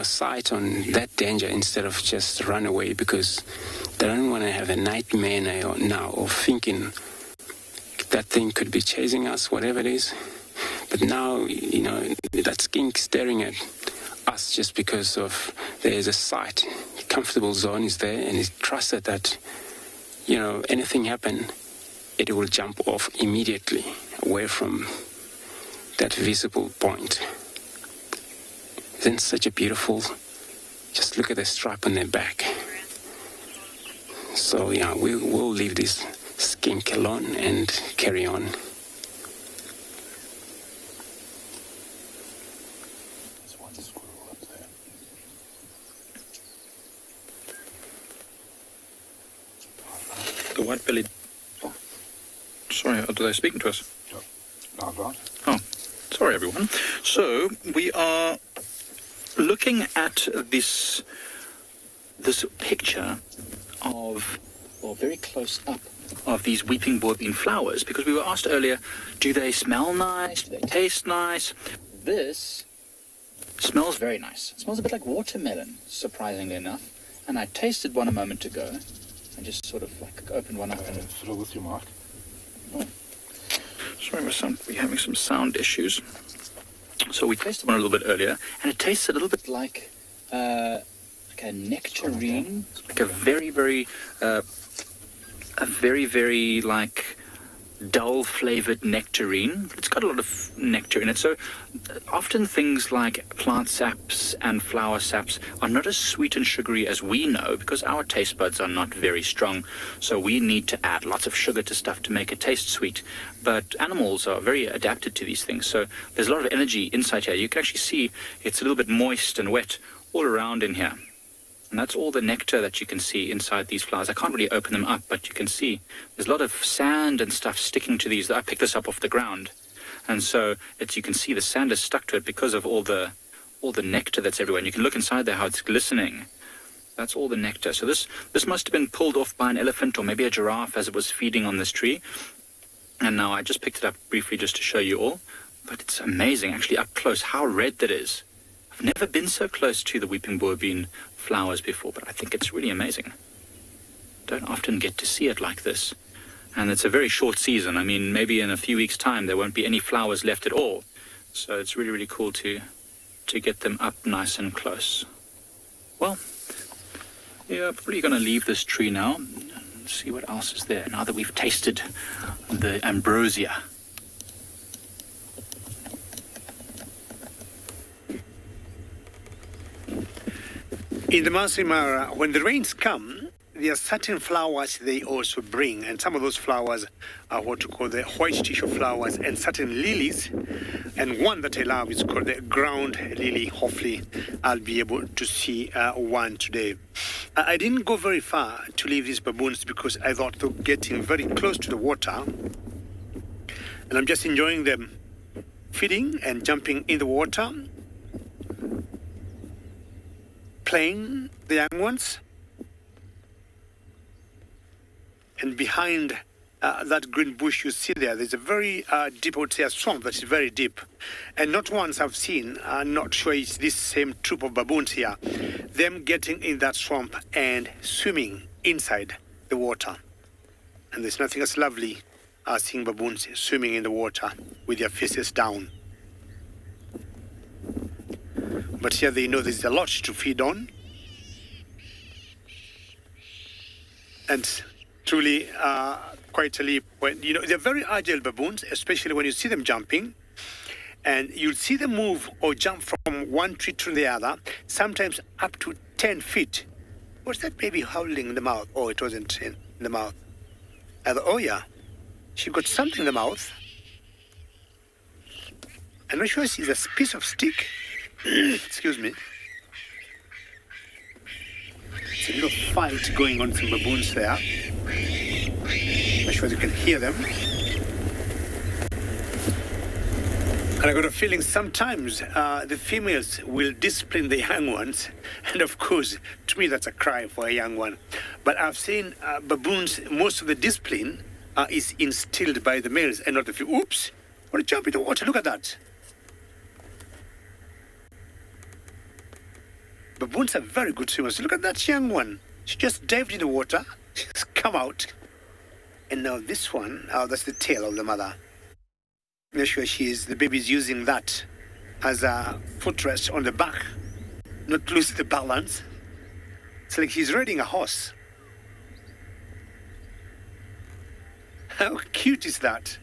H: sight on that danger instead of just run away, because they don't want to have a nightmare now of thinking that thing could be chasing us, whatever it is. But now, that skink staring at us just because of there's a sight, comfortable zone is there, and it's trusted that, anything happen, it will jump off immediately away from that visible point. Isn't it such a beautiful, just look at the stripe on their back. So we'll leave this skink alone and carry on.
F: There's one squirrel up there. The white-bellied. Oh. Sorry, are they speaking to us?
K: No, God.
F: Oh, sorry everyone. So we are looking at this picture of, very close up, of these weeping boar bean flowers, because we were asked earlier, do they smell nice? Do they taste nice? This smells very nice. It smells a bit like watermelon, surprisingly enough. And I tasted one a moment ago. I just sort of like opened one up and
D: Throw with you, Mark.
F: oh. Sorry, we're having some sound issues. So we tasted one a little bit earlier, and it tastes a little bit like a nectarine, like a very like dull flavored nectarine. It's got a lot of nectar in it. So often things like plant saps and flower saps are not as sweet and sugary as we know, because our taste buds are not very strong. So we need to add lots of sugar to stuff to make it taste sweet. But animals are very adapted to these things. So there's a lot of energy inside here. You can actually see it's a little bit moist and wet all around in here. And that's all the nectar that you can see inside these flowers. I can't really open them up, but you can see there's a lot of sand and stuff sticking to these. I picked this up off the ground. And so you can see the sand is stuck to it because of all the nectar that's everywhere. And you can look inside there how it's glistening. That's all the nectar. So this must have been pulled off by an elephant or maybe a giraffe as it was feeding on this tree. And now I just picked it up briefly just to show you all. But it's amazing, actually, up close, how red that is. I've never been so close to the weeping boar bean flowers before, but I think it's really amazing. Don't often get to see it like this. And it's a very short season. I mean, maybe in a few weeks' time there won't be any flowers left at all. So it's really, really cool to get them up nice and close. Well, yeah, I'm probably going to leave this tree now and see what else is there now that we've tasted the ambrosia.
E: In the Masai Mara, when the rains come, there are certain flowers they also bring, and some of those flowers are what we call the white tissue flowers, and certain lilies, and one that I love is called the ground lily. Hopefully I'll be able to see one today. I didn't go very far to leave these baboons because I thought they're getting very close to the water, and I'm just enjoying them feeding and jumping in the water, playing, the young ones. And behind that green bush you see there's a very deep, I would say, a swamp that is very deep. And not once I've seen, not sure it's this same troop of baboons here, them getting in that swamp and swimming inside the water. And there's nothing as lovely as seeing baboons swimming in the water with their faces down. But here they know there's a lot to feed on. And truly, quite a leap. When, they're very agile baboons, especially when you see them jumping. And you'll see them move or jump from one tree to the other, sometimes up to 10 feet. What's that baby howling in the mouth? Oh, it wasn't in the mouth. Oh, yeah. She got something in the mouth. I'm not sure it's a piece of stick. Excuse me. It's a little fight going on with some baboons there. I'm sure you can hear them. And I got a feeling sometimes the females will discipline the young ones. And of course, to me, that's a cry for a young one. But I've seen baboons, most of the discipline is instilled by the males and not the females. Oops, want to jump into water, look at that. Baboons are very good swimmers. Look at that young one. She just dived in the water, she's come out. And now this one, that's the tail of the mother. Make sure the baby's using that as a footrest on the back, not to lose the balance. It's like he's riding a horse. How cute is that?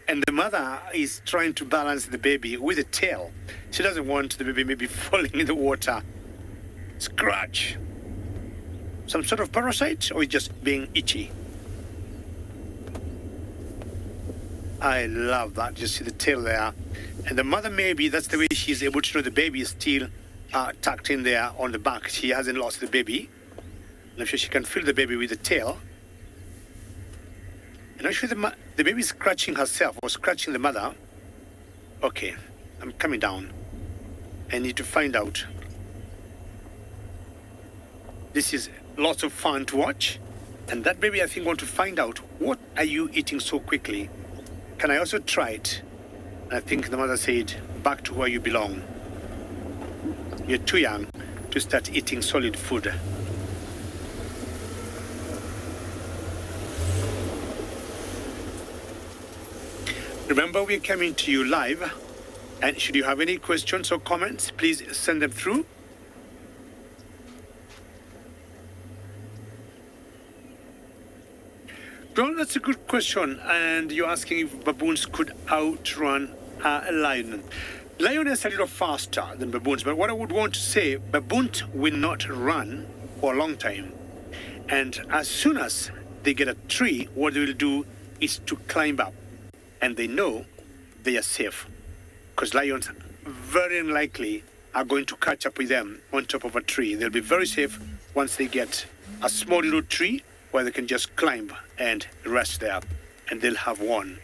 E: And the mother is trying to balance the baby with the tail. She doesn't want the baby maybe falling in the water. Scratch. Some sort of parasite, or just being itchy? I love that. You see the tail there. And the mother, maybe that's the way she's able to know the baby is still tucked in there on the back. She hasn't lost the baby. And I'm sure she can feel the baby with the tail. And I'm sure the baby is scratching herself or scratching the mother. Okay, I'm coming down. I need to find out. This is lots of fun to watch. And that baby, I think, want to find out, what are you eating so quickly? Can I also try it? And I think the mother said, back to where you belong. You're too young to start eating solid food. Remember, we're coming to you live, and should you have any questions or comments, please send them through. Well, that's a good question, and you're asking if baboons could outrun a lion. Lion is a little faster than baboons, but what I would want to say, baboons will not run for a long time. And as soon as they get a tree, what they will do is to climb up. And they know they are safe, because lions very unlikely are going to catch up with them on top of a tree. They'll be very safe once they get a small little tree where they can just climb and rest there, and they'll have won.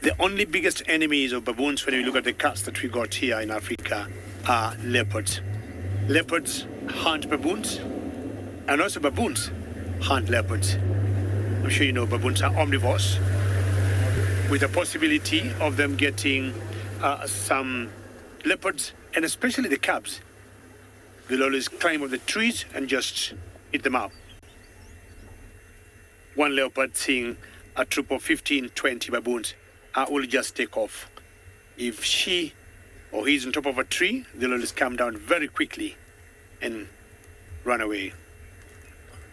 E: The only biggest enemies of baboons, when you look at the cats that we got here in Africa, are leopards. Leopards hunt baboons, and also baboons hunt leopards. I'm sure you know baboons are omnivores, with the possibility of them getting some leopards, and especially the cubs. They'll always climb up the trees and just eat them up. One leopard seeing a troop of 15, 20 baboons will just take off. If she or he's on top of a tree, they'll always come down very quickly and run away.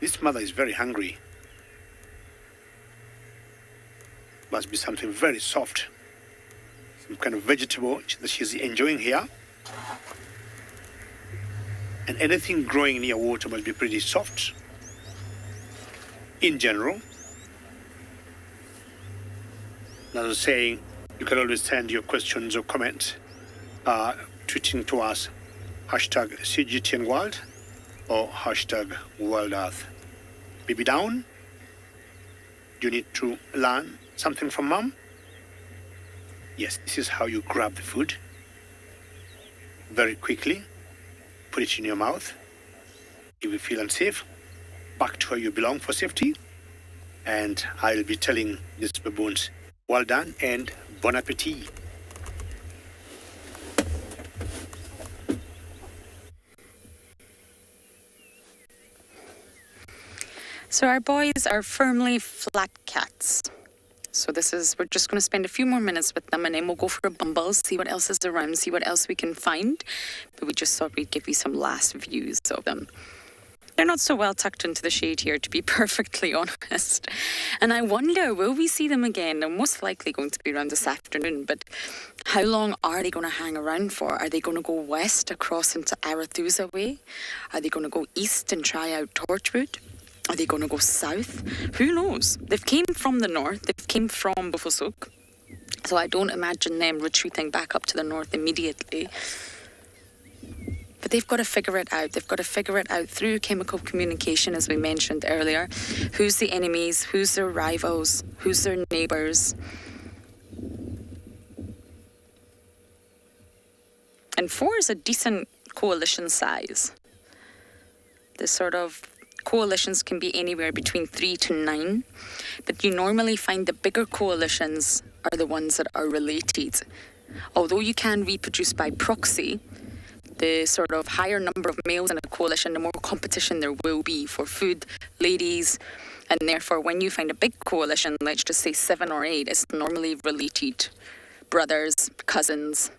E: This mother is very hungry. Must be something very soft, some kind of vegetable that she's enjoying here. And anything growing near water must be pretty soft in general. As I was saying, you can always send your questions or comments tweeting to us #CGTNWorld or #WorldEarth. Baby down? Do you need to learn something from mom? Yes, this is how you grab the food. Very quickly, put it in your mouth. If you feel unsafe, back to where you belong for safety. And I'll be telling these baboons, well done and bon appetit.
B: So our boys are firmly flat cats. So we're just going to spend a few more minutes with them, and then we'll go for a bumble, see what else is around, see what else we can find. But we just thought we'd give you some last views of them. They're not so well tucked into the shade here, to be perfectly honest. And I wonder, will we see them again? They're most likely going to be around this afternoon, but how long are they going to hang around for? Are they going to go west across into Arathusa way? Are they going to go east and try out Torchwood? Are they going to go south? Who knows? They've came from the north. They've came from Bufosuk. So I don't imagine them retreating back up to the north immediately. But they've got to figure it out. They've got to figure it out through chemical communication, as we mentioned earlier. Who's the enemies? Who's their rivals? Who's their neighbours? And 4 is a decent coalition size. This sort of coalitions can be anywhere between 3 to 9, but you normally find the bigger coalitions are the ones that are related. Although you can reproduce by proxy, the sort of higher number of males in a coalition, the more competition there will be for food, ladies, and therefore when you find a big coalition, let's just say 7 or 8, it's normally related brothers, cousins,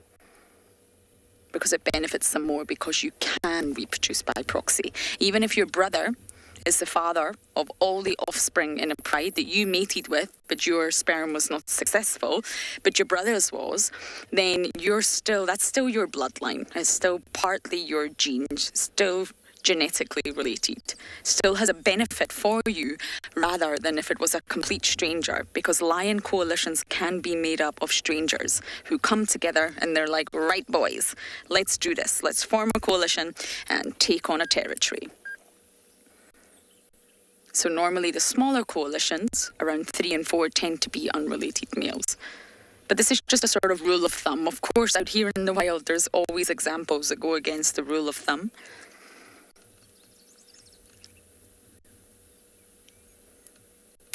B: because it benefits them more because you can reproduce by proxy. Even if your brother is the father of all the offspring in a pride that you mated with, but your sperm was not successful, but your brother's was, then that's still your bloodline. It's still partly your genes, still genetically related, still has a benefit for you rather than if it was a complete stranger, because lion coalitions can be made up of strangers who come together and they're like, right boys, let's do this. Let's form a coalition and take on a territory. So normally the smaller coalitions, around 3 and 4, tend to be unrelated males. But this is just a sort of rule of thumb. Of course, out here in the wild, there's always examples that go against the rule of thumb.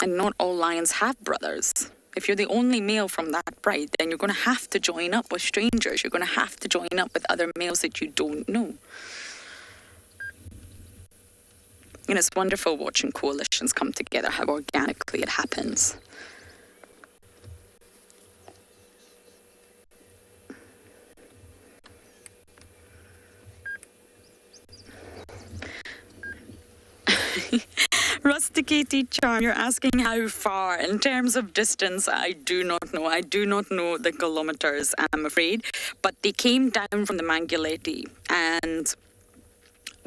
B: And not all lions have brothers. If you're the only male from that pride, then you're going to have to join up with strangers. You're going to have to join up with other males that you don't know. And it's wonderful watching coalitions come together, how organically it happens. Rusticated Charm, you're asking how far. In terms of distance, I do not know. I do not know the kilometres, I'm afraid. But they came down from the Mangileti. And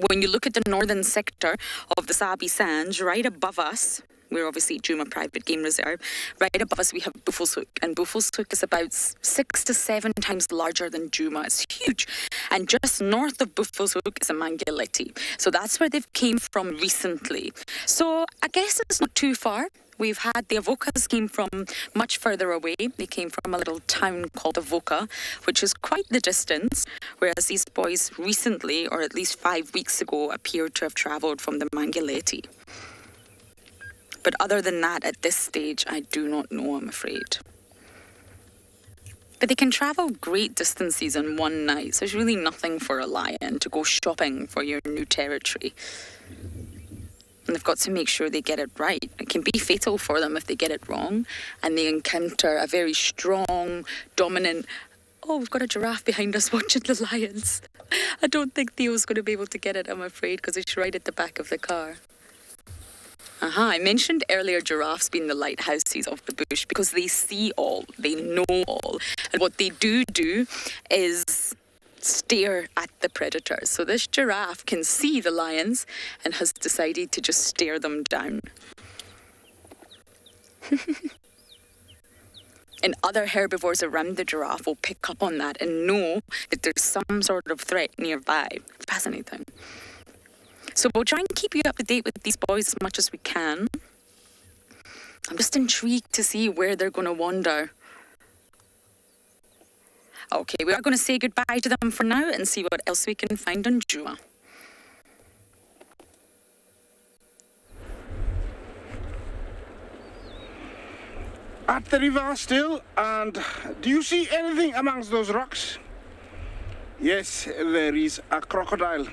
B: when you look at the northern sector of the Sabi Sands, right above us, we're obviously DUMI Private Game Reserve. Right above us, we have Buffelshoek. And Buffelshoek is about 6 to 7 times larger than DUMI. It's huge. And just north of Buffelshoek is a Mangileti. So that's where they've came from recently. So I guess it's not too far. We've had the Avokas came from much further away. They came from a little town called Avoka, which is quite the distance. Whereas these boys recently, or at least 5 weeks ago, appeared to have travelled from the Mangileti. But other than that, at this stage, I do not know, I'm afraid. But they can travel great distances in one night, so there's really nothing for a lion to go shopping for your new territory. And they've got to make sure they get it right. It can be fatal for them if they get it wrong, and they encounter a very strong, dominant... Oh, we've got a giraffe behind us watching the lions. I don't think Theo's going to be able to get it, I'm afraid, because it's right at the back of the car. I mentioned earlier giraffes being the lighthouses of the bush because they see all, they know all. And what they do is stare at the predators. So this giraffe can see the lions and has decided to just stare them down. And other herbivores around the giraffe will pick up on that and know that there's some sort of threat nearby. Fascinating. So we'll try and keep you up to date with these boys as much as we can. I'm just intrigued to see where they're going to wander. Okay, we are going to say goodbye to them for now and see what else we can find on DUMI.
D: At the river still, and do you see anything amongst those rocks? Yes, there is a crocodile.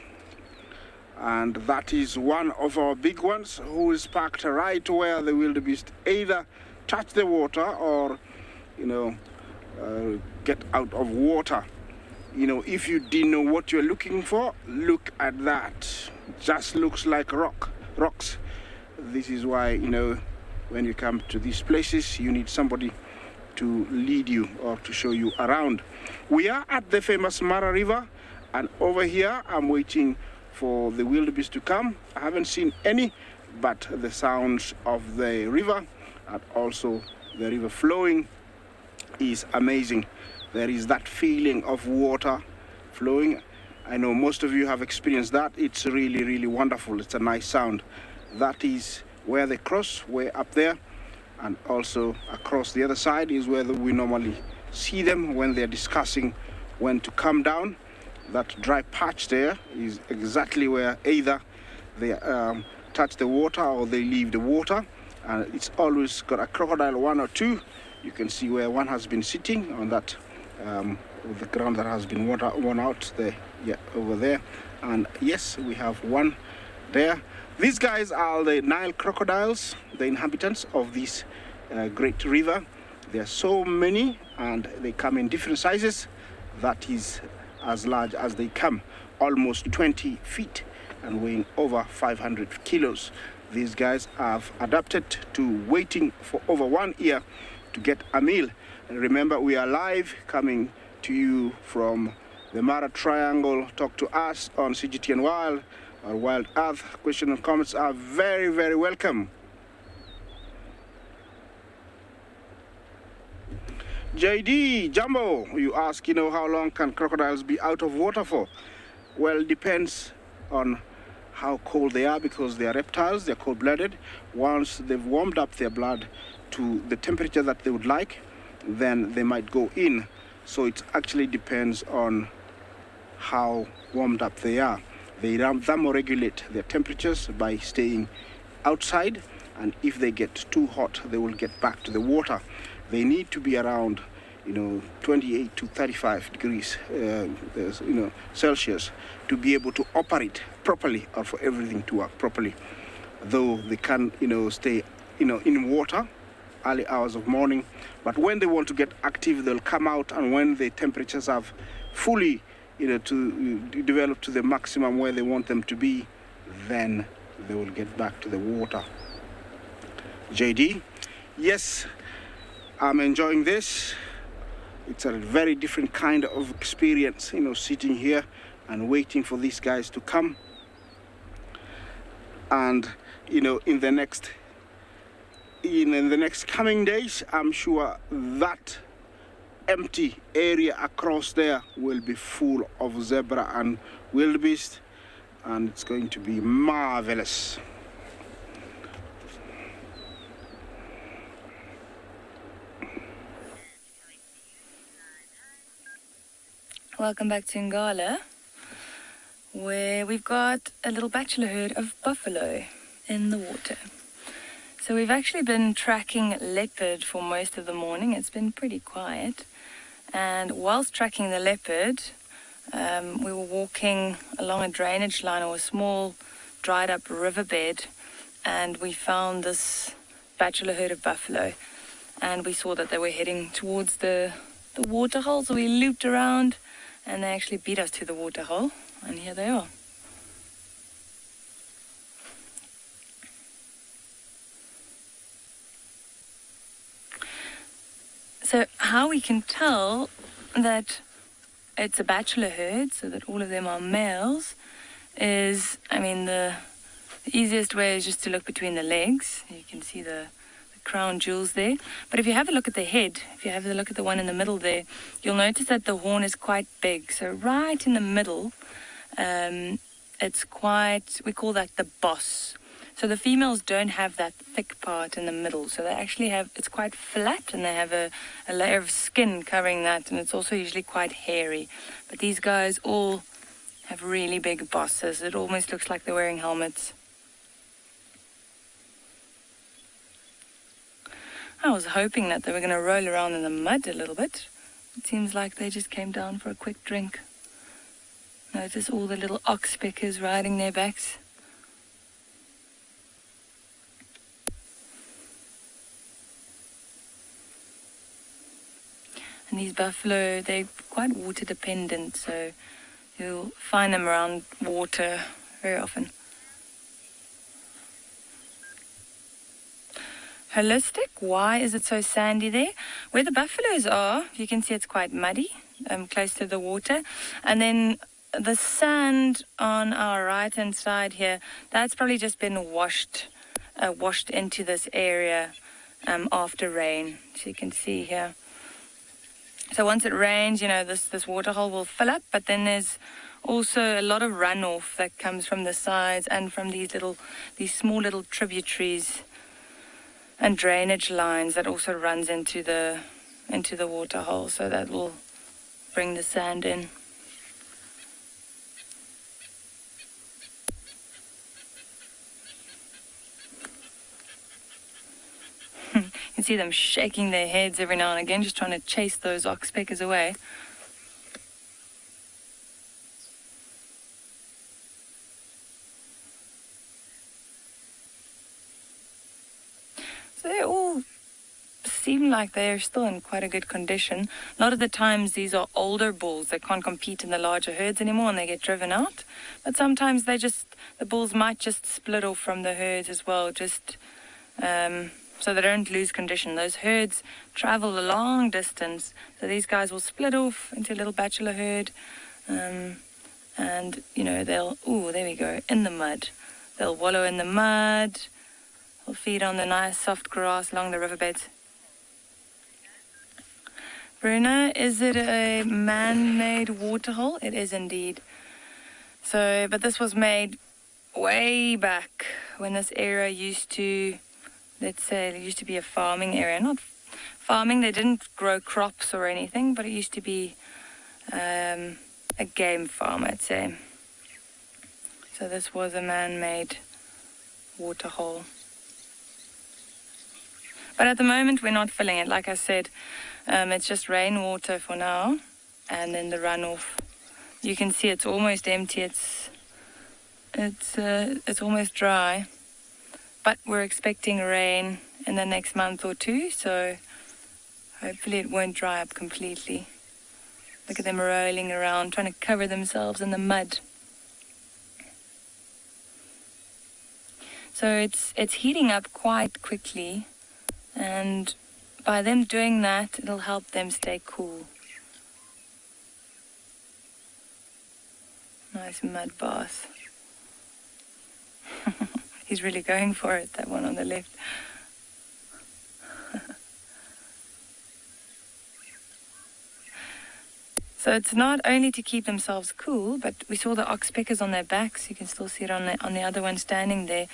D: And that is one of our big ones who is parked right where the wildebeest either touch the water or, get out of water. If you didn't know what you're looking for, look at that. Just looks like rocks. This is why, when you come to these places, you need somebody to lead you or to show you around. We are at the famous MARNA River, and over here I'm waiting for the wildebeest to come. I haven't seen any, but the sounds of the river and also the river flowing is amazing. There is that feeling of water flowing. I know most of you have experienced that. It's really, really wonderful. It's a nice sound. That is where they cross, way up there, and also across the other side is where we normally see them when they're discussing when to come down. That dry patch there is exactly where either they touch the water or they leave the water. And it's always got a crocodile, one or two. You can see where one has been sitting on that, the ground that has been worn out there, over there. And yes, we have one there. These guys are the Nile crocodiles, the inhabitants of this great river. There are so many, and they come in different sizes. That is as large as they come, almost 20 feet and weighing over 500 kilos. These guys have adapted to waiting for over 1 year to get a meal. And remember, we are live coming to you from the Mara Triangle. Talk to us on CGT and Wild or Wild Earth. Questions and comments are very, very welcome. JD, Jumbo, you ask, how long can crocodiles be out of water for? Well, it depends on how cold they are because they are reptiles, they're cold-blooded. Once they've warmed up their blood to the temperature that they would like, then they might go in. So it actually depends on how warmed up they are. They thermoregulate their temperatures by staying outside and if they get too hot, they will get back to the water. They need to be around 28 to 35 degrees Celsius to be able to operate properly or for everything to work properly. Though they can stay in water early hours of morning, but when they want to get active, they'll come out, and when the temperatures have fully to develop to the maximum where they want them to be, then they will get back to the water. JD, yes, I'm enjoying this. It's a very different kind of experience, sitting here and waiting for these guys to come. And, in the next coming days, I'm sure that empty area across there will be full of zebra and wildebeest, and it's going to be marvelous.
C: Welcome back to Ngala, where we've got a little bachelor herd of buffalo in the water. So we've actually been tracking leopard for most of the morning. It's been pretty quiet. And whilst tracking the leopard, we were walking along a drainage line or a small dried up riverbed, and we found this bachelor herd of buffalo. And we saw that they were heading towards the waterhole, so we looped around, and they actually beat us to the waterhole, and here they are. So how we can tell that it's a bachelor herd, so that all of them are males, is, the easiest way is just to look between the legs. You can see the crown jewels there. But if you have a look at the head, if you have a look at the one in the middle there, you'll notice that the horn is quite big. So right in the middle, it's quite, we call that the boss. So the females don't have that thick part in the middle. So they actually have, it's quite flat, and they have a layer of skin covering that, and it's also usually quite hairy. But these guys all have really big bosses. It almost looks like they're wearing helmets. I was hoping that they were going to roll around in the mud a little bit. It seems like they just came down for a quick drink. Notice all the little oxpeckers riding their backs. And these buffalo, they're quite water dependent, so you'll find them around water very often. Holistic, why is it so sandy there? Where the buffaloes are, you can see it's quite muddy, close to the water. And then the sand on our right-hand side here, that's probably just been washed into this area after rain. So you can see here. So once it rains, this waterhole will fill up, but then there's also a lot of runoff that comes from the sides and from these small little tributaries and drainage lines that also runs into the waterhole, so that will bring the sand in. You can see them shaking their heads every now and again, just trying to chase those oxpeckers away. So they all seem like they're still in quite a good condition. A lot of the times these are older bulls that can't compete in the larger herds anymore, and they get driven out. But sometimes the bulls might just split off from the herds as well, just so they don't lose condition. Those herds travel a long distance, so these guys will split off into a little bachelor herd, and they'll, there we go, in the mud. They'll wallow in the mud. They'll feed on the nice soft grass along the riverbeds. Bruna, is it a man-made waterhole? It is indeed. So, but this was made way back when this area used to, let's say, it used to be a farming area. Not farming, they didn't grow crops or anything, but it used to be a game farm, I'd say. So this was a man-made waterhole. But at the moment, we're not filling it. Like I said, it's just rainwater for now, and then the runoff. You can see it's almost empty. It's almost dry. But we're expecting rain in the next month or two, so hopefully it won't dry up completely. Look at them rolling around, trying to cover themselves in the mud. So it's heating up quite quickly, and by them doing that, it'll help them stay cool. Nice mud bath. He's really going for it, that one on the left. So it's not only to keep themselves cool, but we saw the oxpeckers on their backs. You can still see it on the other one standing there.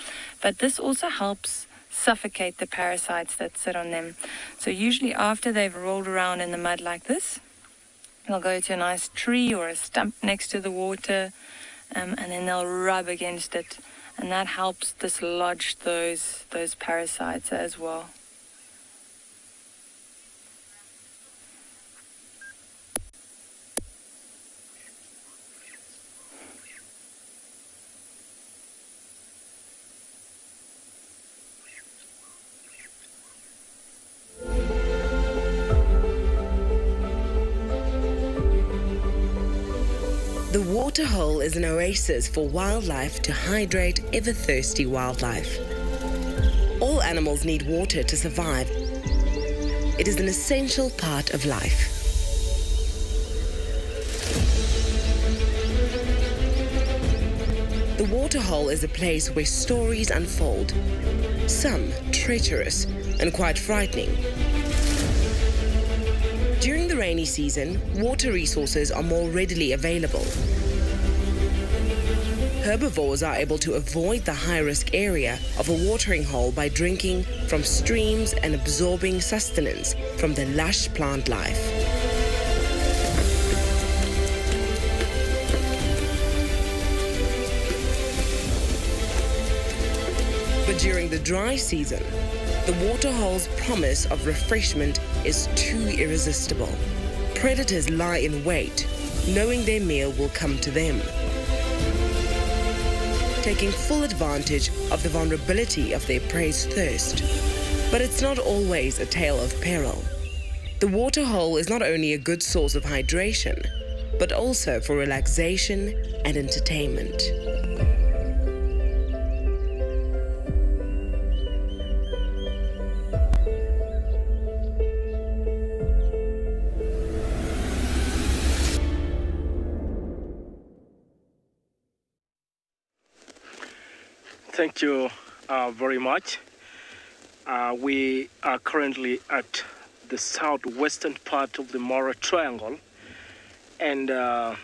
C: But this also helps suffocate the parasites that sit on them. So usually after they've rolled around in the mud like this, they'll go to a nice tree or a stump next to the water, and then they'll rub against it. And that helps dislodge those parasites as well.
A: The waterhole is an oasis for wildlife to hydrate ever-thirsty wildlife. All animals need water to survive. It is an essential part of life. The waterhole is a place where stories unfold, some treacherous and quite frightening. During the rainy season, water resources are more readily available. Herbivores are able to avoid the high-risk area of a watering hole by drinking from streams and absorbing sustenance from the lush plant life. But during the dry season, the waterhole's promise of refreshment is too irresistible. Predators lie in wait, knowing their meal will come to them, taking full advantage of the vulnerability of their prey's thirst. But it's not always a tale of peril. The waterhole is not only a good source of hydration, but also for relaxation and entertainment.
J: Thank you very much. We are currently at the southwestern part of the MAURITZ Triangle, and a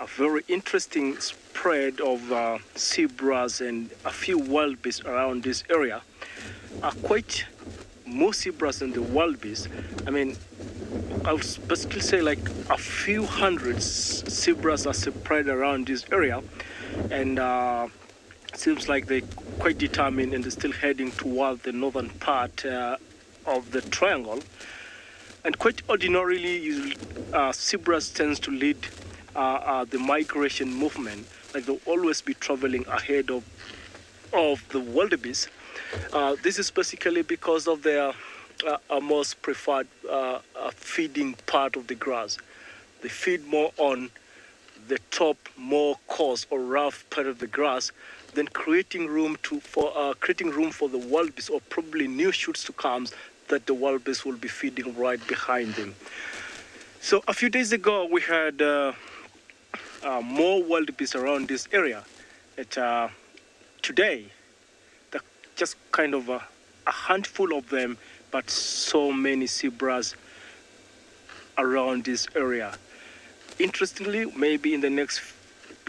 J: very interesting spread of zebras and a few wildebeest around this area. Quite more zebras than the wildebeest. I mean, I would basically say like a few hundred zebras are spread around this area, and seems like they're quite determined and they're still heading toward the northern part of the triangle. And quite ordinarily, zebras tends to lead the migration movement. Like they'll always be traveling ahead of the wildebeest. This is basically because of their most preferred feeding part of the grass. They feed more on the top, more coarse or rough part of the grass, then creating room for the wildebeest, or probably new shoots to come that the wildebeest will be feeding right behind them. So a few days ago, we had more wildebeest around this area. Today, just kind of a handful of them, but so many zebras around this area. Interestingly, maybe in the next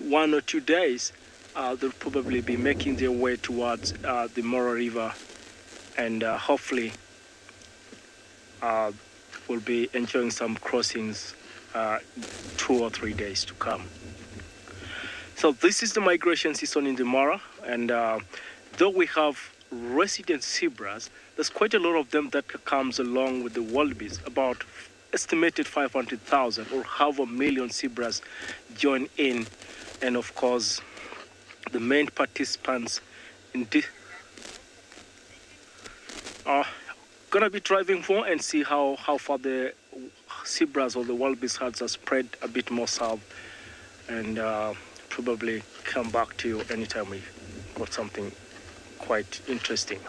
J: 1 or 2 days, they'll probably be making their way towards the Mara River, and hopefully we'll be enjoying some crossings 2 or 3 days to come. So this is the migration season in the Mara, and though we have resident zebras, there's quite a lot of them that comes along with the wildebeest, about estimated 500,000 or half a million zebras join in. And of course, the main participants in this are gonna be driving for and see how far the zebras or the wildebeest herds are spread a bit more south, and probably come back to you anytime we got something quite interesting.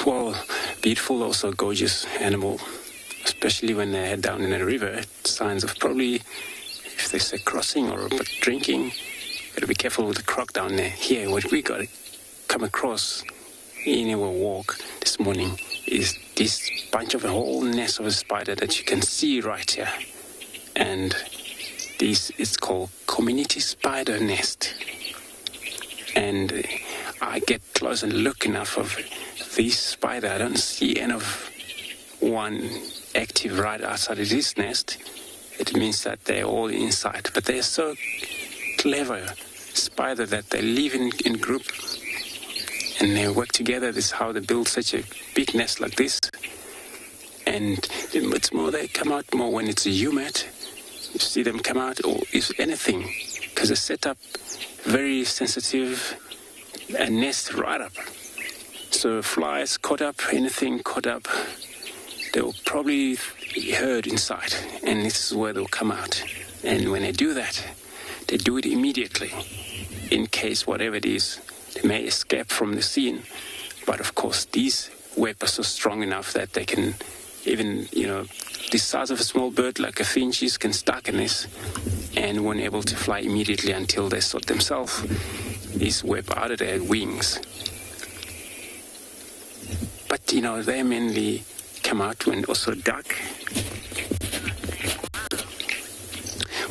H: Well, beautiful, also gorgeous animal, especially when they head down in a river. Signs of probably, if they say crossing or drinking, gotta be careful with the croc down there. Here, what we got to come across in our walk this morning is this bunch of a whole nest of a spider that you can see right here. And this is called community spider nest. And I get close and look enough of this spider. I don't see any of one active right outside of this nest. It means that they're all inside. But they're so clever spider that they live in group and they work together. This is how they build such a big nest like this. And it's more, they come out more when it's humid. You see them come out, or if anything, because they set up very sensitive nest right up. So flies caught up, anything caught up, they'll probably herd inside, and this is where they'll come out. And when they do that, they do it immediately. In case whatever it is, they may escape from the scene. But of course, these webs are so strong enough that they can even, the size of a small bird like a finches can stuck in this and weren't able to fly immediately until they sort themselves this web out of their wings. But, they mainly come out when also dark.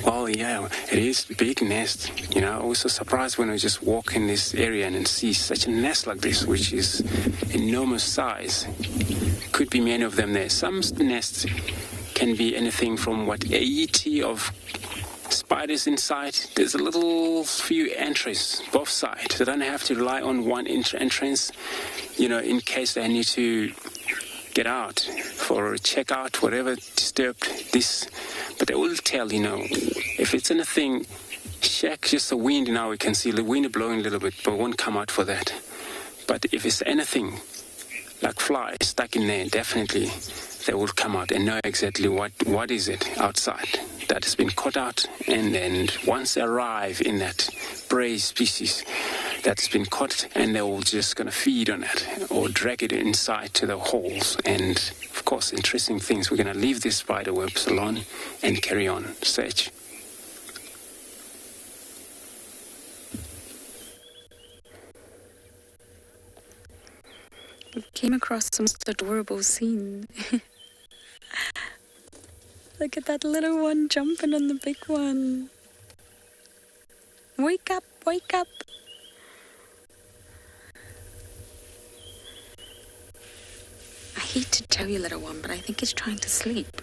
H: Well, yeah, it is a big nest. I was so surprised when I just walk in this area and see such a nest like this, which is enormous size. Could be many of them there. Some nests can be anything from 80 of spiders inside. There's a little few entries, both sides. They don't have to rely on one entrance, in case they need to get out for a checkout, whatever disturbed this. But they will tell, if it's anything, check just the wind. Now we can see the wind blowing a little bit, but won't come out for that. But if it's anything like flies stuck in there, definitely they will come out and know exactly what is it outside that has been caught out. And then once they arrive in that prey species that's been caught, and they're all just going to feed on it or drag it inside to the holes. And of course, interesting things, we're going to leave these spider webs alone and carry on search.
B: We came across some adorable scene. Look at that little one jumping on the big one. Wake up, wake up. I hate to tell you, little one, but I think he's trying to sleep.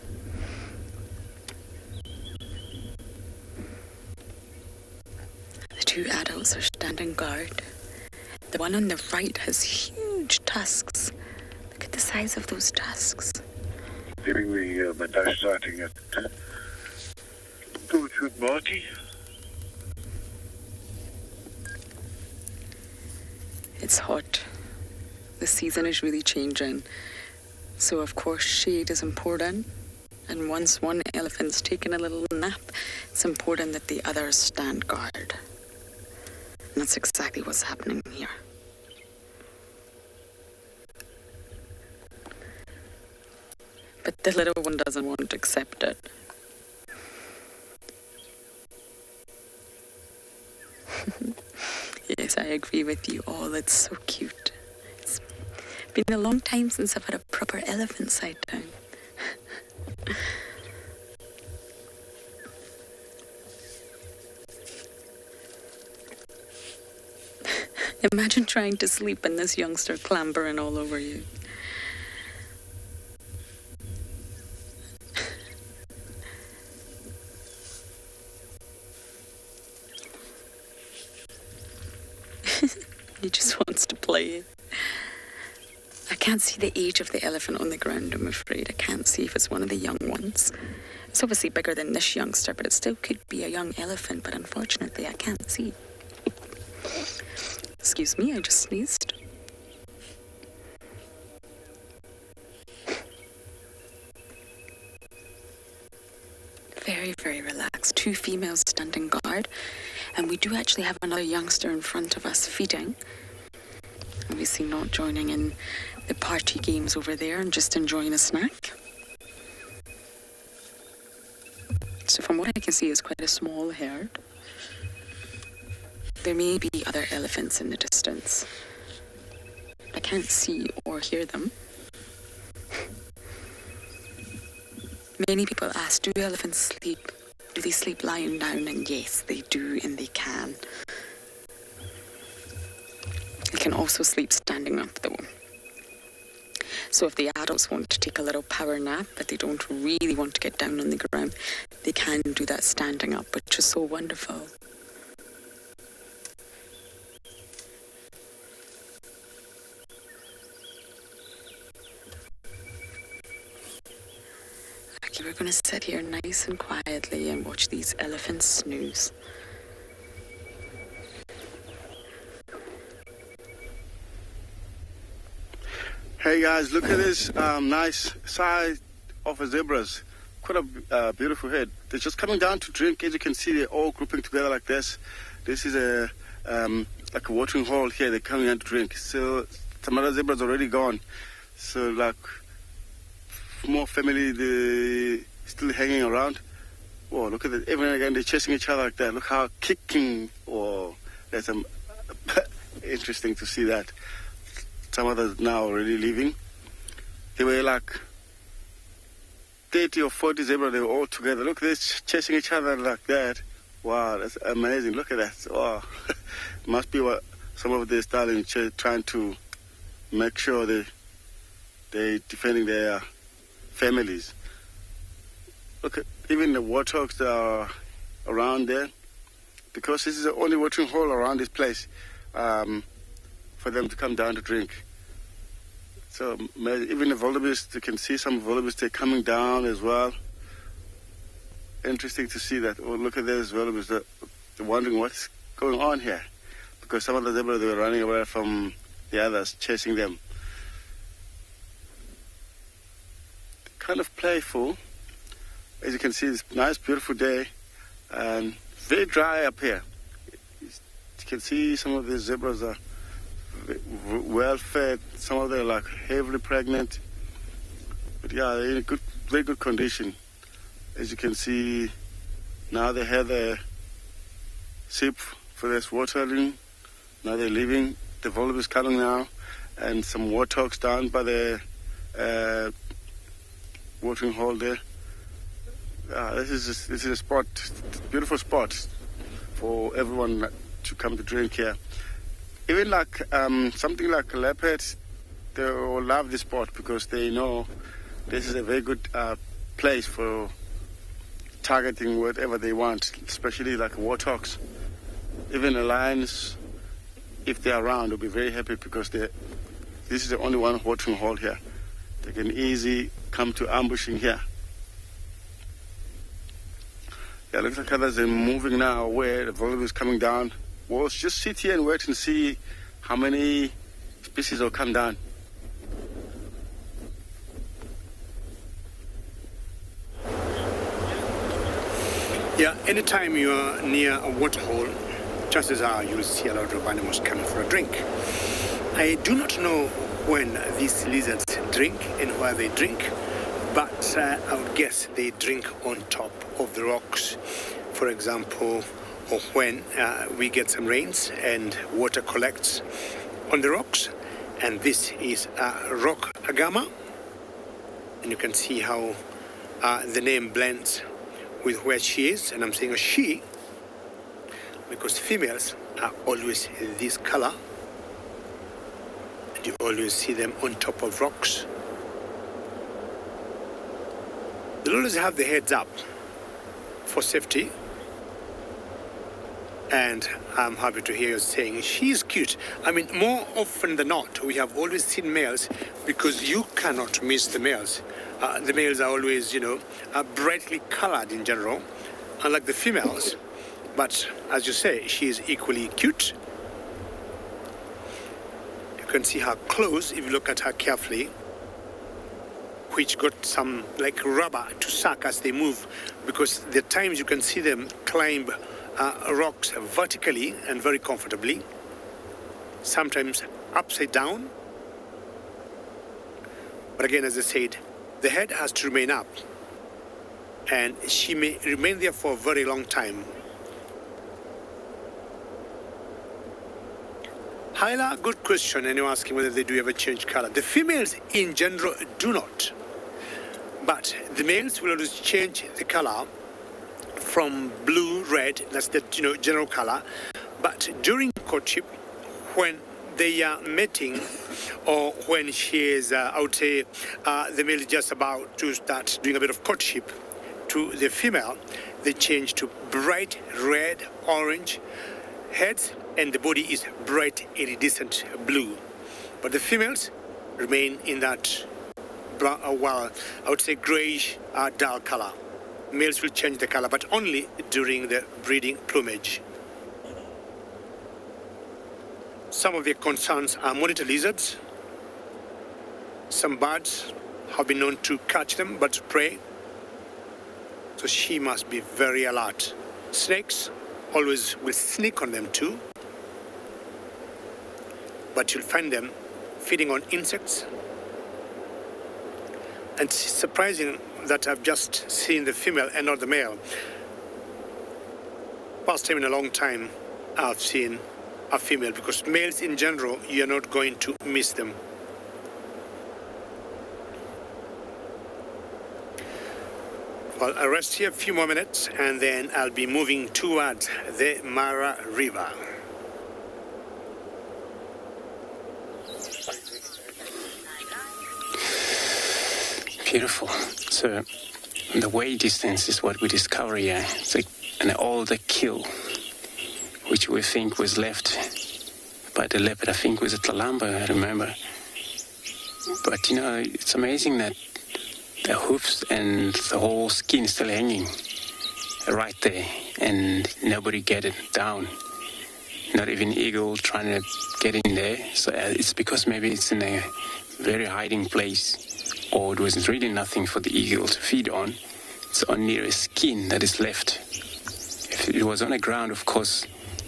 B: The two adults are standing guard. The one on the right has huge tusks. Look at the size of those tusks.
I: During the midday sighting at Torchwood Marty.
B: It's hot. The season is really changing. So of course shade is important. And once one elephant's taken a little nap, it's important that the others stand guard. And that's exactly what's happening here. But the little one doesn't want to accept it. Yes, I agree with you all. It's so cute. It's been a long time since I've had a proper elephant sighting. Imagine trying to sleep and this youngster clambering all over you. He just wants to play. I can't see the age of the elephant on the ground, I'm afraid. I can't see if it's one of the young ones. It's obviously bigger than this youngster, but it still could be a young elephant, but unfortunately I can't see. Excuse me, I just sneezed. Very, very relaxed. 2 females standing guard. And we do actually have another youngster in front of us feeding. Obviously not joining in the party games over there and just enjoying a snack. So from what I can see, it's quite a small herd. There may be other elephants in the distance. I can't see or hear them. Many people ask, do elephants sleep? Do they sleep lying down? And yes, they do, and they can. They can also sleep standing up, though. So if the adults want to take a little power nap, but they don't really want to get down on the ground, they can do that standing up, which is so wonderful. Okay, we're going to sit here nice and quietly and watch these elephants snooze.
D: Hey guys, look at this nice size of zebras. Quite a beautiful herd. They're just coming down to drink. As you can see, they're all grouping together like this. This is a like a watering hole here. They're coming down to drink. So some other zebras already gone. So like more family, they still hanging around. Oh, look at that! Every now and again they're chasing each other like that. Look how kicking. Oh, that's interesting to see that. Some others now already leaving. They were like 30 or 40 zebras. They were all together. Look at this, chasing each other like that. Wow, that's amazing. Look at that. Oh, must be what some of the stallions trying to make sure they defending their families. Look at even the warthogs that are around there, because this is the only watering hole around this place. For them to come down to drink. So even the wildebeest, you can see some wildebeest, they're coming down as well. Interesting to see that. Oh, look at those wildebeest. They're wondering what's going on here. Because some of the zebras, they were running away from the others, chasing them. Kind of playful. As you can see, it's a nice, beautiful day. And very dry up here. You can see some of the zebras are well fed, some of them are like heavily pregnant, but yeah, they're in very good condition. As you can see, now they have a sip for this watering. Now they're leaving. The wildebeest coming now, and some warthogs down by the watering hole there. This is a spot, beautiful spot for everyone to come to drink here. Even like something like leopards, they all love this spot because they know this is a very good place for targeting whatever they want, especially like warthogs. Even the lions, if they're around, will be very happy because this is the only one watering hole here. They can easily come to ambushing here. Yeah, looks like others are moving now where the wildebeest is coming down. We'll just sit here and wait and see how many species will come down.
E: Yeah, anytime you are near a waterhole, chances are you'll see a lot of animals coming for a drink. I do not know when these lizards drink and where they drink, but I would guess they drink on top of the rocks. For example, or when we get some rains and water collects on the rocks, and this is a rock agama, and you can see how the name blends with where she is, and I'm saying a she because females are always this color, always see them on top of rocks. They'll always have their heads up for safety. And I'm happy to hear you saying she's cute. I mean, more often than not, we have always seen males because you cannot miss the males. The males are always, brightly colored in general, unlike the females. But as you say, she is equally cute. You can see her claws if you look at her carefully, which got some like rubber to suck as they move, because there are times you can see them climb rocks vertically and very comfortably, sometimes upside down. But again, as I said, the head has to remain up, and she may remain there for a very long time. Hyla, good question, and you're asking whether they do ever change color. The females in general do not, but the males will always change the color from blue, red, that's the general color. But during courtship, when they are mating, or when she is, I would say, the male is just about to start doing a bit of courtship to the female, they change to bright red, orange heads, and the body is bright iridescent blue. But the females remain in that, I would say, grayish, dull color. Males will change the color, but only during the breeding plumage. Some of their concerns are monitor lizards. Some birds have been known to catch them, but to prey. So she must be very alert. Snakes always will sneak on them too. But you'll find them feeding on insects. And it's surprising that I've just seen the female and not the male. First time in a long time I've seen a female, because males in general, you're not going to miss them. Well, I'll rest here a few more minutes and then I'll be moving towards the Mara River.
H: Beautiful. So the way distance is what we discover here. It's like an older kill, which we think was left by the leopard. I think it was a Talamba, I remember. But it's amazing that the hoofs and the whole skin is still hanging right there, and nobody get it down. Not even eagle trying to get in there. So it's because maybe it's in a very hiding place, or it was really nothing for the eagle to feed on. It's only a skin that is left. If it was on the ground, of course,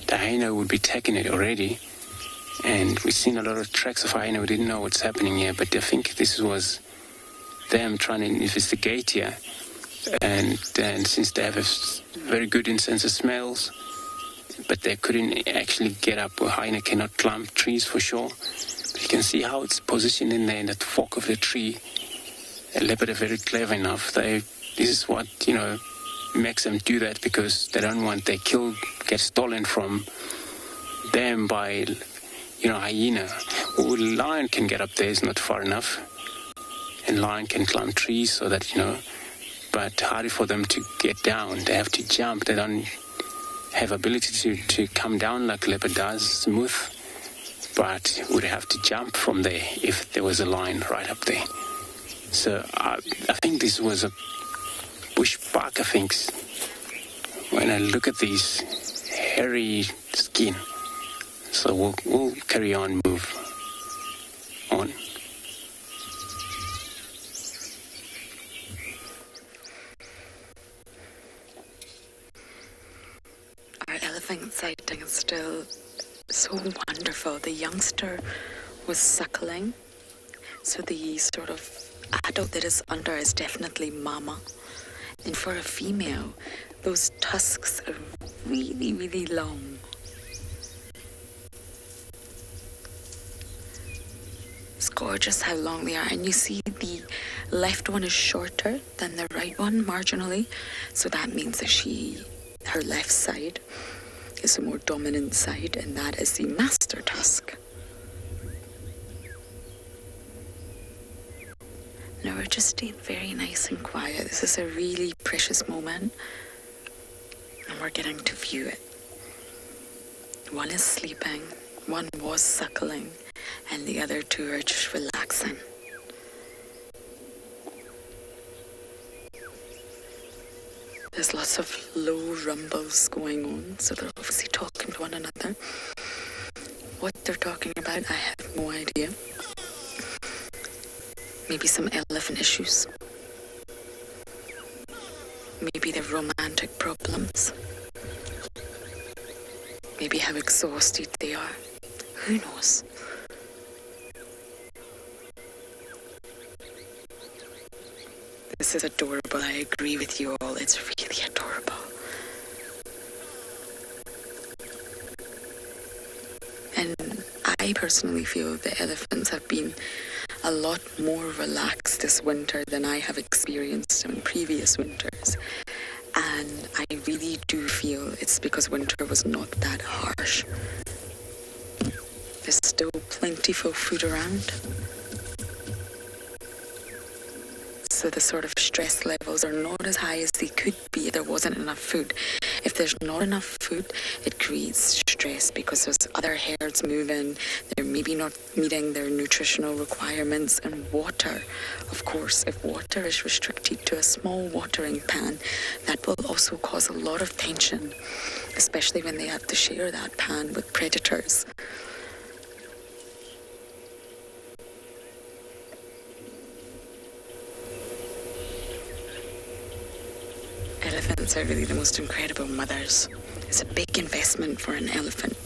H: the hyena would be taking it already. And we've seen a lot of tracks of hyena. We didn't know what's happening here, but I think this was them trying to investigate here. And then since they have a very good sense of smells, but they couldn't actually get up, or hyena cannot climb trees for sure. But you can see how it's positioned in there in that fork of the tree. A leopard are very clever enough. This is what, makes them do that, because they don't want their kill get stolen from them by, hyena. Or lion can get up there, it's not far enough. And lion can climb trees so that, but harder for them to get down. They have to jump. They don't have ability to come down like leopard does, smooth. But would have to jump from there if there was a lion right up there. So I think this was a bush buck, I think. When I look at these hairy skin. So we'll carry on, move on.
B: Our elephant sighting is still so wonderful. The youngster was suckling, so the sort of adult that is under is definitely mama. And for a female, those tusks are really, really long. It's gorgeous how long they are. And you see the left one is shorter than the right one, marginally. So that means that her left side is a more dominant side, and that is the master tusk. Now we're just staying very nice and quiet. This is a really precious moment, and we're getting to view it. One is sleeping, one was suckling, and the other two are just relaxing. There's lots of low rumbles going on, so they're obviously talking to one another. What they're talking about, I have no idea. Maybe some elephant issues. Maybe their romantic problems. Maybe how exhausted they are. Who knows? This is adorable. I agree with you all. It's really adorable. And I personally feel the elephants have been a lot more relaxed this winter than I have experienced in previous winters. And I really do feel it's because winter was not that harsh. There's still plentiful food around. So the sort of stress levels are not as high as they could be if there wasn't enough food. If there's not enough food, it creates stress because there's other herds moving. They're maybe not meeting their nutritional requirements. And water, of course, if water is restricted to a small watering pan, that will also cause a lot of tension, especially when they have to share that pan with predators. Elephants are really the most incredible mothers. It's a big investment for an elephant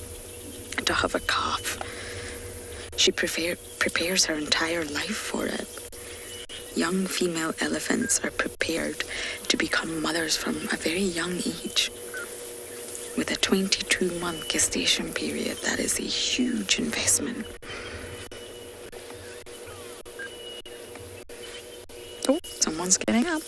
B: to have a calf. She prepares her entire life for it. Young female elephants are prepared to become mothers from a very young age. With a 22-month gestation period, that is a huge investment. Oh, someone's getting up.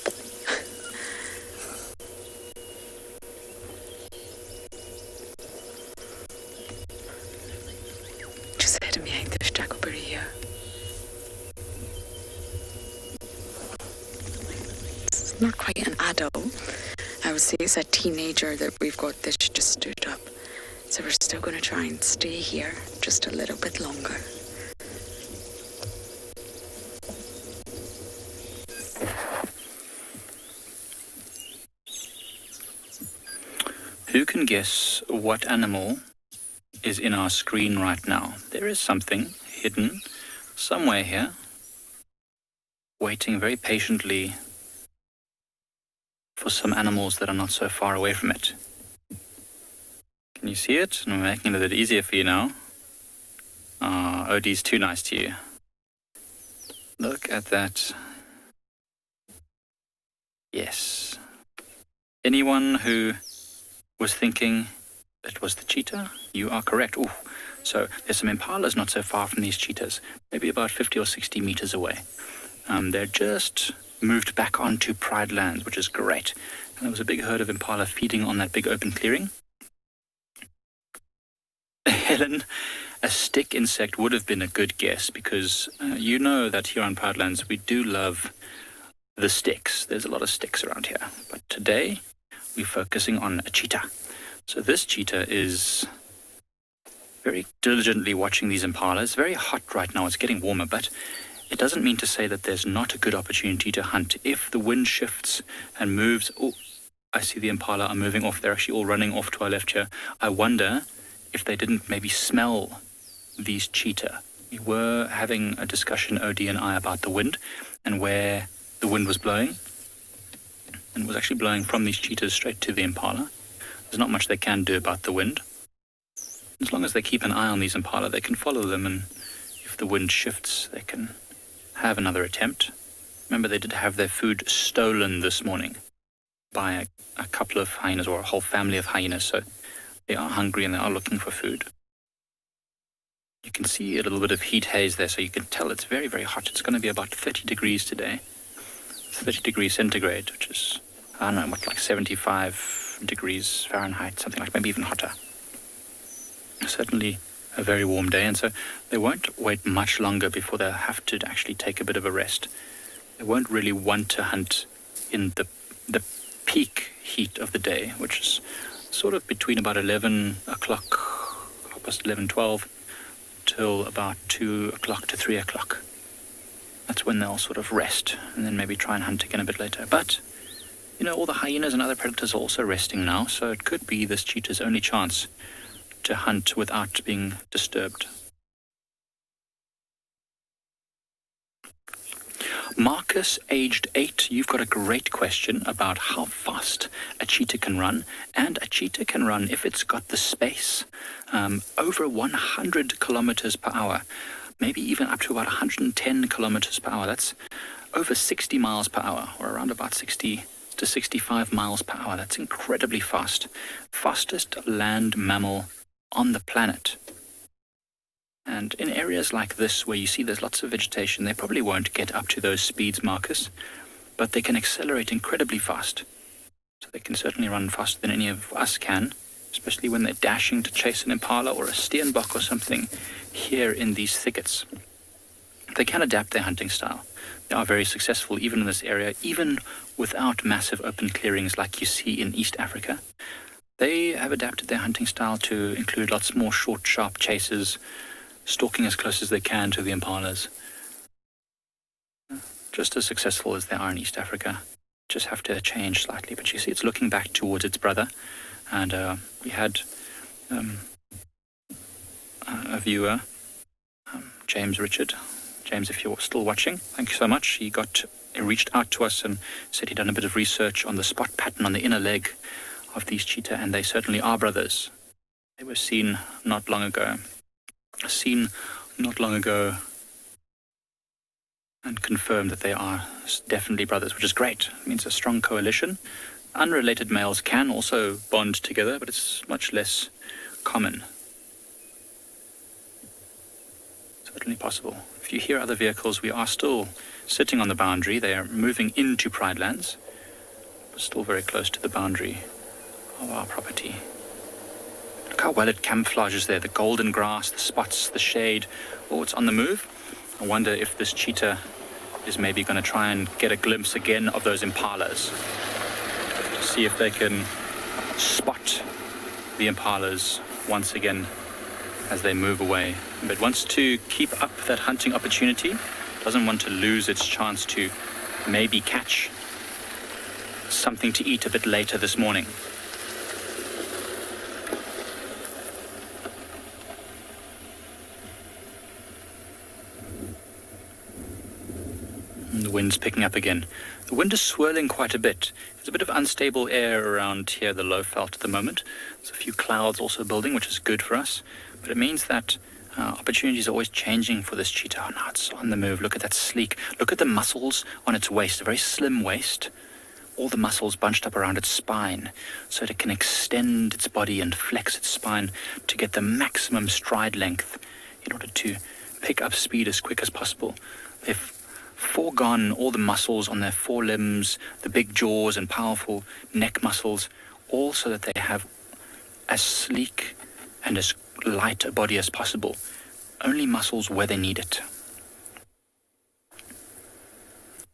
B: Not quite an adult. I would say it's a teenager that we've got this just stood up. So we're still going to try and stay here just a little bit longer.
F: Who can guess what animal is in our screen right now? There is something hidden somewhere here, waiting very patiently for some animals that are not so far away from it. Can you see it? I'm making it a bit easier for you now. Odie's too nice to you. Look at that. Yes. Anyone who was thinking it was the cheetah? You are correct. Ooh. So there's some impalas not so far from these cheetahs, maybe about 50 or 60 meters away. They're just moved back onto Pride lands, which is great. And there was a big herd of impala feeding on that big open clearing. Helen, a stick insect would have been a good guess because you know that here on Pride lands we do love the sticks. There's a lot of sticks around here. But today we're focusing on a cheetah. So this cheetah is very diligently watching these impalas. It's very hot right now. It's getting warmer, but it doesn't mean to say that there's not a good opportunity to hunt. If the wind shifts and moves, oh, I see the impala are moving off. They're actually all running off to our left here. I wonder if they didn't maybe smell these cheetah. We were having a discussion, Odie and I, about the wind and where the wind was blowing. And it was actually blowing from these cheetahs straight to the impala. There's not much they can do about the wind. As long as they keep an eye on these impala, they can follow them, and if the wind shifts, they can have another attempt. Remember, they did have their food stolen this morning by a couple of hyenas, or a whole family of hyenas, so they are hungry and they are looking for food. You can see a little bit of heat haze there, so you can tell it's very, very hot. It's going to be about 30 degrees today. 30 degrees centigrade, which is, I don't know, what, like 75 degrees Fahrenheit, something like, maybe even hotter. Certainly a very warm day, and so they won't wait much longer before they'll have to actually take a bit of a rest. They won't really want to hunt in the peak heat of the day, which is sort of between about 11 o'clock, past 11, 12, till about 2 o'clock to 3 o'clock. That's when they'll sort of rest and then maybe try and hunt again a bit later. But, you know, all the hyenas and other predators are also resting now, so it could be this cheetah's only chance to hunt without being disturbed. Marcus, aged 8, you've got a great question about how fast a cheetah can run. And a cheetah can run, if it's got the space, over 100 kilometers per hour, maybe even up to about 110 kilometers per hour. That's over 60 miles per hour, or around about 60 to 65 miles per hour. That's incredibly fast. Fastest land mammal on the planet. And in areas like this where you see there's lots of vegetation, they probably won't get up to those speeds, Marcus, but they can accelerate incredibly fast. So they can certainly run faster than any of us can, especially when they're dashing to chase an impala or a steenbok or something here in these thickets. They can adapt their hunting style. They are very successful even in this area, even without massive open clearings like you see in East Africa. They have adapted their hunting style to include lots more short, sharp chases, stalking as close as they can to the impalas. Just as successful as they are in East Africa. Just have to change slightly. But you see it's looking back towards its brother. And we had a viewer, James Richard. James, if you're still watching, thank you so much. He reached out to us and said he'd done a bit of research on the spot pattern on the inner leg of these cheetah, and they certainly are brothers. They were seen not long ago. And confirmed that they are definitely brothers, which is great. It means a strong coalition. Unrelated males can also bond together, but it's much less common. Certainly possible. If you hear other vehicles, we are still sitting on the boundary. They are moving into Pride Lands, but still very close to the boundary of our property. Look how well it camouflages there. The golden grass, the spots, the shade. Oh, it's on the move. I wonder if this cheetah is maybe going to try and get a glimpse again of those impalas. To see if they can spot the impalas once again as they move away. But it wants to keep up that hunting opportunity. Doesn't want to lose its chance to maybe catch something to eat a bit later this morning. The wind's picking up again. The wind is swirling quite a bit. There's a bit of unstable air around here, the low veld at the moment. There's a few clouds also building, which is good for us. But it means that opportunities are always changing for this cheetah. Oh, now it's on the move. Look at that sleek. Look at the muscles on its waist, a very slim waist. All the muscles bunched up around its spine so that it can extend its body and flex its spine to get the maximum stride length in order to pick up speed as quick as possible. They've foregone all the muscles on their forelimbs, the big jaws and powerful neck muscles, all so that they have as sleek and as light a body as possible. Only muscles where they need it.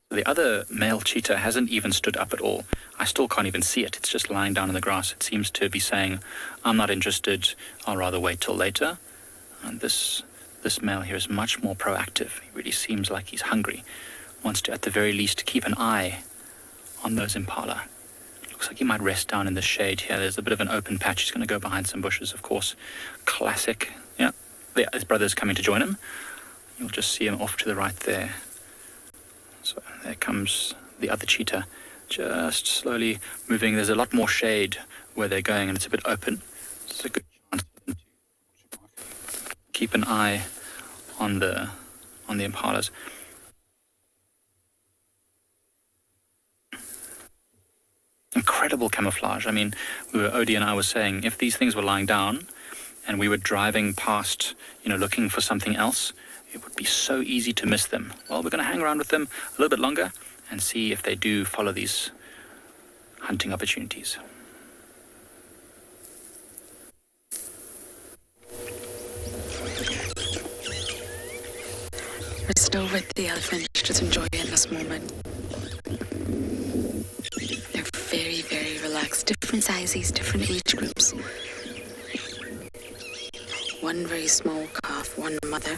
F: The other male cheetah hasn't even stood up at all. I still can't even see it. It's just lying down in the grass. It seems to be saying, I'm not interested. I'll rather wait till later. And this male here is much more proactive. He really seems like he's hungry. Wants to, at the very least, keep an eye on those impala. Looks like he might rest down in the shade here. There's a bit of an open patch. He's going to go behind some bushes, of course. Classic. Yeah, his brother's coming to join him. You'll just see him off to the right there. So there comes the other cheetah, just slowly moving. There's a lot more shade where they're going, and it's a bit open. It's a good chance to keep an eye on the impalas. Incredible camouflage. I mean, Odie and I were saying, if these things were lying down and we were driving past, looking for something else, it would be so easy to miss them. Well, we're going to hang around with them a little bit longer and see if they do follow these hunting opportunities.
B: We're still with the elephant, just enjoy it in this moment. They're very, very relaxed. Different sizes, different age groups. One very small calf, one mother.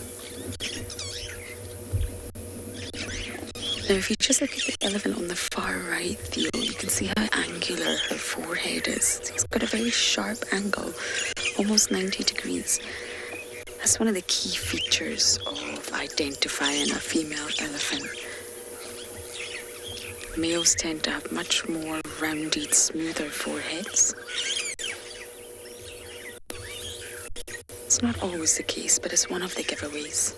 B: Now, if you just look at the elephant on the far right, Theo, you can see how angular her forehead is. It's got a very sharp angle, almost 90 degrees. That's one of the key features of identifying a female elephant. Males tend to have much more rounded, smoother foreheads. It's not always the case, but it's one of the giveaways.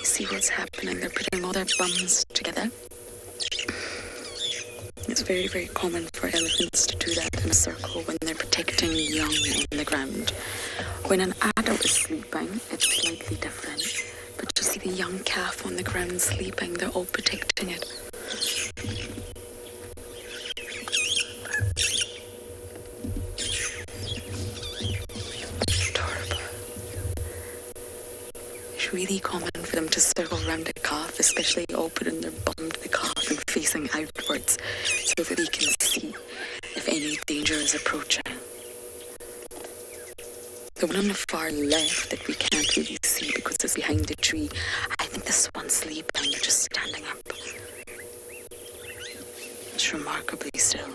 B: See what's happening. They're putting all their bums together. It's very, very common for elephants to do that in a circle when they're protecting young on the ground. When an adult is sleeping, it's slightly different. But you see the young calf on the ground sleeping, they're all protecting it. It's really common for them to circle around the calf, especially all putting their bum to the calf and facing outwards so that they can see if any danger is approaching. The one on the far left that we can't really see because it's behind the tree, I think this one's sleeping, just standing up. It's remarkably still.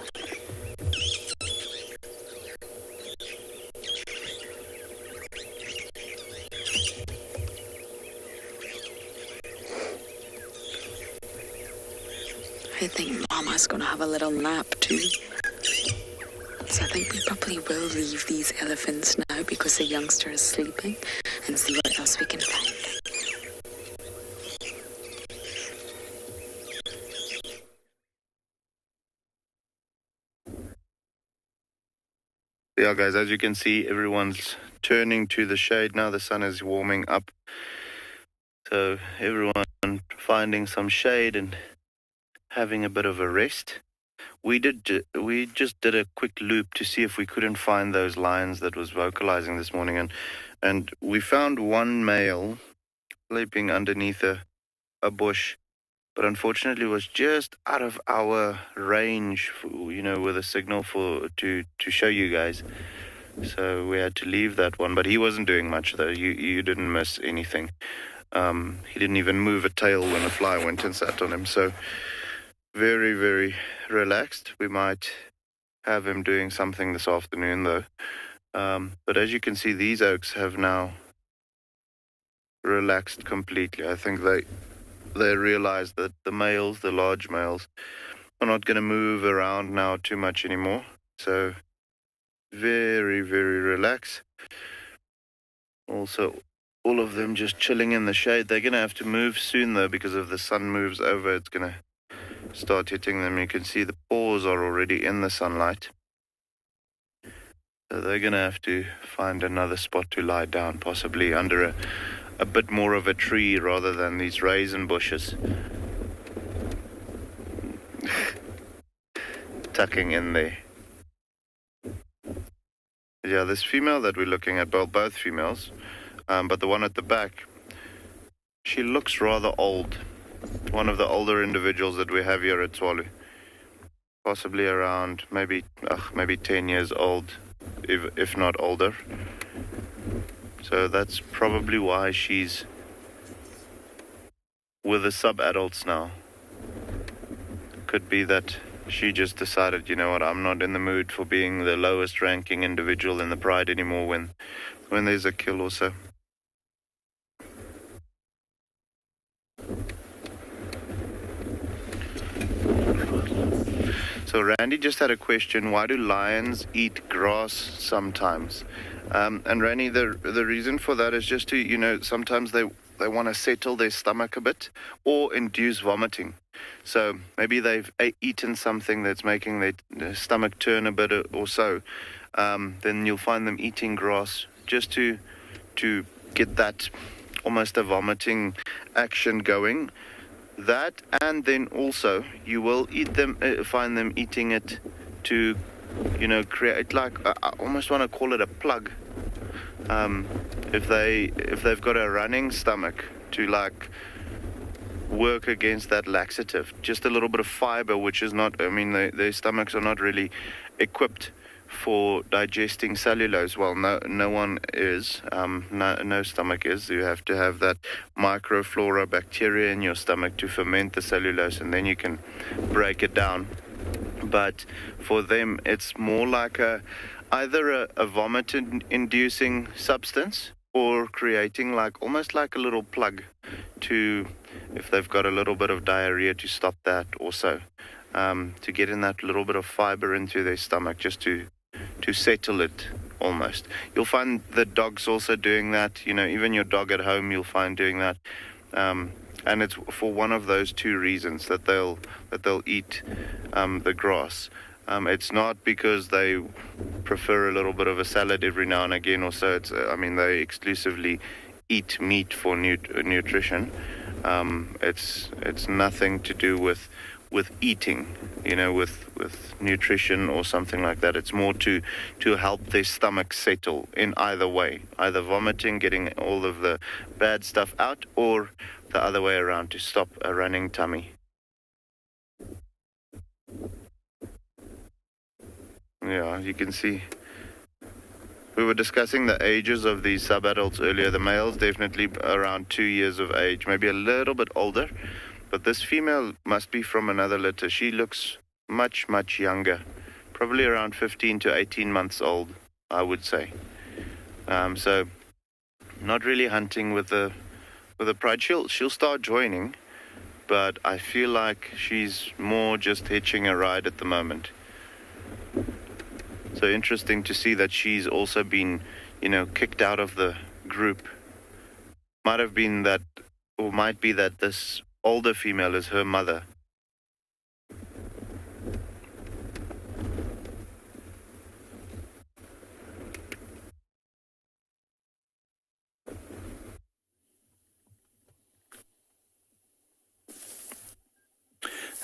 B: I think Mama's gonna have a little nap too. So I think we probably will leave these elephants now because the youngster is sleeping and see what else we can find.
G: Yeah, guys, as you can see, everyone's turning to the shade now. The sun is warming up. So everyone finding some shade and having a bit of a rest. We just did a quick loop to see if we couldn't find those lions that was vocalizing this morning, and we found one male sleeping underneath a bush, but unfortunately was just out of our range, with a signal to show you guys. So we had to leave that one, but he wasn't doing much though. You didn't miss anything. He didn't even move a tail when a fly went and sat on him. So very, very relaxed. We might have him doing something this afternoon though. But as you can see, these oaks have now relaxed completely. I think they realize that the males, the large males, are not going to move around now too much anymore. So very, very relaxed. Also, all of them just chilling in the shade. They're going to have to move soon though, because if the sun moves over, it's going to start hitting them. You can see the paws are already in the sunlight. So they're going to have to find another spot to lie down, possibly under a bit more of a tree rather than these raisin bushes. Tucking in there. Yeah, this female that we're looking at, well, both females, but the one at the back, she looks rather old. One of the older individuals that we have here at Tswalu. Possibly around maybe 10 years old, if not older. So that's probably why she's with the sub-adults now. Could be that she just decided, you know what, I'm not in the mood for being the lowest ranking individual in the pride anymore when there's a kill or so. So Randy just had a question, why do lions eat grass sometimes? And Randy, the reason for that is just to, sometimes they want to settle their stomach a bit or induce vomiting. So maybe they've eaten something that's making their stomach turn a bit or so. Then you'll find them eating grass just to get that almost a vomiting action going. That, and then also you will eat them, find them eating it to, create like, I almost want to call it a plug. If they've got a running stomach, to like work against that laxative, just a little bit of fiber, which is not, their stomachs are not really equipped for digesting cellulose. Well, no one is, no stomach is. You have to have that microflora bacteria in your stomach to ferment the cellulose, and then you can break it down. But for them, it's more like either a vomit-inducing substance, or creating like almost like a little plug to, if they've got a little bit of diarrhea, to stop that also, to get in that little bit of fiber into their stomach, just to settle it almost. You'll find the dogs also doing that, even your dog at home you'll find doing that, and it's for one of those two reasons that they'll eat the grass. It's not because they prefer a little bit of a salad every now and again or so. It's, they exclusively eat meat for nutrition. It's nothing to do with eating, with nutrition or something like that. It's more to help their stomach settle in either way, either vomiting, getting all of the bad stuff out, or the other way around, to stop a running tummy. Yeah, you can see. We were discussing the ages of these subadults earlier. The male's definitely around 2 years of age, maybe a little bit older. But this female must be from another litter. She looks much, much younger. Probably around 15 to 18 months old, I would say. So, not really hunting with the pride. She'll start joining, but I feel like she's more just hitching a ride at the moment. So interesting to see that she's also been, kicked out of the group. Might have been that, or might be that this older female is her mother.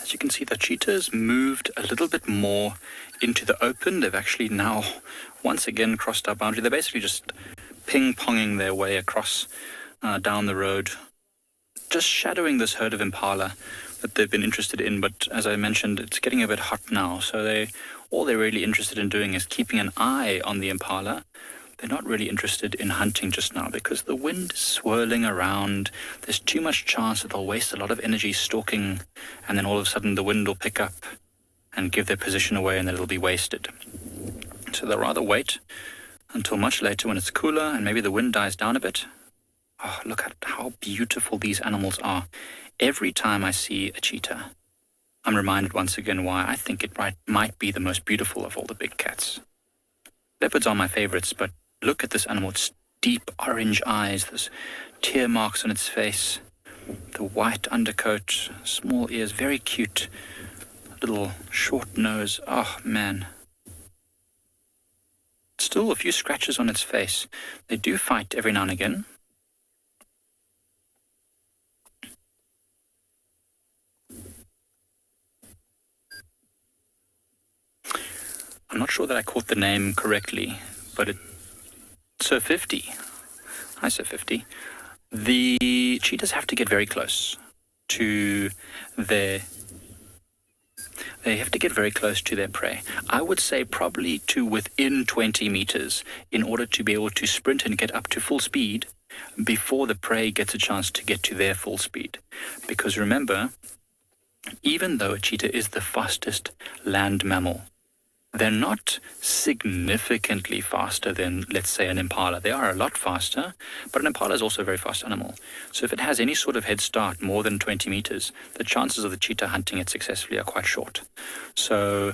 F: As you can see, the cheetahs moved a little bit more into the open. They've actually now once again crossed our boundary. They're basically just ping-ponging their way across down the road, just shadowing this herd of impala that they've been interested in. But as I mentioned, it's getting a bit hot now, so all they're really interested in doing is keeping an eye on the impala. They're not really interested in hunting just now because the wind is swirling around. There's too much chance that they'll waste a lot of energy stalking, and then all of a sudden the wind will pick up and give their position away, and then it'll be wasted. So they'll rather wait until much later when it's cooler and maybe the wind dies down a bit. Oh, look at how beautiful these animals are. Every time I see a cheetah, I'm reminded once again why I think it might be the most beautiful of all the big cats. Leopards are my favorites, but look at this animal. It's deep orange eyes, there's tear marks on its face, the white undercoat, small ears, very cute, little short nose. Oh, man. Still a few scratches on its face. They do fight every now and again. I'm not sure that I caught the name correctly, but it's Sir 50. Hi, Sir 50. The cheetahs have to get very close to their... They have to get very close to their prey. I would say probably to within 20 meters in order to be able to sprint and get up to full speed before the prey gets a chance to get to their full speed. Because remember, even though a cheetah is the fastest land mammal, they're not significantly faster than, let's say, an impala. They are a lot faster, but an impala is also a very fast animal. So if it has any sort of head start more than 20 meters, the chances of the cheetah hunting it successfully are quite short. So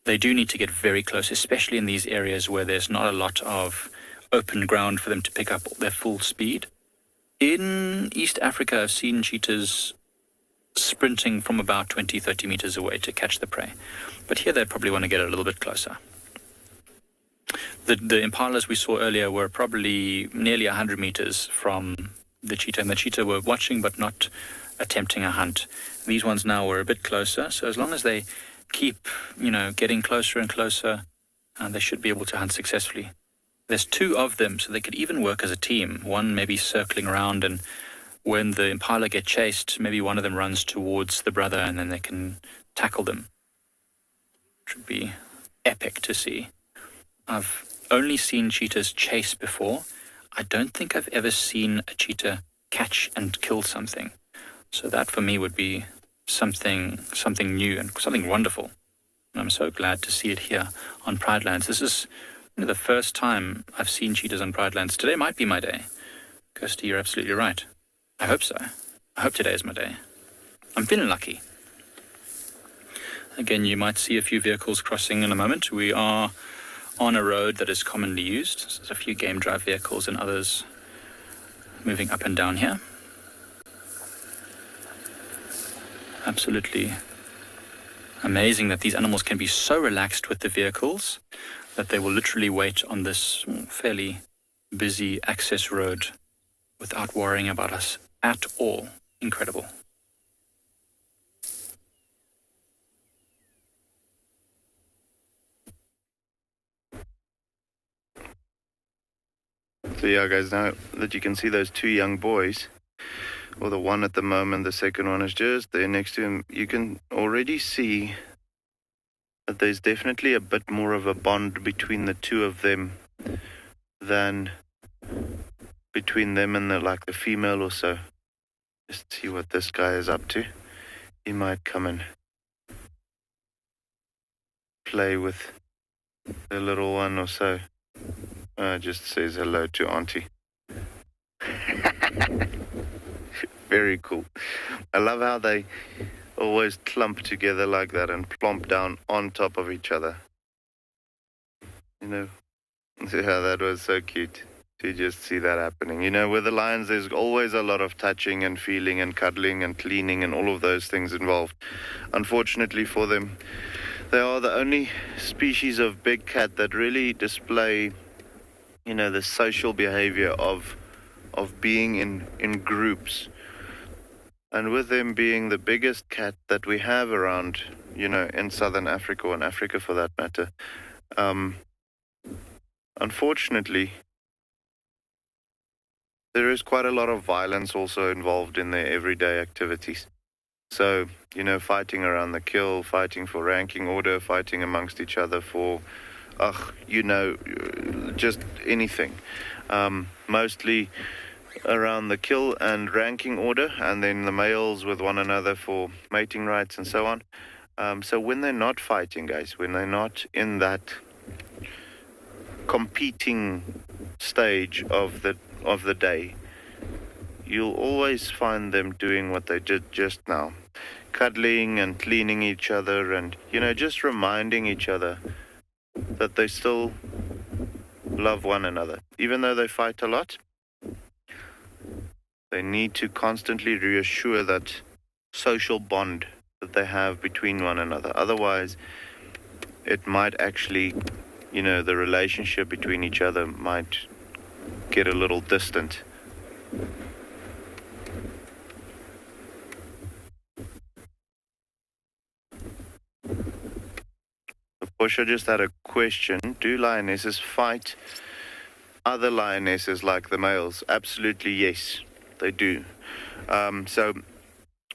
F: they do need to get very close, especially in these areas where there's not a lot of open ground for them to pick up their full speed. In East Africa, I've seen cheetahs sprinting from about 20-30 meters away to catch the prey. But here they probably want to get a little bit closer. The impalas we saw earlier were probably nearly 100 meters from the cheetah, and the cheetah were watching but not attempting a hunt. These ones now were a bit closer, so as long as they keep, getting closer and closer, they should be able to hunt successfully. There's two of them, so they could even work as a team. One maybe circling around, and when the impala get chased, maybe one of them runs towards the brother, and then they can tackle them. It would be epic to see. I've only seen cheetahs chase before. I don't think I've ever seen a cheetah catch and kill something. So that for me would be something new and something wonderful. And I'm so glad to see it here on Pride Lands. This is the first time I've seen cheetahs on Pride Lands. Today might be my day. Kirsty, you're absolutely right. I hope so. I hope today is my day. I'm feeling lucky. Again, you might see a few vehicles crossing in a moment. We are on a road that is commonly used. So there's a few game drive vehicles and others moving up and down here. Absolutely amazing that these animals can be so relaxed with the vehicles that they will literally wait on this fairly busy access road without worrying about us at all. Incredible.
G: So yeah, guys, now that you can see those two young boys, or the one at the moment, the second one is just there next to him, you can already see that there's definitely a bit more of a bond between the two of them than between them and the female or so. Just see what this guy is up to. He might come and play with the little one or so. Just says hello to Auntie. Very cool. I love how they always clump together like that and plomp down on top of each other. Yeah, that was so cute to just see that happening. With the lions, there's always a lot of touching and feeling and cuddling and cleaning and all of those things involved. Unfortunately for them, they are the only species of big cat that really display the social behavior of being in groups. And with them being the biggest cat that we have around, in Southern Africa, or in Africa for that matter, unfortunately, there is quite a lot of violence also involved in their everyday activities. So, fighting around the kill, fighting for ranking order, fighting amongst each other for just anything. Mostly around the kill and ranking order, and then the males with one another for mating rights and so on. So when they're not fighting, guys, when they're not in that competing stage of the day, you'll always find them doing what they did just now. Cuddling and cleaning each other and, just reminding each other that they still love one another. Even though they fight a lot, they need to constantly reassure that social bond that they have between one another. Otherwise, it might actually, the relationship between each other might get a little distant. Portia just had a question. Do lionesses fight other lionesses like the males? Absolutely, yes, they do. So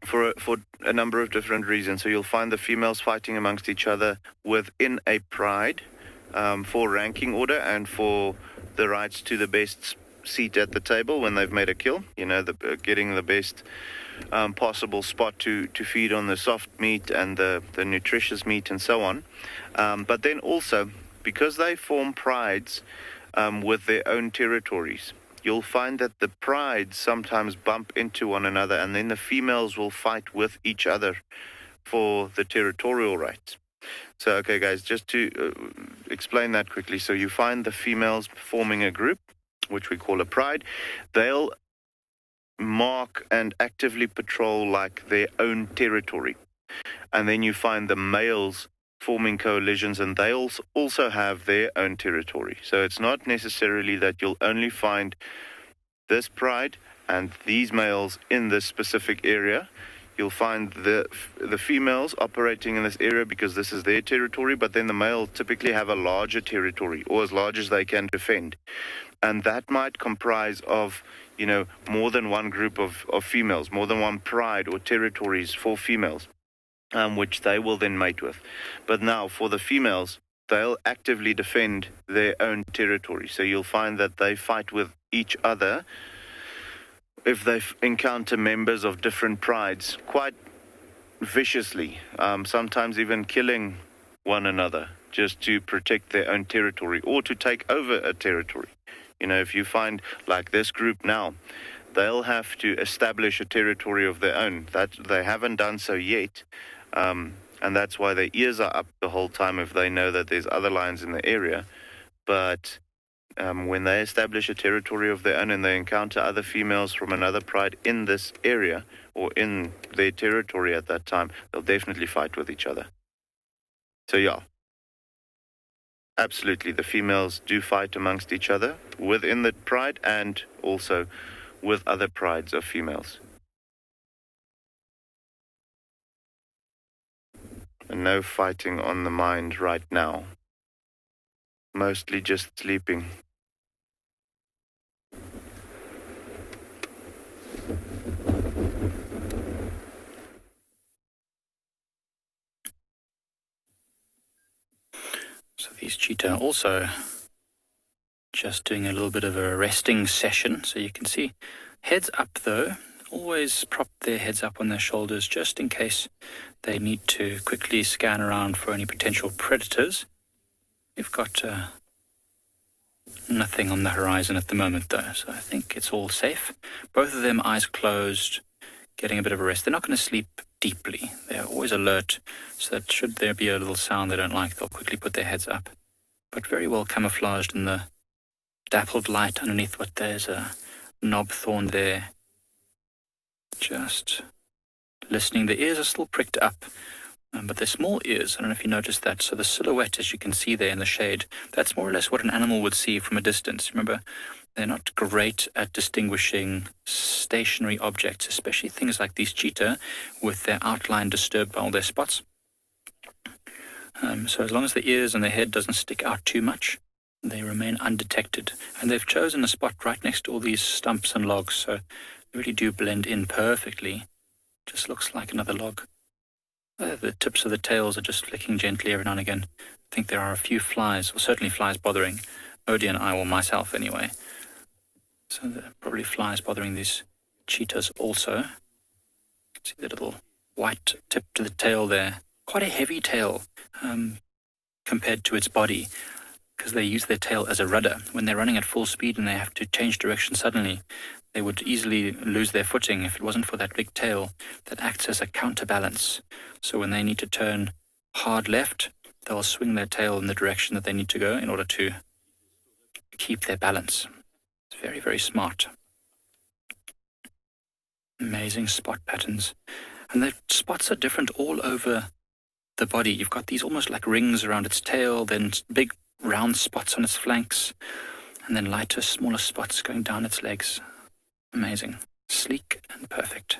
G: for a number of different reasons. So you'll find the females fighting amongst each other within a pride for ranking order and for the rights to the best seat at the table when they've made a kill. Getting the best possible spot to feed on the soft meat and the nutritious meat and so on. But then also, because they form prides with their own territories, you'll find that the prides sometimes bump into one another, and then the females will fight with each other for the territorial rights. So, okay, guys, just to explain that quickly. So you find the females forming a group, which we call a pride. They'll mark and actively patrol like their own territory. And then you find the males forming coalitions, and they'll also have their own territory. So it's not necessarily that you'll only find this pride And these males in this specific area, you'll find the females operating in this area because this is their territory, but then the male typically have a larger territory, or as large as they can defend. And that might comprise of, you know, more than one group of females, more than one pride or territories for females, which they will then mate with. But now for the females, they'll actively defend their own territory. So you'll find that they fight with each other if they encounter members of different prides quite viciously, sometimes even killing one another just to protect their own territory or to take over a territory. You know, if you find like this group now, they'll have to establish a territory of their own. That they haven't done so yet, and that's why their ears are up the whole time if they know that there's other lions in the area. But when they establish a territory of their own and they encounter other females from another pride in this area or in their territory at that time, they'll definitely fight with each other. So yeah, absolutely, the females do fight amongst each other within the pride and also with other prides of females. And no fighting on the mind right now. Mostly just sleeping.
F: So these cheetah also just doing a little bit of a resting session. So you can see heads up though, always prop their heads up on their shoulders just in case they need to quickly scan around for any potential predators. We've got nothing on the horizon at the moment though, so I think it's all safe. Both of them eyes closed, getting a bit of a rest. They're not going to sleep deeply. They're always alert, so that should there be a little sound they don't like, they'll quickly put their heads up. But very well camouflaged in the dappled light underneath what there's a knob thorn there. Just listening. The ears are still pricked up, but they're small ears. I don't know if you noticed that. So the silhouette, as you can see there in the shade, that's more or less what an animal would see from a distance. Remember, they're not great at distinguishing stationary objects, especially things like these cheetah with their outline disturbed by all their spots. So as long as the ears and the head doesn't stick out too much, they remain undetected. And they've chosen a spot right next to all these stumps and logs, so they really do blend in perfectly. Just looks like another log. The tips of the tails are just flicking gently every now and again. I think there are a few flies, or certainly flies bothering Odie and I, or myself anyway. So there are probably flies bothering these cheetahs also. See the little white tip to the tail there. Quite a heavy tail compared to its body, because they use their tail as a rudder. When they're running at full speed and they have to change direction suddenly, they would easily lose their footing if it wasn't for that big tail that acts as a counterbalance. So when they need to turn hard left, they'll swing their tail in the direction that they need to go in order to keep their balance. It's very, very smart. Amazing spot patterns. And the spots are different all over the body. You've got these almost like rings around its tail, then big round spots on its flanks, and then lighter, smaller spots going down its legs. Amazing. Sleek and perfect.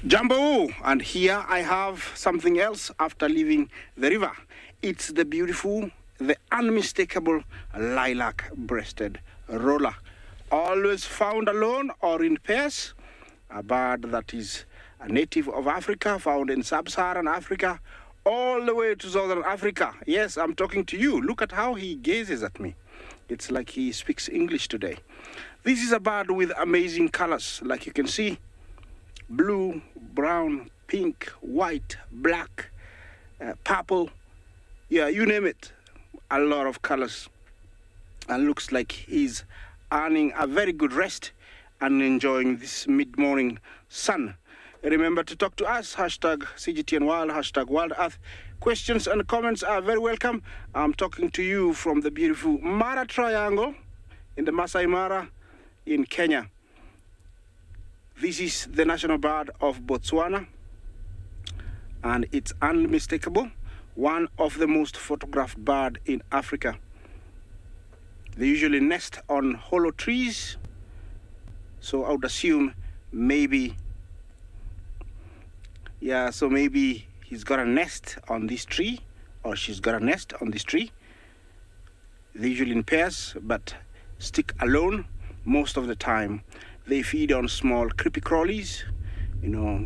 D: Jumbo, and here I have something else after leaving the river. It's the beautiful, the unmistakable lilac-breasted roller. Always found alone or in pairs. A bird that is a native of Africa, found in sub-Saharan Africa, all the way to Southern Africa. Yes, I'm talking to you. Look at how he gazes at me. It's like he speaks English today. This is a bird with amazing colors, like you can see. Blue, brown, pink, white, black, purple. Yeah, you name it. A lot of colors. And looks like he's earning a very good rest and enjoying this mid-morning sun. Remember to talk to us, hashtag CGTN World, hashtag World Earth. Questions and comments are very welcome. I'm talking to you from the beautiful Mara Triangle in the Masai Mara in Kenya. This is the national bird of Botswana, and it's unmistakable. one of the most photographed birds in Africa. They usually nest on hollow trees, so I would assume maybe, yeah, so maybe he's got a nest on this tree, or she's got a nest on this tree. They usually in pairs, but stick alone most of the time. They feed on small creepy crawlies, you know,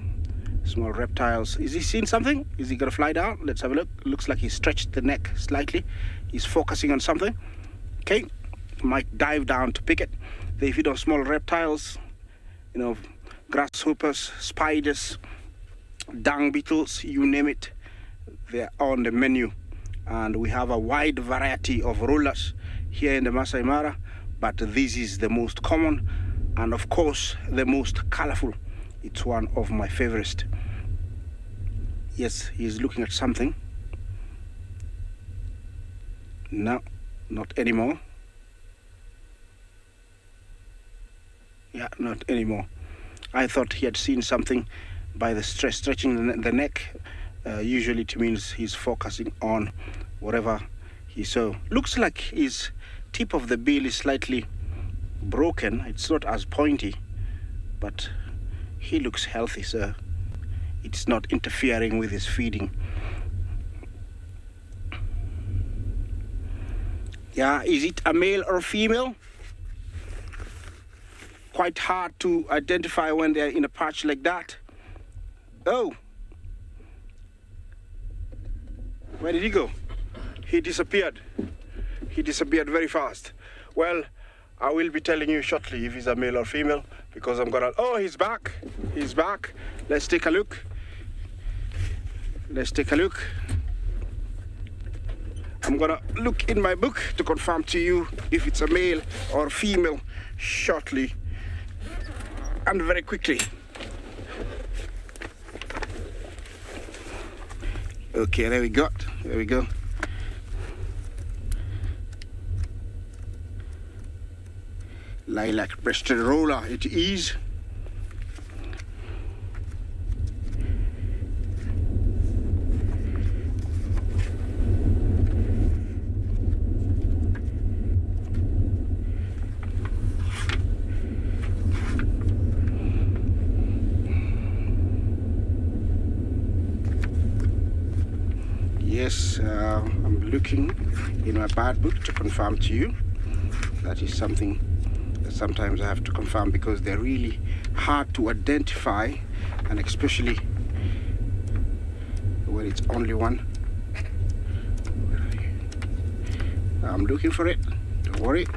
D: small reptiles. Is he seeing something? Is he gonna fly down? Let's have a look. Looks like he stretched the neck slightly. He's focusing on something. Okay, might dive down to pick it. They feed on small reptiles, you know, grasshoppers, spiders, dung beetles, you name it. They're on the menu. And we have a wide variety of rollers here in the Masai Mara, but this is the most common and of course the most colorful. It's one of my favorites. Yes, he's looking at something. No, not anymore. Yeah, not anymore. I thought he had seen something by the stretching the neck. Usually it means he's focusing on whatever he saw. Looks like his tip of the bill is slightly broken. It's not as pointy, but he looks healthy, so it's not interfering with his feeding. Yeah, is it a male or female? Quite hard to identify when they're in a patch like that. Oh, where did he go? He disappeared. He disappeared very fast. Well, I will be telling you shortly if he's a male or female, because I'm gonna... Oh, he's back. He's back. Let's take a look. Let's take a look. I'm gonna look in my book to confirm to you if it's a male or female shortly and very quickly. Okay, there we go. There we go. Lilac-breasted roller it is. Yes, I'm looking in my bad book to confirm to you. That is something that sometimes I have to confirm because they're really hard to identify, and especially when it's only one. Where are you? I'm looking for it, don't worry.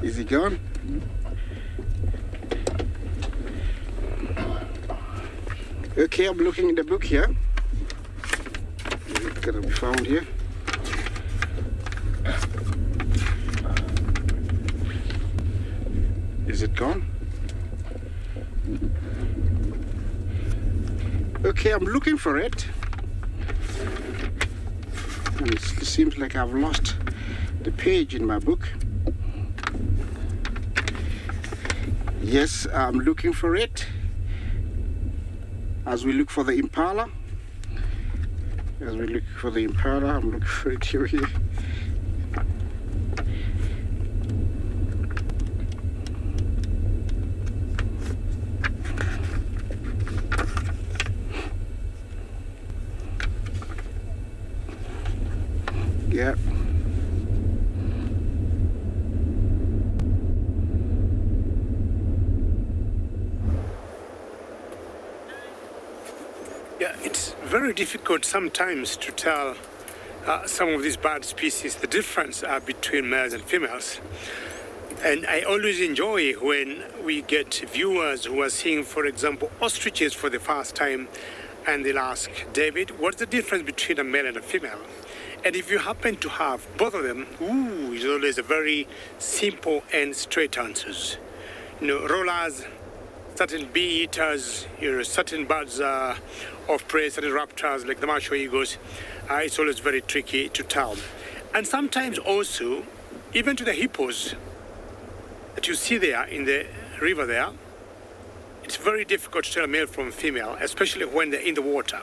D: Is he gone? Okay, I'm looking in the book here. It's gonna be found here. Is it gone? Okay, I'm looking for it. And it seems like I've lost the page in my book. Yes, I'm looking for it. As we look for the impala. As we look for the impala, I'm looking for it here. Yeah.
E: Yeah, it's very difficult sometimes to tell some of these bird species the difference between males and females. And I always enjoy when we get viewers who are seeing, for example, ostriches for the first time, and they'll ask, David, what's the difference between a male and a female? And if you happen to have both of them, it's always a very simple and straight answers. You know, rollers, certain bee eaters, certain birds of prey, certain raptors like the martial eagles, it's always very tricky to tell. And sometimes also, even to the hippos, that you see there in the river there, it's very difficult to tell male from female, especially when they're in the water.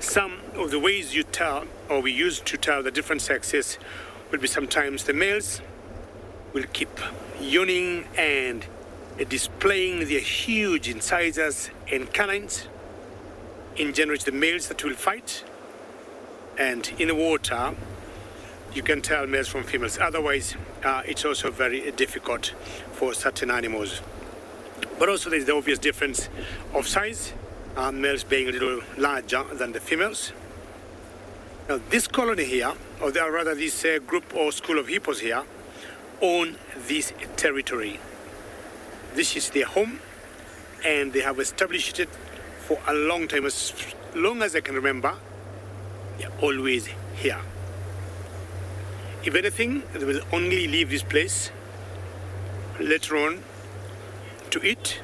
E: Some of the ways you tell, or we use to tell the different sexes, will be sometimes the males will keep yawning and displaying their huge incisors and canines. In general, it's the males that will fight. And in the water, you can tell males from females. Otherwise, it's also very difficult for certain animals. But also there's the obvious difference of size, males being a little larger than the females. Now this colony here, or rather this group or school of hippos here, own this territory. This is their home, and they have established it for a long time. As long as I can remember, they're always here. If anything, they will only leave this place later on to eat.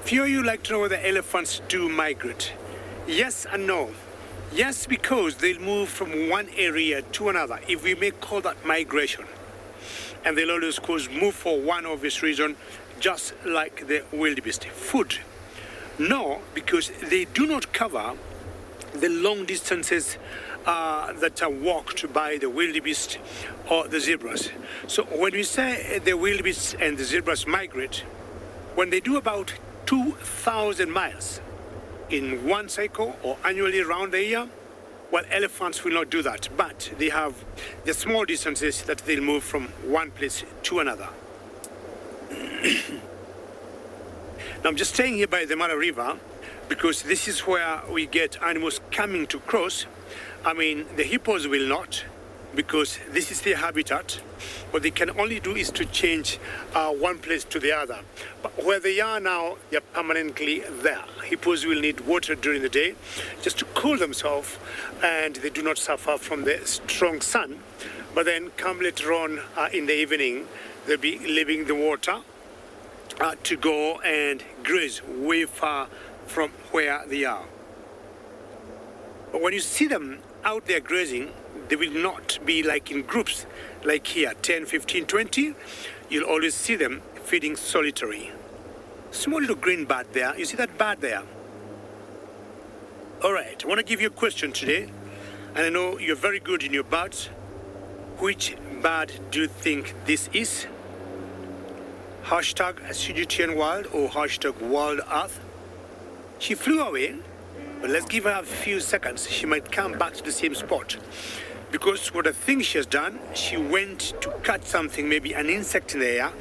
E: Few of you like to know whether elephants do migrate. Yes and no. Yes, because they'll move from one area to another, if we may call that migration. And they'll always, of course, move for one obvious reason, just like the wildebeest, food. No, because they do not cover the long distances that are walked by the wildebeest or the zebras. So when we say the wildebeest and the zebras migrate, when they do about 2,000 miles in one cycle or annually around the year, well, elephants will not do that, but they have the small distances that they'll move from one place to another. Now, I'm just staying here by the MARNA River because this is where we get animals coming to cross. I mean, the hippos will not, because this is their habitat. What they can only do is to change one place to the other. But where they are now, they're permanently there. Hippos will need water during the day just to cool themselves, and they do not suffer from the strong sun. But then come later on in the evening, they'll be leaving the water to go and graze way far from where they are. But when you see them out there grazing, they will not be like in groups, like here, 10, 15, 20. You'll always see them feeding solitary. Small little green bird there. You see that bird there? All right, I want to give you a question today. And I know you're very good in your birds. Which bird do you think this is? Hashtag CGTN Wild or hashtag Wild Earth? She flew away, but let's give her a few seconds. She might come back to the same spot. Because what I think she has done, she went to catch something, maybe an insect in the air,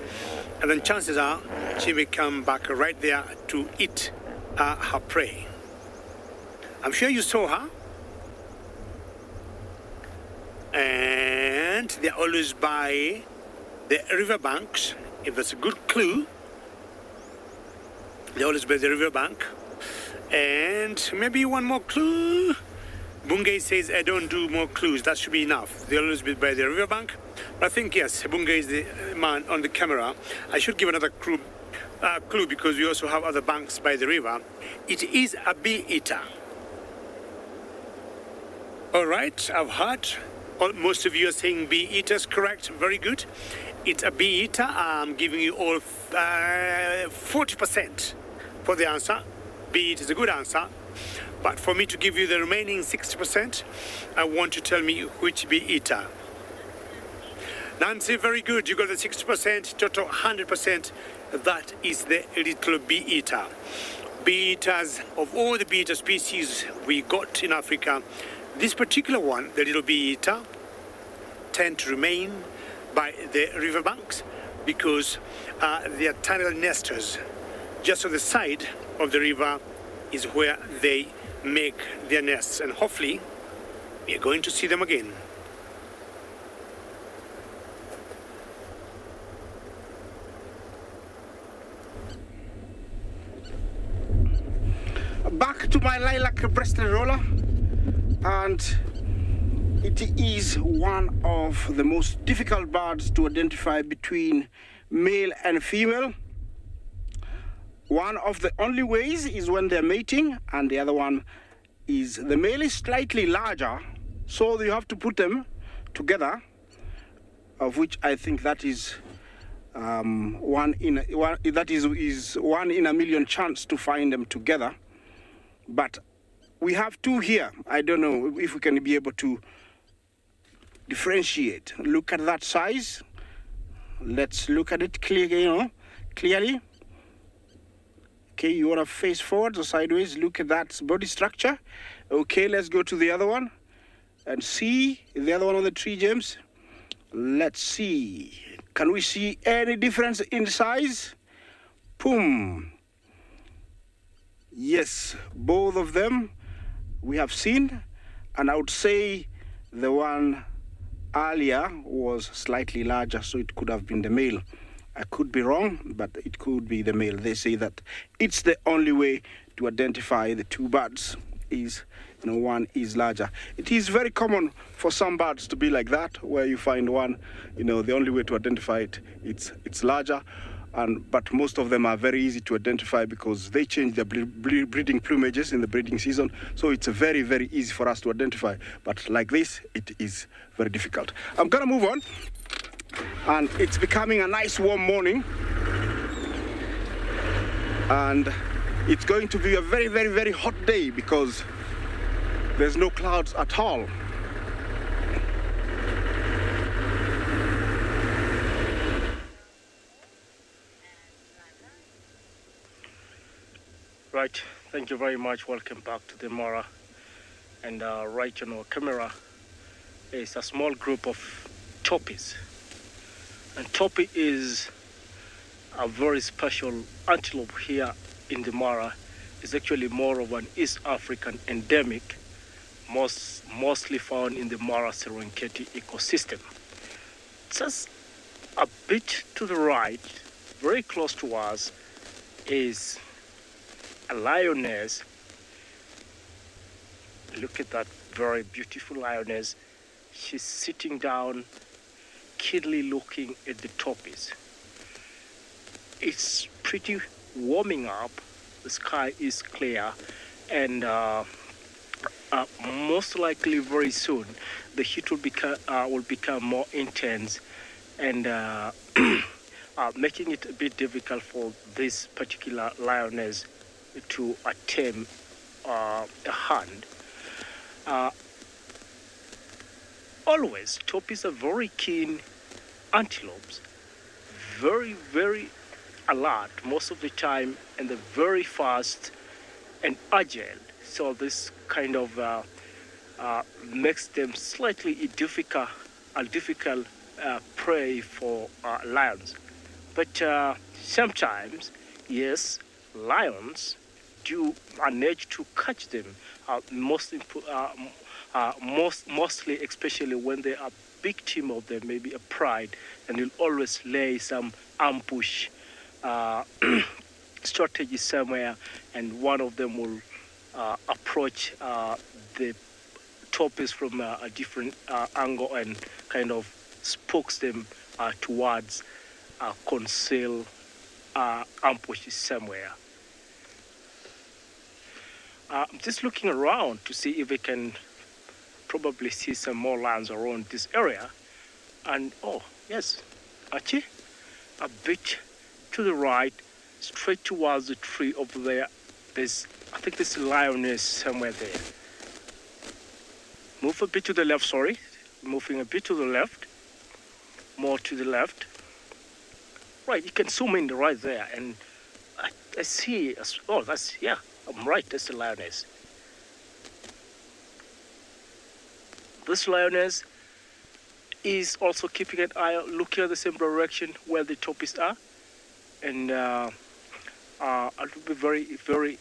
E: and then chances are she may come back right there to eat her prey. I'm sure you saw her. And they're always by the riverbanks. If that's a good clue, they're always by the riverbank. And maybe one more clue. Bungay says, I don't do more clues. That should be enough. They'll always be by the riverbank. But I think, yes, Bungay is the man on the camera. I should give another clue because we also have other banks by the river. It is a bee eater. All right, I've heard most of you are saying bee eaters, correct? Very good. It's a bee eater. I'm giving you all 40% for the answer. Bee eater is a good answer. But for me to give you the remaining 60%, I want you to tell me which bee eater. Nancy, very good. You got the 60%, total 100%. That is the little bee eater. Bee eaters, of all the bee eater species we got in Africa, this particular one, the little bee eater, tend to remain by the riverbanks because they are tunnel nesters. Just on the side of the river is where they make their nests, and hopefully we are going to see them again.
D: Back to my lilac-breasted roller, and it is one of the most difficult birds to identify between male and female. One of the only ways is when they're mating, and the other one is the male is slightly larger, so you have to put them together of which I think that is one in a million chance to find them together. But we have two here. I don't know if we can be able to differentiate. Look at that size. Let's look at it clearly. Okay, you want to face forward or sideways? Look at that body structure. Okay, let's go to the other one and see the other one on the tree, James. Let's see. Can we see any difference in size? Boom. Yes, both of them we have seen, and I would say the one earlier was slightly larger, so it could have been the male. I could be wrong, but it could be the male. They say that it's the only way to identify the two birds is, one is larger. It is very common for some birds to be like that, where you find one, the only way to identify it, it's larger. But most of them are very easy to identify because they change their breeding plumages in the breeding season. So it's very, very easy for us to identify. But like this, it is very difficult. I'm gonna move on. And it's becoming a nice warm morning. And it's going to be a very, very, very hot day because there's no clouds at all.
J: Right, thank you very much. Welcome back to the MARA. And right on our camera is a small group of toppies. And toppy is a very special antelope here in the MARA. It's actually more of an East African endemic, mostly found in the MARA Serengeti ecosystem. Just a bit to the right, very close to us, is a lioness. Look at that very beautiful lioness. She's sitting down, keenly looking at the toppies. It's pretty warming up. The sky is clear, and most likely very soon the heat will become more intense, and making it a bit difficult for this particular lioness to attempt a hunt. Always, toppies are very keen antelopes, very, very alert most of the time, and they're very fast and agile. So this kind of makes them slightly difficult prey for lions. But sometimes, yes, lions do manage to catch them. Mostly, especially when they are victim of them, maybe a pride, and you'll always lay some ambush strategy somewhere, and one of them will approach the toppies from a different angle and kind of spokes them towards conceal ambushes somewhere. I'm just looking around to see if we can probably see some more lions around this area. And oh yes, actually a bit to the right, straight towards the tree over there, I think there's a lioness somewhere there. Move a bit to the left, sorry. Moving a bit to the left, more to the left. Right, you can zoom in right there, and I see, oh, that's, yeah, I'm right, that's the lioness. This lioness is also keeping an eye out, looking at the same direction where the toppies are. And it will be very, very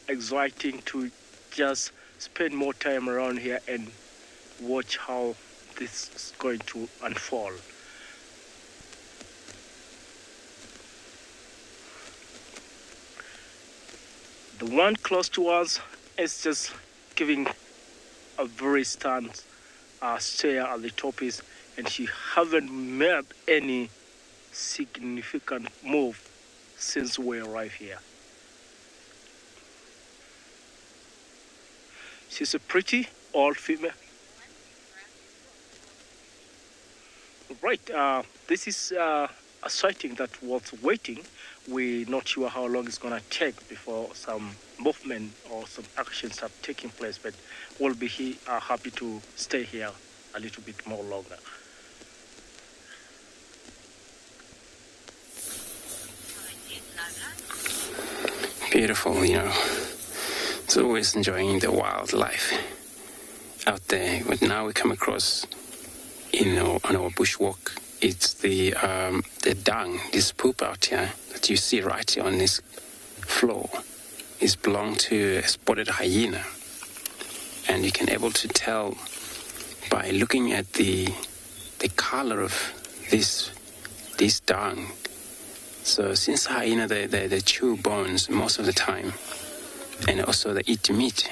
J: exciting to just spend more time around here and watch how this is going to unfold. The one close to us is just giving a very stunned stare at the toppies, and she haven't made any significant move since we arrived here. She's a pretty old female. Right. This is a sighting that was waiting. We're not sure how long it's going to take before some movement or some actions are taking place, but we'll be happy to stay here a little bit more longer.
H: Beautiful, It's always enjoying the wildlife out there. But now we come across, on our bushwalk, it's the dung, this poop out here that you see right here on this floor, is belong to a spotted hyena. And you can able to tell by looking at the color of this dung. So since hyena, they chew bones most of the time, and also they eat meat.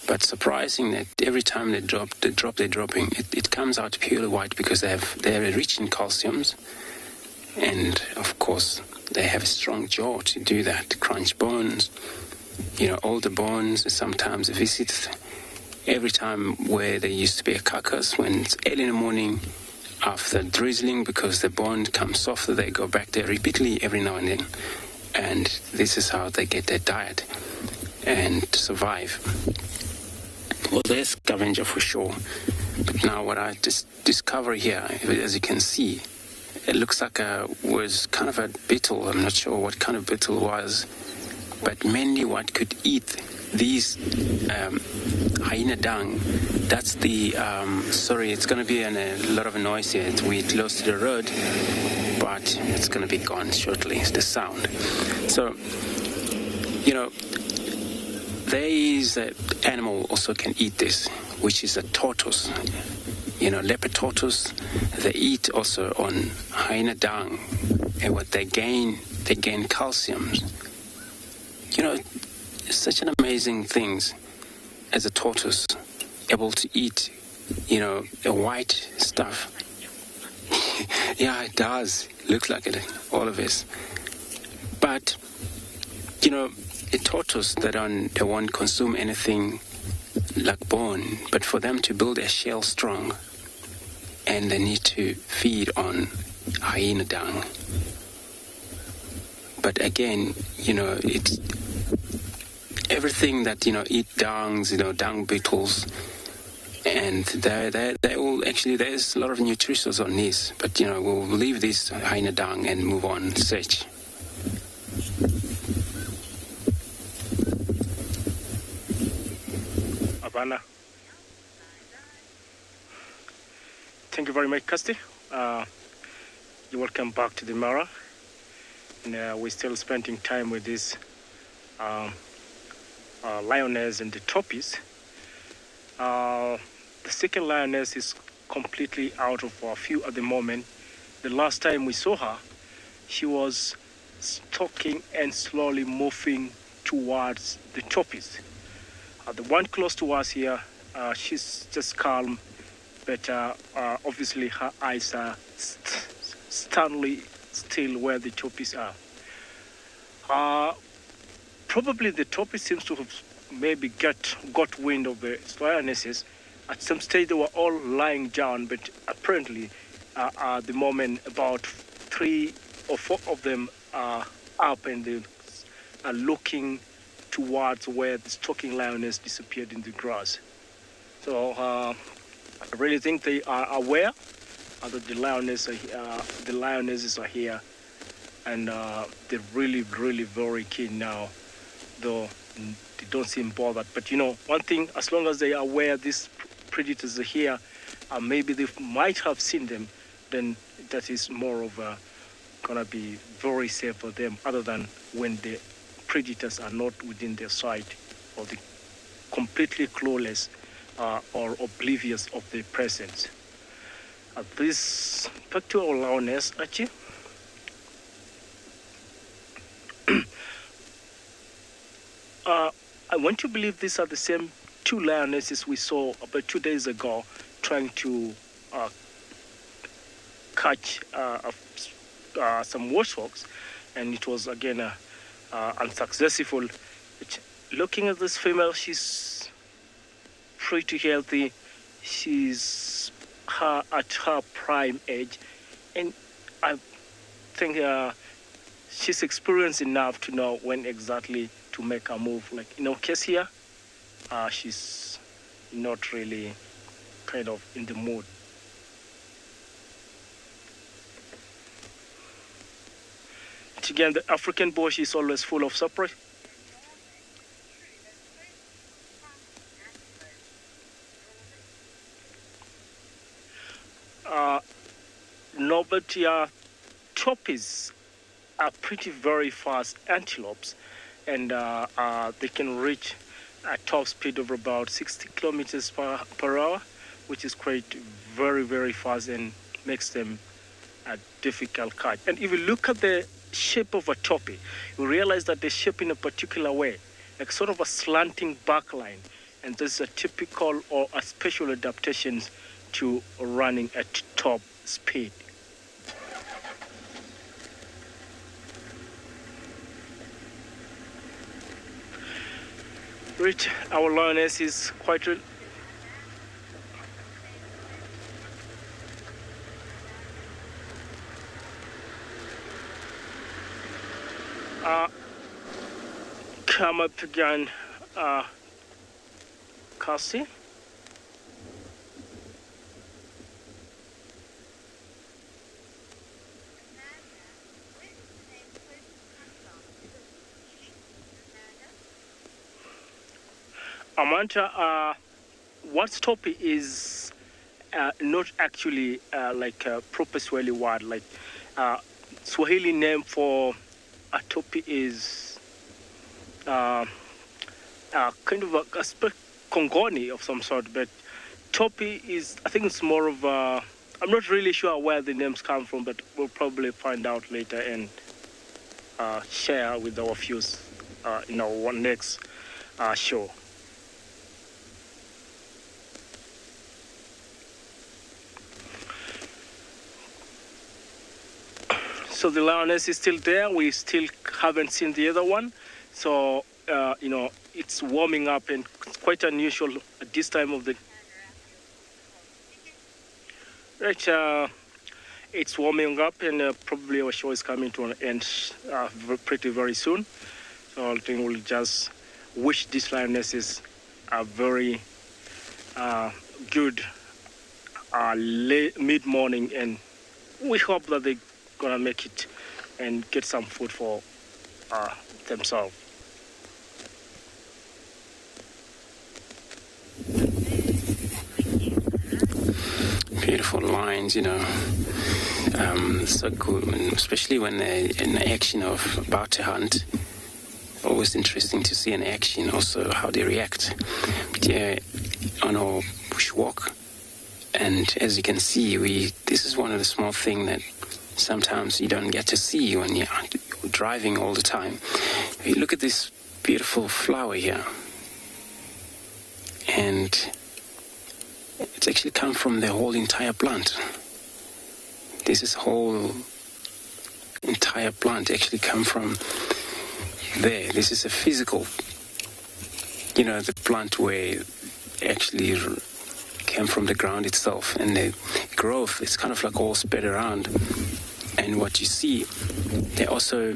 H: But surprising that every time they're dropping, it comes out purely white because they're rich in calciums, and of course they have a strong jaw to do that. Crunch bones, older bones. Sometimes visit every time where there used to be a carcass when it's early in the morning. After drizzling, because the bone comes softer, they go back there repeatedly every now and then. And this is how they get their diet and survive. Well, they're scavenger for sure. But now what I just discover here, as you can see, it looks like was kind of a beetle. I'm not sure what kind of beetle it was. But mainly what could eat these hyena dung. That's the, sorry, it's going to be a lot of noise here. We're close to the road, but it's going to be gone shortly. It's the sound. So, there is an animal also can eat this, which is a tortoise. Leopard tortoise, they eat also on hyena dung. And what they gain calcium. It's such an amazing thing as a tortoise, able to eat, the white stuff. Yeah, it does. Looks like it, all of this. But, a tortoise, they won't consume anything like bone, but for them to build their shell strong, and they need to feed on hyena dung. But again, it's everything that, eat dungs, dung beetles, and they all actually, there's a lot of nutritions on this, but, we'll leave this hyena dung and move on, search.
J: Havana. Thank you very much, Kirsty. You're welcome back to the MARA. And we're still spending time with this lioness and the trophies. The second lioness is completely out of view at the moment. The last time we saw her, she was stalking and slowly moving towards the trophies. The one close to us here, she's just calm, but obviously her eyes are sternly still where the trophies are. Probably the trophy seems to have maybe got wind of the lionesses. At some stage they were all lying down, but apparently at the moment about 3 or 4 of them are up and they are looking towards where the stalking lioness disappeared in the grass. So I really think they are aware that the lionesses are here, and they're really, really very keen now, though they don't seem bothered. But one thing, as long as they are aware these predators are here, maybe they might have seen them, then that is more of gonna be very safe for them, other than when the predators are not within their sight, or the completely clueless or oblivious of their presence. This back to our lioness, Archie. I want to believe these are the same 2 lionesses we saw about 2 days ago trying to catch some washhawks, and it was again unsuccessful. But looking at this female, she's pretty healthy. She's her at her prime age, and I think she's experienced enough to know when exactly to make a move. Like in our case here, she's not really kind of in the mood. And again, the African bush is always full of surprise. No, but choppies are pretty very fast antelopes, and they can reach a top speed of about 60 kilometers per hour, which is quite very, very fast and makes them a difficult catch. And if you look at the shape of a choppy, you realize that they shape in a particular way, like sort of a slanting back line. And this is a typical or a special adaptation to running at top speed. Rich, our lioness is quite come up again, Cassie. Amanta, what topi is not actually like a proper Swahili word. Like Swahili name for a topi is kind of a Congoni of some sort, but topi is, I think it's more of a, I'm not really sure where the names come from, but we'll probably find out later and share with our views in our next show. So the lioness is still there. We still haven't seen the other one. So, it's warming up, and it's quite unusual at this time of the... Right, it's warming up, and probably our show is coming to an end pretty very soon. So I think we'll just wish these lionesses a very good mid-morning, and we hope that they're gonna make it and get some food for themselves.
H: Beautiful lines, so good, especially when they're in action of about to hunt. Always interesting to see in action also how they react. But yeah, on our bushwalk, and as you can see, this is one of the small things that sometimes you don't get to see when you're driving all the time. You look at this beautiful flower here, and it's actually come from the whole entire plant. This is whole entire plant actually come from there. This is a physical, the plant where actually came from the ground itself, and the growth, it's kind of like all spread around. And what you see, they also,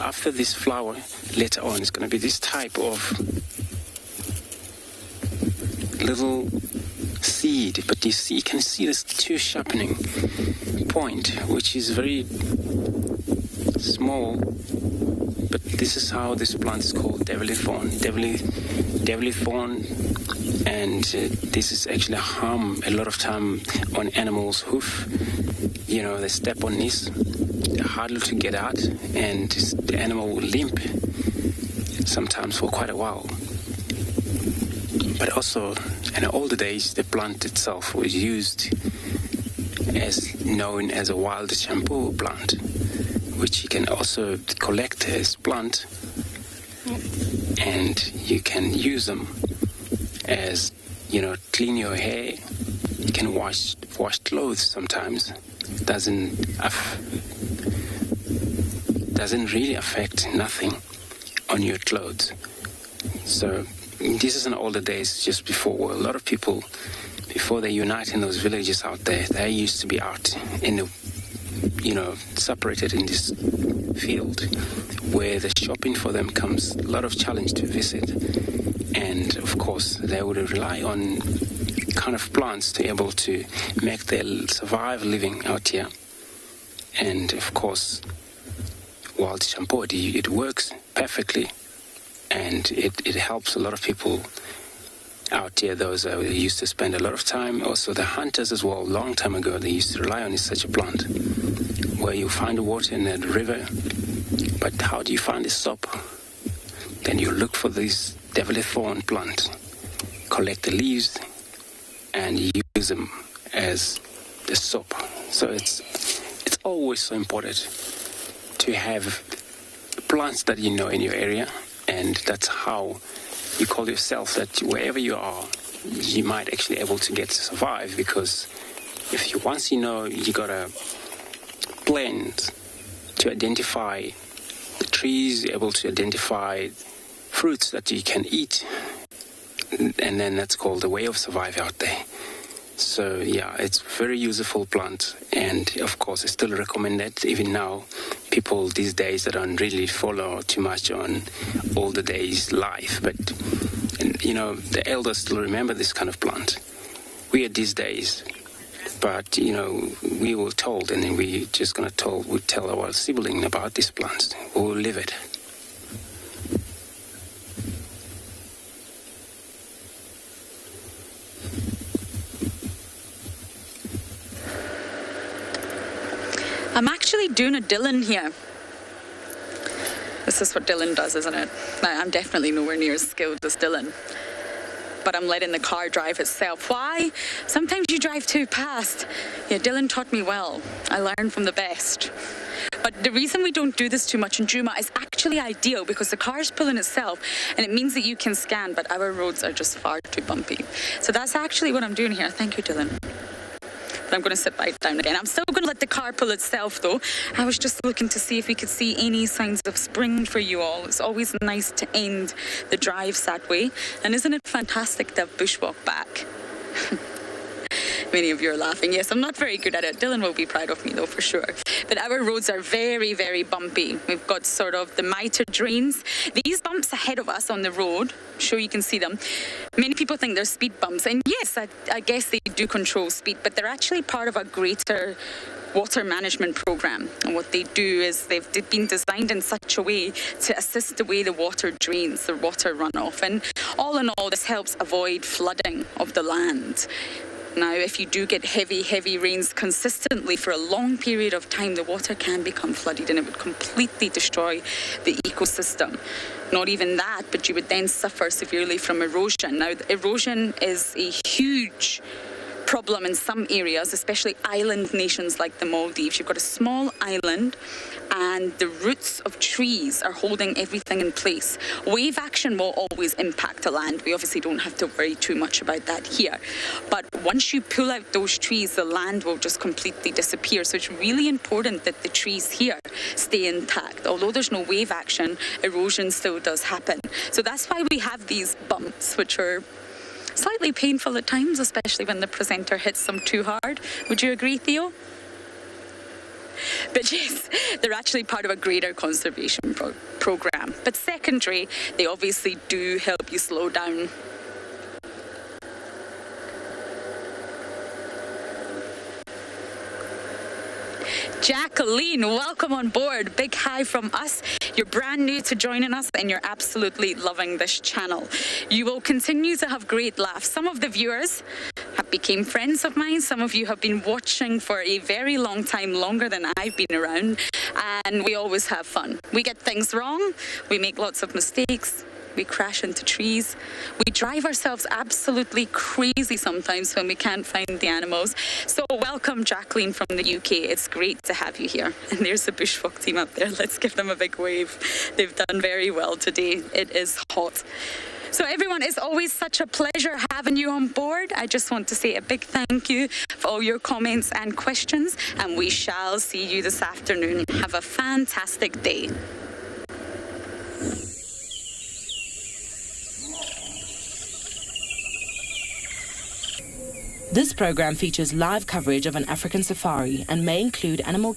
H: after this flower, later on, it's going to be this type of little seed. But you can see this two sharpening point, which is very small. But this is how this plant is called, deadly thorn. Deadly thorn. And this is actually harm a lot of time on animals' hoof. They step on this, they're harder to get out, and the animal will limp sometimes for quite a while. But also, in the older days, the plant itself was used as known as a wild shampoo plant, which you can also collect as plant, and you can use them as, clean your hair. You can wash clothes sometimes. Doesn't really affect nothing on your clothes. So this is in older days, just before a lot of people before they unite in those villages out there, they used to be out in the, separated in this field where the shopping for them comes a lot of challenge to visit. And of course, they would rely on kind of plants to be able to make their survive living out here. And of course, wild shampoo, it works perfectly, and it helps a lot of people out here. Those who used to spend a lot of time, also the hunters as well, long time ago, they used to rely on such a plant where you find the water in the river. But how do you find the soap? Then you look for this devilly thorn plant, collect the leaves, and use them as the soap. So it's always so important to have plants that you know in your area, and that's how you call yourself that wherever you are, you might actually able to get to survive, because if you once you got a plan to identify the trees, you're able to identify fruits that you can eat, and then that's called the way of survive out there. So yeah, it's a very useful plant, and of course I still recommend it even now. People these days that don't really follow too much on all the days life, but the elders still remember this kind of plant. We are these days, but we were told, and then we just we tell our sibling about this plant. We will live it.
B: I'm actually doing a Dylan here. This is what Dylan does, isn't it? I'm definitely nowhere near as skilled as Dylan. But I'm letting the car drive itself. Why? Sometimes you drive too fast. Yeah, Dylan taught me well. I learned from the best. But the reason we don't do this too much in Djuma is actually ideal, because the car's pulling itself, and it means that you can scan, but our roads are just far too bumpy. So that's actually what I'm doing here. Thank you, Dylan. But I'm going to sit back down again. I'm still going to let the car pull itself, though. I was just looking to see if we could see any signs of spring for you all. It's always nice to end the drives that way. And isn't it fantastic to have bushwalk back? Many of you are laughing. Yes, I'm not very good at it. Dylan will be proud of me, though, for sure. But our roads are very, very bumpy. We've got sort of the mitre drains. These bumps ahead of us on the road, I'm sure you can see them. Many people think they're speed bumps. And yes, I guess they do control speed, but they're actually part of a greater water management program. And what they do is they've been designed in such a way to assist the way the water drains, the water runoff. And all in all, this helps avoid flooding of the land. Now, if you do get heavy rains consistently for a long period of time, the water can become flooded and it would completely destroy the ecosystem. Not even that, but you would then suffer severely from erosion. Now, erosion is a huge problem in some areas, especially island nations like the Maldives. You've got a small island and the roots of trees are holding everything in place. Wave action will always impact the land. We obviously don't have to worry too much about that here. But once you pull out those trees, the land will just completely disappear. So it's really important that the trees here stay intact. Although there's no wave action, erosion still does happen. So that's why we have these bumps, which are slightly painful at times, especially when the presenter hits them too hard. Would you agree, Theo? But yes, they're actually part of a greater conservation program. But secondary, they obviously do help you slow down. Jacqueline, welcome on board. Big hi from us. You're brand new to joining us and you're absolutely loving this channel. You will continue to have great laughs. Some of the viewers have become friends of mine. Some of you have been watching for a very long time, longer than I've been around. And we always have fun. We get things wrong. We make lots of mistakes. We crash into trees. We drive ourselves absolutely crazy sometimes when we can't find the animals. So welcome, Jacqueline from the UK. It's great to have you here. And there's the bushwalk team up there. Let's give them a big wave. They've done very well today. It is hot. So everyone, it's always such a pleasure having you on board. I just want to say a big thank you for all your comments and questions. And we shall see you this afternoon. Have a fantastic day.
A: This program features live coverage of an African safari and may include animal